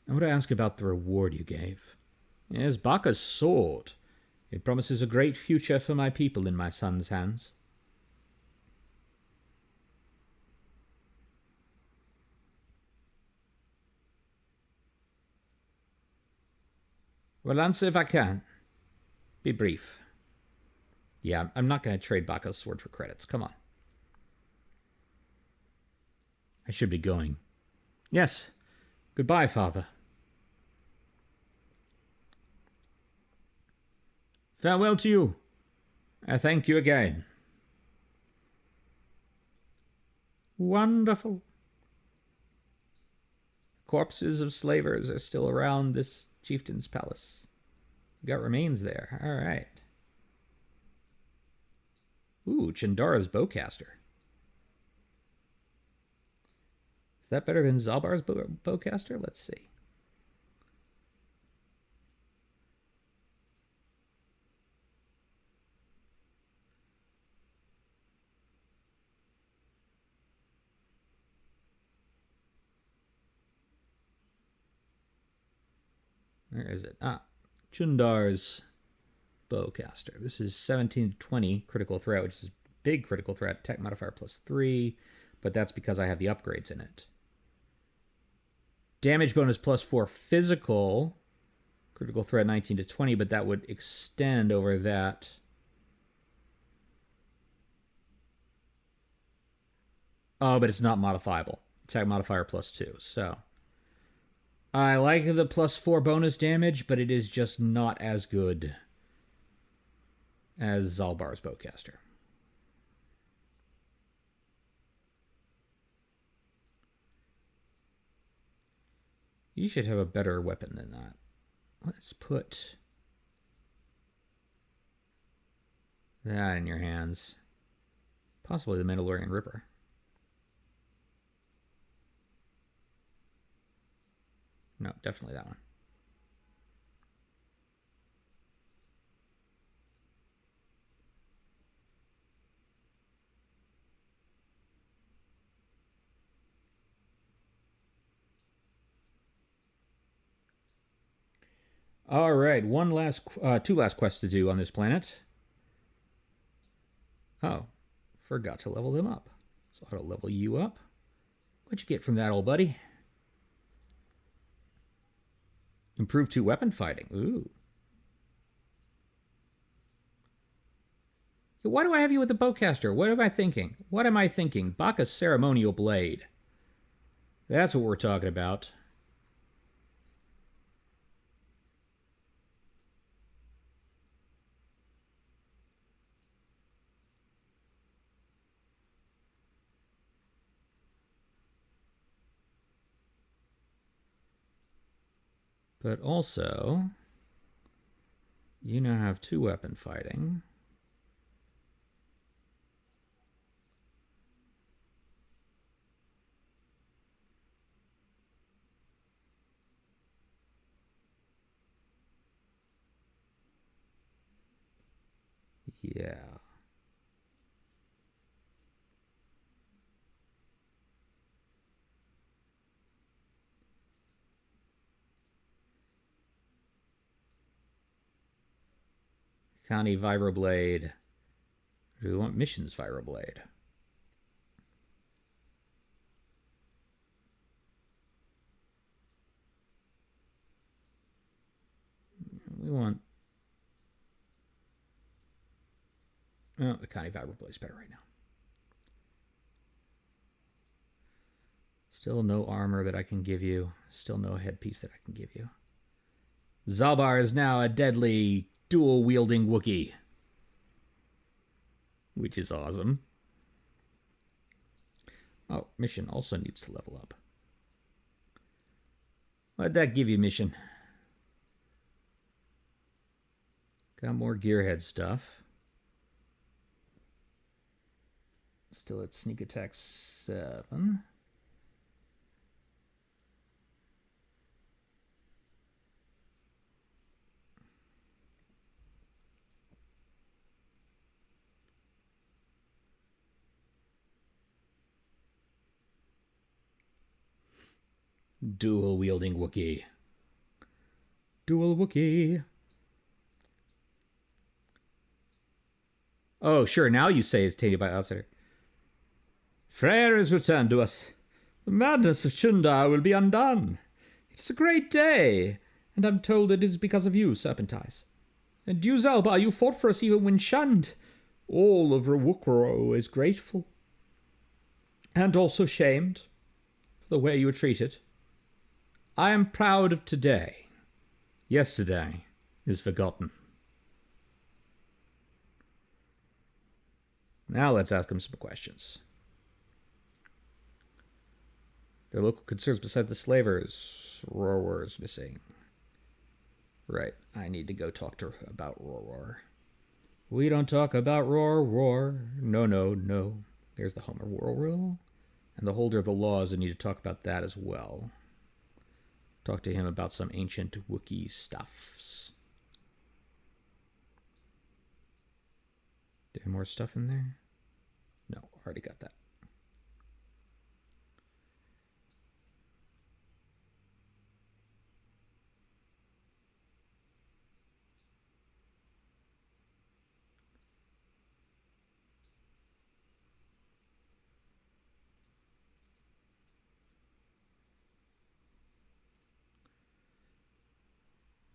I want to ask about the reward you gave. Yes, Baka's sword. It promises a great future for my people in my son's hands. Well, answer if I can. Be brief. Yeah, I'm not going to trade Baka's sword for credits. Come on. I should be going. Yes. Goodbye, father. Farewell to you. I thank you again. Wonderful. Corpses of slavers are still around this chieftain's palace. We got remains there. All right. Ooh, Chandara's bowcaster. Is that better than Zalbar's bowcaster? Let's see. Where is it? Chundar's bowcaster. This is 17 to 20 critical threat, which is big critical threat. Attack modifier +3, but that's because I have the upgrades in it. Damage bonus +4 physical. Critical threat 19 to 20, but that would extend over that. Oh, but it's not modifiable. Attack modifier +2, so... I like the +4 bonus damage, but it is just not as good as Zalbar's bowcaster. You should have a better weapon than that. Let's put that in your hands. Possibly the Mandalorian Ripper. No, definitely that one. All right, two last quests to do on this planet. Oh, forgot to level them up. So how to level you up? What'd you get from that, old buddy? Improve 2 weapon fighting. Ooh. Why do I have you with the bowcaster? What am I thinking? What am I thinking? Baka's ceremonial blade. That's what we're talking about. But also, you now have 2 weapon fighting. Yeah. County Vibroblade. Do we want Missions Vibroblade? We want... Oh, the County Vibroblade is better right now. Still no armor that I can give you. Still no headpiece that I can give you. Zalbar is now a deadly dual-wielding Wookiee. Which is awesome. Oh, Mission also needs to level up. What'd that give you, Mission? Got more Gearhead stuff. Still at Sneak Attack 7. Dual-wielding Wookiee. Dual Wookiee. Oh, sure, now you say it's tainted by outsider. Freyr has returned to us. The madness of Chundar will be undone. It's a great day, And I'm told it is because of you, Serpent Eyes. And you, Zalbar, you fought for us even when shunned. All of Rewukro is grateful. And also shamed for the way you were treated. I am proud of today. Yesterday is forgotten. Now let's ask him some questions. Their local concerns besides the slavers. Roror is missing. Right, I need to go talk to her about Roror. We don't talk about Roror. No, no, no. There's the home of Roror. And the holder of the laws, I need to talk about that as well. Talk to him about some ancient Wookiee stuffs. There more stuff in there? No, already got that.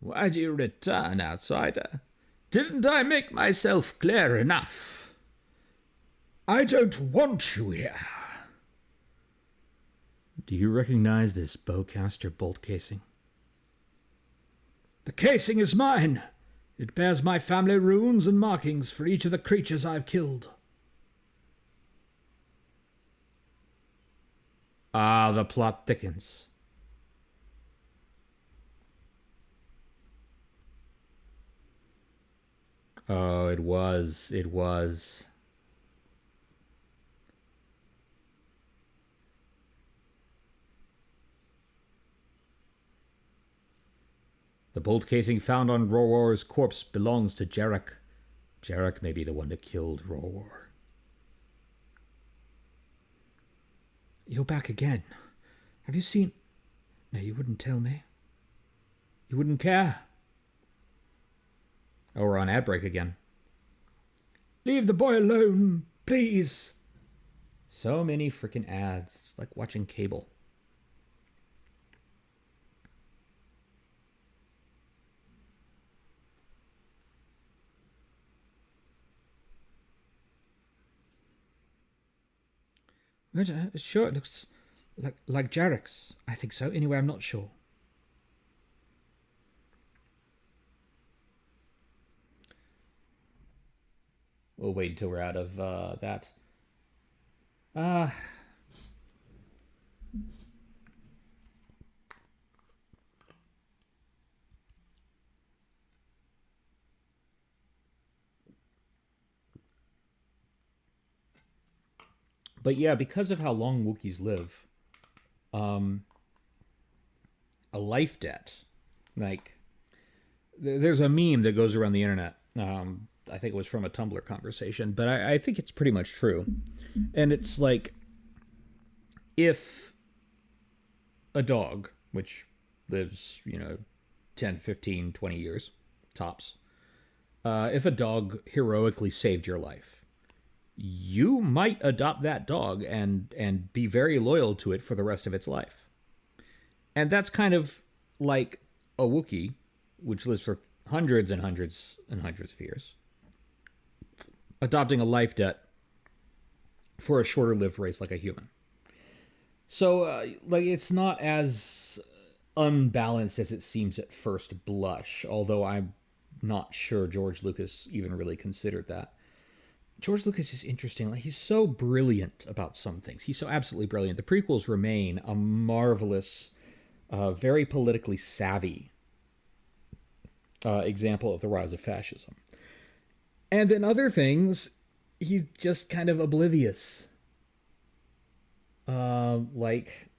Why'd you return, outsider? Didn't I make myself clear enough? I don't want you here. Do you recognize this bowcaster bolt casing? The casing is mine. It bears my family runes and markings for each of the creatures I've killed. Ah, the plot thickens. Oh, it was. It was. The bolt casing found on Roror's corpse belongs to Jarek. Jarek may be the one that killed Roror. You're back again. Have you seen... No, you wouldn't tell me. You wouldn't care. Oh, we're on ad break again. Leave the boy alone, please. So many freaking ads. It's like watching cable. But, sure, it looks like Jarek's. I think so. Anyway, I'm not sure. We'll wait until we're out of that. But yeah, because of how long Wookiees live, a life debt, like, there's a meme that goes around the internet. I think it was from a Tumblr conversation, but I think it's pretty much true. And it's like, if a dog, which lives, 10, 15, 20 years, tops, if a dog heroically saved your life, you might adopt that dog and be very loyal to it for the rest of its life. And that's kind of like a Wookiee, which lives for hundreds and hundreds and hundreds of years, adopting a life debt for a shorter lived race like a human. So, it's not as unbalanced as it seems at first blush, although I'm not sure George Lucas even really considered that. George Lucas is interesting. Like, he's so brilliant about some things. He's so absolutely brilliant. The prequels remain a marvelous, very politically savvy example of the rise of fascism. And then other things, he's just kind of oblivious. Like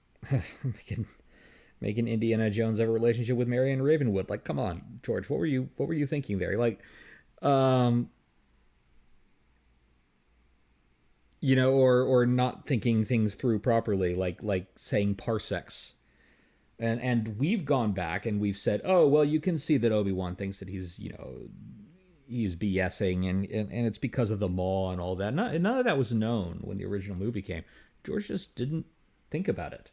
making Indiana Jones have a relationship with Marion Ravenwood. Like, come on, George, what were you thinking there? Like, or not thinking things through properly, like saying parsecs. And we've gone back and we've said, oh, well, you can see that Obi-Wan thinks that he's BSing and it's because of the Maw and all that. None of that was known when the original movie came. George just didn't think about it.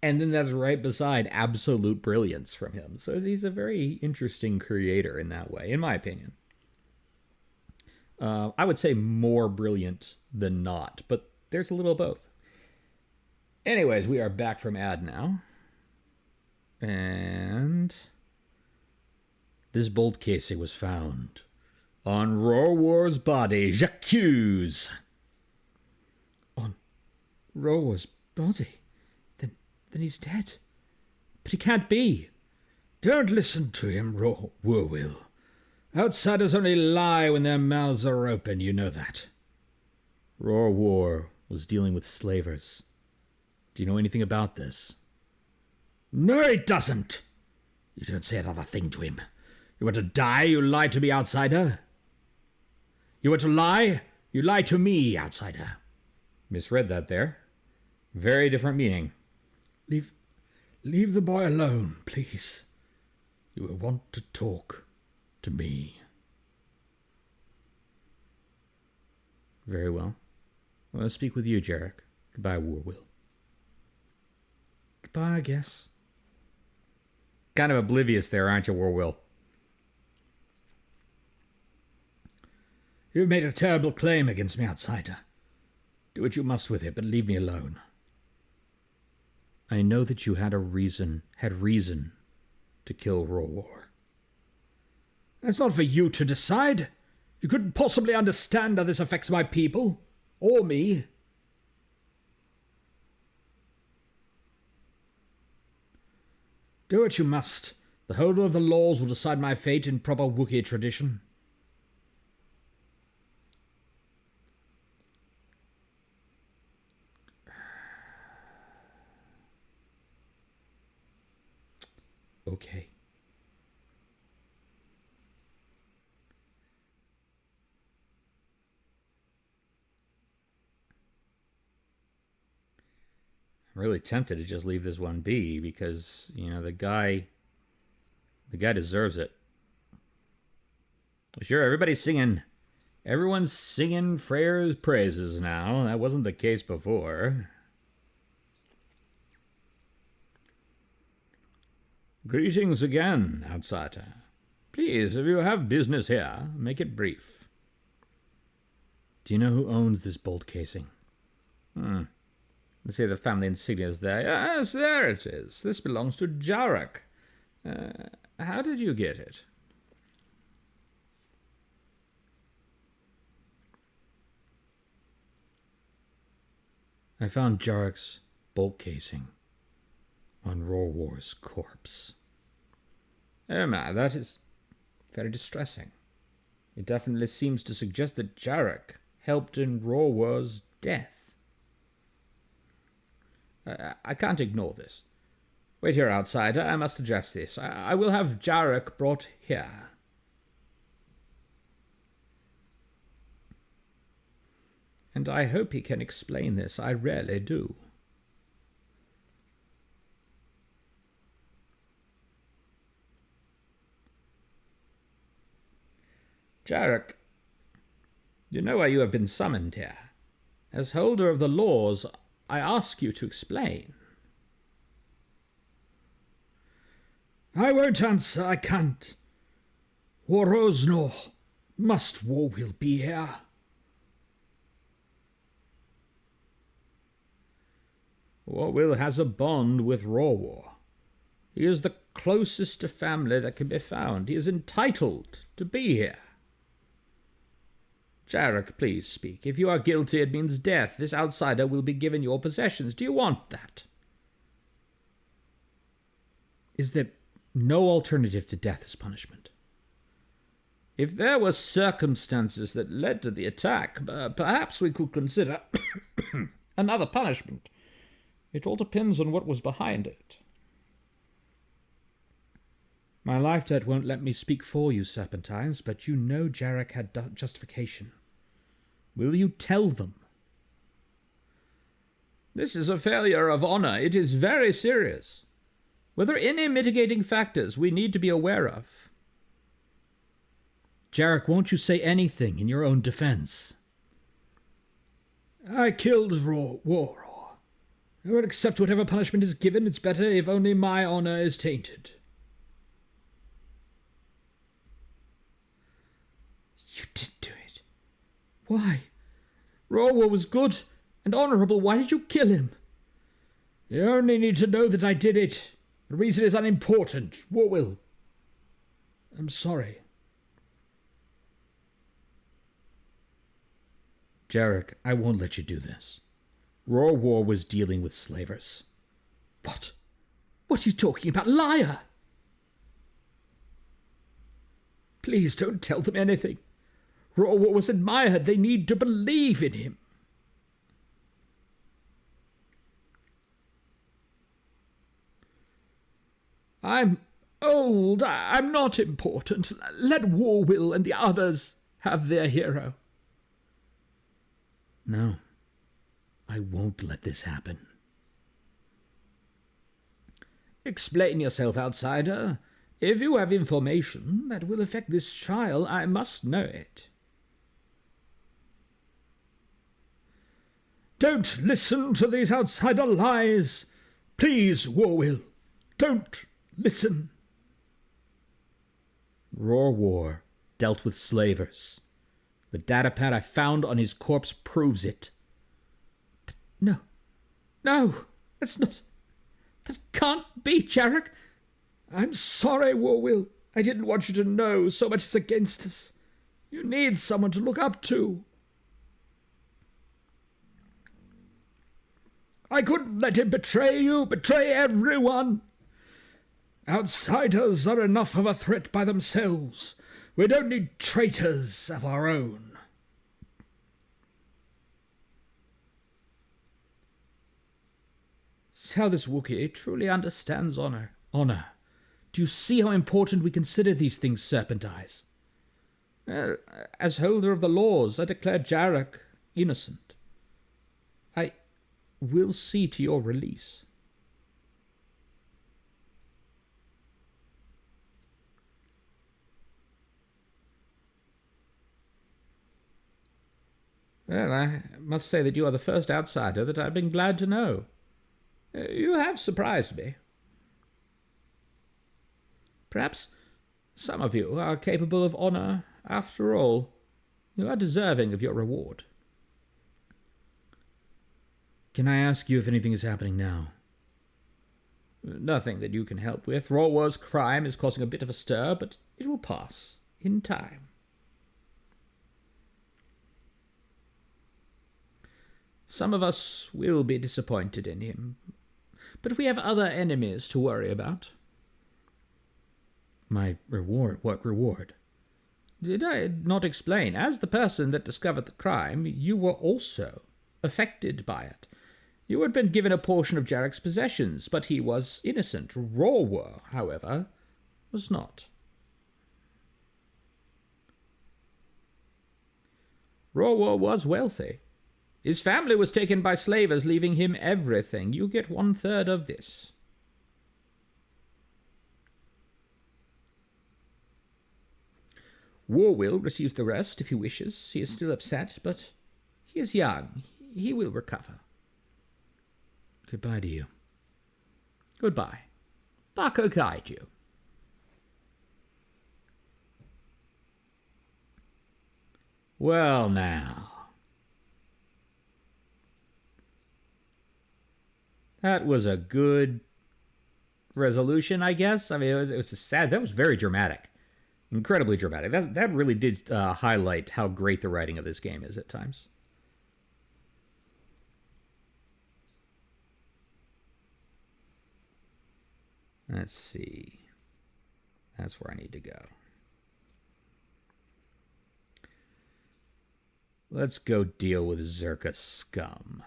And then that's right beside absolute brilliance from him. So he's a very interesting creator in that way, in my opinion. I would say more brilliant than not, but there's a little of both. Anyways, we are back from ad now. And this bolt casing was found on Roarwar's body. J'accuse. On Roarwar's body? Then he's dead. But he can't be. Don't listen to him, War will. Outsiders only lie when their mouths are open, you know that. Roarwar was dealing with slavers. Do you know anything about this? No, he doesn't. You don't say another thing to him. You want to die, you lie to me, outsider. You want to lie? You lie to me, outsider. Misread that there. Very different meaning. Leave the boy alone, please. You will want to talk to me. Very well. I'll speak with you, Jarek. Goodbye, Warwill. Goodbye, I guess. Kind of oblivious there, aren't you, Warwill? You've made a terrible claim against me, outsider. Do what you must with it, but leave me alone. I know that you had reason to kill Roarwar. That's not for you to decide. You couldn't possibly understand how this affects my people, or me. Do what you must. The holder of the laws will decide my fate in proper Wookiee tradition. Okay. I'm really tempted to just leave this one be because, you know, the guy deserves it. Sure, everyone's singing Freyr's praises now. That wasn't the case before. Greetings again, outsider. Please, if you have business here, make it brief. Do you know who owns this bolt casing? Let's see the family insignias there. Yes, there it is. This belongs to Jarek. How did you get it? I found Jarek's bolt casing on Roarwar's corpse. Oh my, that is very distressing. It definitely seems to suggest that Jarek helped in Roarwar's death. I can't ignore this. Wait here, outsider. I must address this. I will have Jarek brought here. And I hope he can explain this. I rarely do. Jarek, you know why you have been summoned here. As holder of the laws, I ask you to explain. I won't answer, I can't. Warosno, must Warwill be here? Warwill has a bond with Roarwar. He is the closest to family that can be found. He is entitled to be here. Jarek, please speak. If you are guilty, it means death. This outsider will be given your possessions. Do you want that? Is there no alternative to death as punishment? If there were circumstances that led to the attack, perhaps we could consider another punishment. It all depends on what was behind it. My life debt won't let me speak for you, Serpentines, but you know Jarek had justification. Will you tell them? This is a failure of honor. It is very serious. Were there any mitigating factors we need to be aware of? Jarek, won't you say anything in your own defense? I killed Roarwar, I will accept whatever punishment is given. It's better if only my honor is tainted. You did do it. Why? Rorwar was good and honorable. Why did you kill him? You only need to know that I did it. The reason is unimportant. Warwill. I'm sorry. Jarek, I won't let you do this. Rorwar was dealing with slavers. What? What are you talking about? Liar! Please don't tell them anything. Rorwar was admired. They need to believe in him. I'm old. I'm not important. Let Warwill and the others have their hero. No, I won't let this happen. Explain yourself, outsider. If you have information that will affect this child, I must know it. Don't listen to these outsider lies. Please, Warwill, don't listen. Rorwar dealt with slavers. The datapad I found on his corpse proves it. But no, that's not... That can't be, Jarek. I'm sorry, Warwill. I didn't want you to know so much is against us. You need someone to look up to. I couldn't let him betray you, betray everyone. Outsiders are enough of a threat by themselves. We don't need traitors of our own. See how this Wookiee truly understands honor. Honor. Do you see how important we consider these things, Serpent Eyes? As holder of the laws, I declare Jarek innocent. I will see to your release. Well, I must say that you are the first outsider that I've been glad to know. You have surprised me. Perhaps some of you are capable of honor after all. You are deserving of your reward. Can I ask you if anything is happening now? Nothing that you can help with. Rorwar's crime is causing a bit of a stir, but it will pass in time. Some of us will be disappointed in him, but we have other enemies to worry about. My reward? What reward? Did I not explain? As the person that discovered the crime, you were also affected by it. You had been given a portion of Jarek's possessions, but he was innocent. Rorwar, however, was not. Rorwar was wealthy. His family was taken by slavers, leaving him everything. You get 1/3 of this. Warwill receives the rest if he wishes. He is still upset, but he is young. He will recover. Goodbye to you. Goodbye. Baka guide you. Well, now. That was a good resolution, I guess. I mean, it was a sad... That was very dramatic. Incredibly dramatic. That really did highlight how great the writing of this game is at times. Let's see. That's where I need to go. Let's go deal with Zerka scum.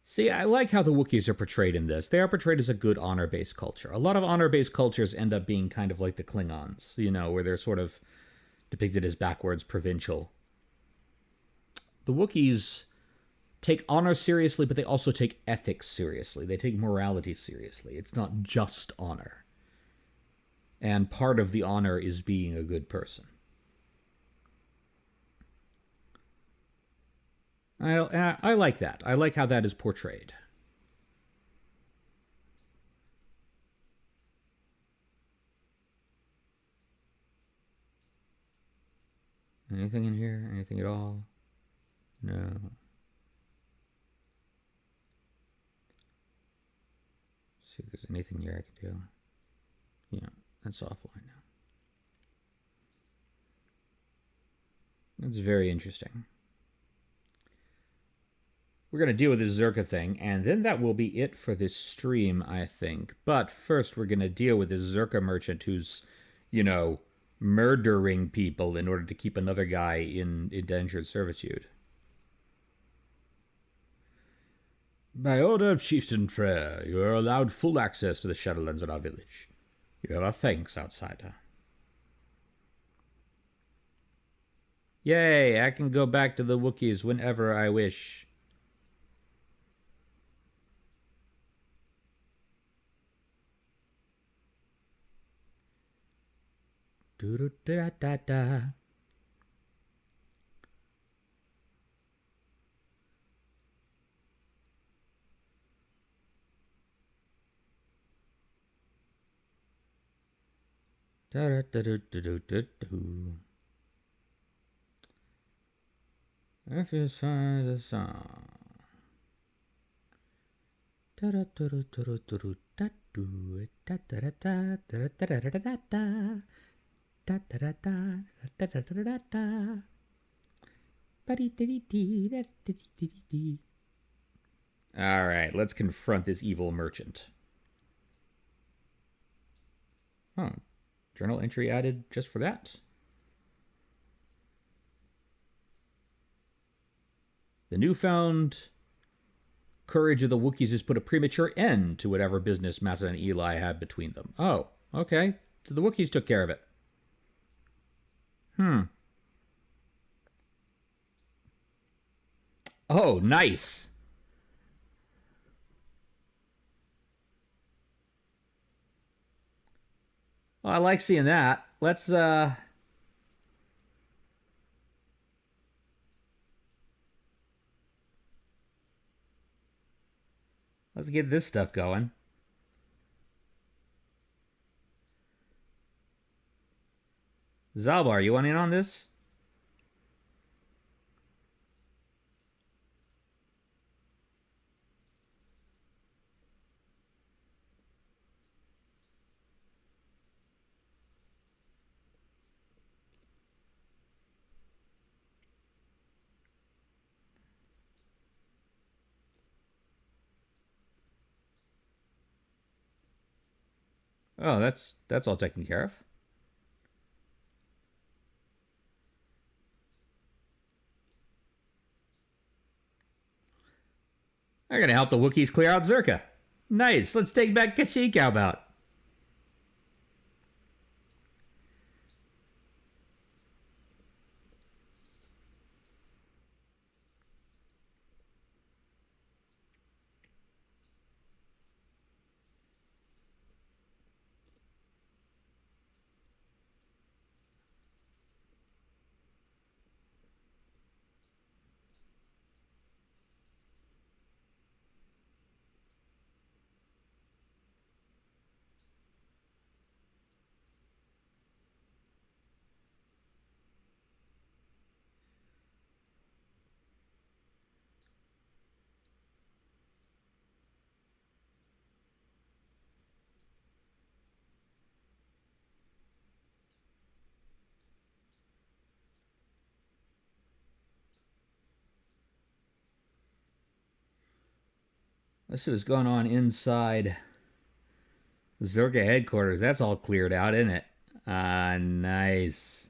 See, I like how the Wookiees are portrayed in this. They are portrayed as a good honor-based culture. A lot of honor-based cultures end up being kind of like the Klingons, you know, where they're sort of depicted as backwards, provincial. The Wookiees take honor seriously, but they also take ethics seriously. They take morality seriously. It's not just honor. And part of the honor is being a good person. I like that. I like how that is portrayed. Anything in here? Anything at all? No. See if there's anything here I can do. Yeah, that's offline now. That's very interesting. We're going to deal with this Zerka thing, and then that will be it for this stream, I think. But first, we're going to deal with this Zerka merchant who's, you know, murdering people in order to keep another guy in indentured servitude. By order of Chieftain Frere, you are allowed full access to the Shadowlands in our village. You have our thanks, outsider. Yay, I can go back to the Wookiees whenever I wish. Do-do-da-da-da. Da-da-da-do-do-do-do. If you find the song. Da-da-da-do-do-do-do-da-do. Da-da-da-da-da-da-da-da-da-da. Da-da-da-da-da-da-da-da-da. Ba-dee-dee-dee-dee-da-dee-dee-dee. All right, let's confront this evil merchant. Oh, journal entry added just for that. The newfound courage of the Wookiees has put a premature end to whatever business Mata and Eli had between them. Oh, okay. So the Wookiees took care of it. Oh, nice. Well, I like seeing that. Let's get this stuff going. Zalbar, you want in on this? Oh, that's all taken care of. I'm gonna help the Wookiees clear out Zerka. Nice. Let's take back Kashyyyk. How about? Let's see what's going on inside Zerka headquarters. That's all cleared out, isn't it? Nice.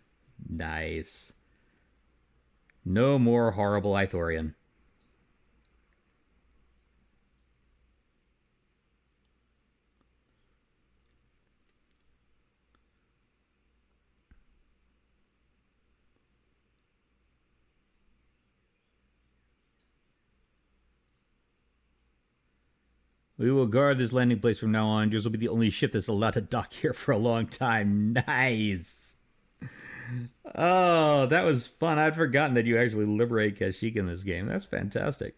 Nice. No more horrible Ithorian. We will guard this landing place from now on. Yours will be the only ship that's allowed to dock here for a long time. Nice. Oh, that was fun. I'd forgotten that you actually liberate Kashyyyk in this game. That's fantastic.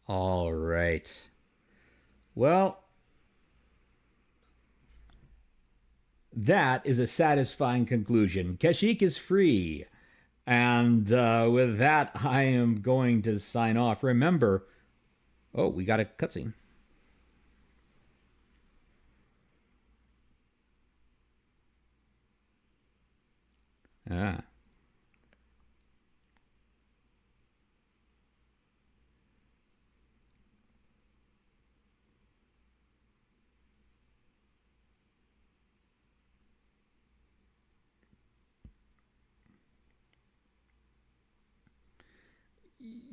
All right. Well, that is a satisfying conclusion. Kashyyyk is free. And with that, I am going to sign off. Remember, oh, we got a cutscene. Ah.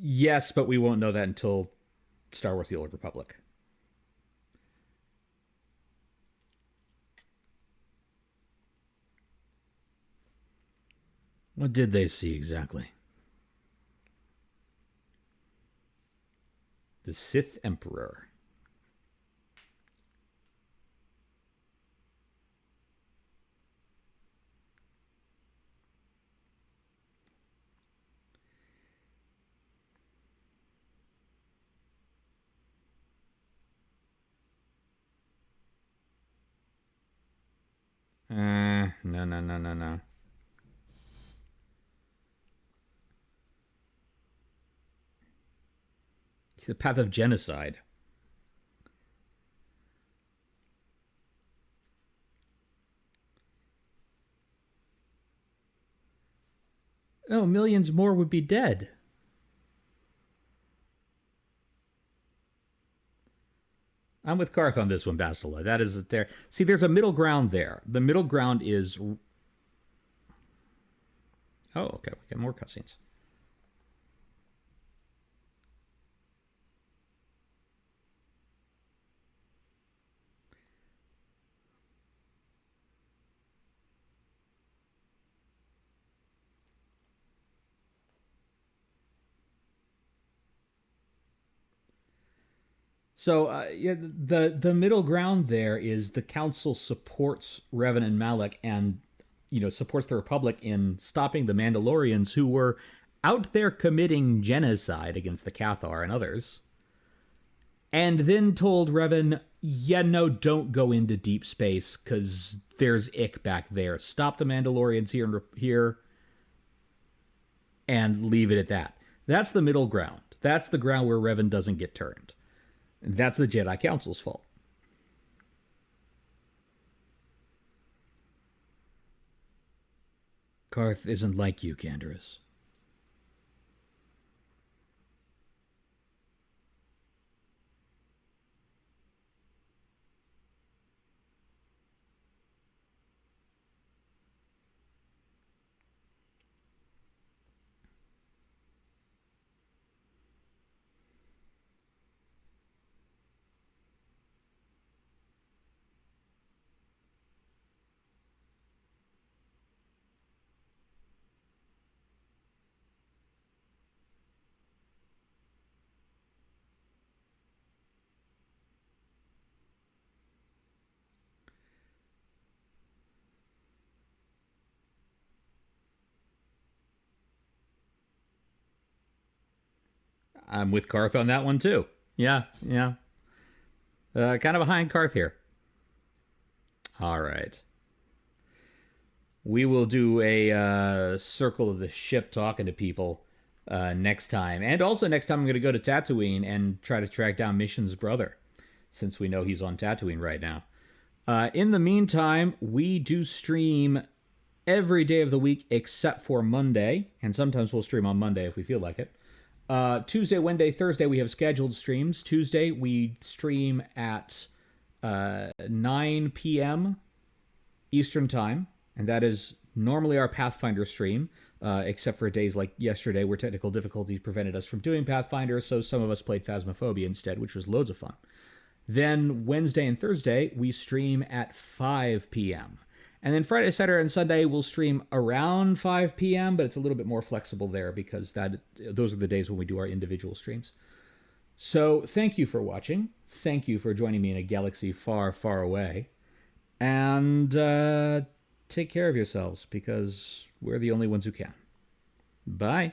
Yes, but we won't know that until Star Wars The Old Republic. What did they see exactly? The Sith Emperor. No. The path of genocide. No, millions more would be dead. I'm with Karth on this one, Bastila. That is there. See, there's a middle ground there. The middle ground is. Oh, okay. We get more cutscenes. So yeah, the middle ground there is the council supports Revan and Malak, and supports the Republic in stopping the Mandalorians who were out there committing genocide against the Cathar and others, and then told Revan, "Yeah, no, don't go into deep space because there's ick back there. Stop the Mandalorians here, and leave it at that." That's the middle ground. That's the ground where Revan doesn't get turned. That's the Jedi Council's fault. Karth isn't like you, Canderous. I'm with Karth on that one too. Yeah. Kind of behind Karth here. All right. We will do a circle of the ship talking to people next time. And also next time I'm going to go to Tatooine and try to track down Mission's brother, since we know he's on Tatooine right now. In the meantime, we do stream every day of the week except for Monday. And sometimes we'll stream on Monday if we feel like it. Tuesday, Wednesday, Thursday, we have scheduled streams. Tuesday, we stream at 9 p.m. Eastern Time, and that is normally our Pathfinder stream. except for days like yesterday where technical difficulties prevented us from doing Pathfinder, so some of us played Phasmophobia instead, which was loads of fun. Then Wednesday and Thursday, we stream at 5 p.m. And then Friday, Saturday, and Sunday, we'll stream around 5 p.m., but it's a little bit more flexible there because those are the days when we do our individual streams. So thank you for watching. Thank you for joining me in a galaxy far, far away. And take care of yourselves because we're the only ones who can. Bye.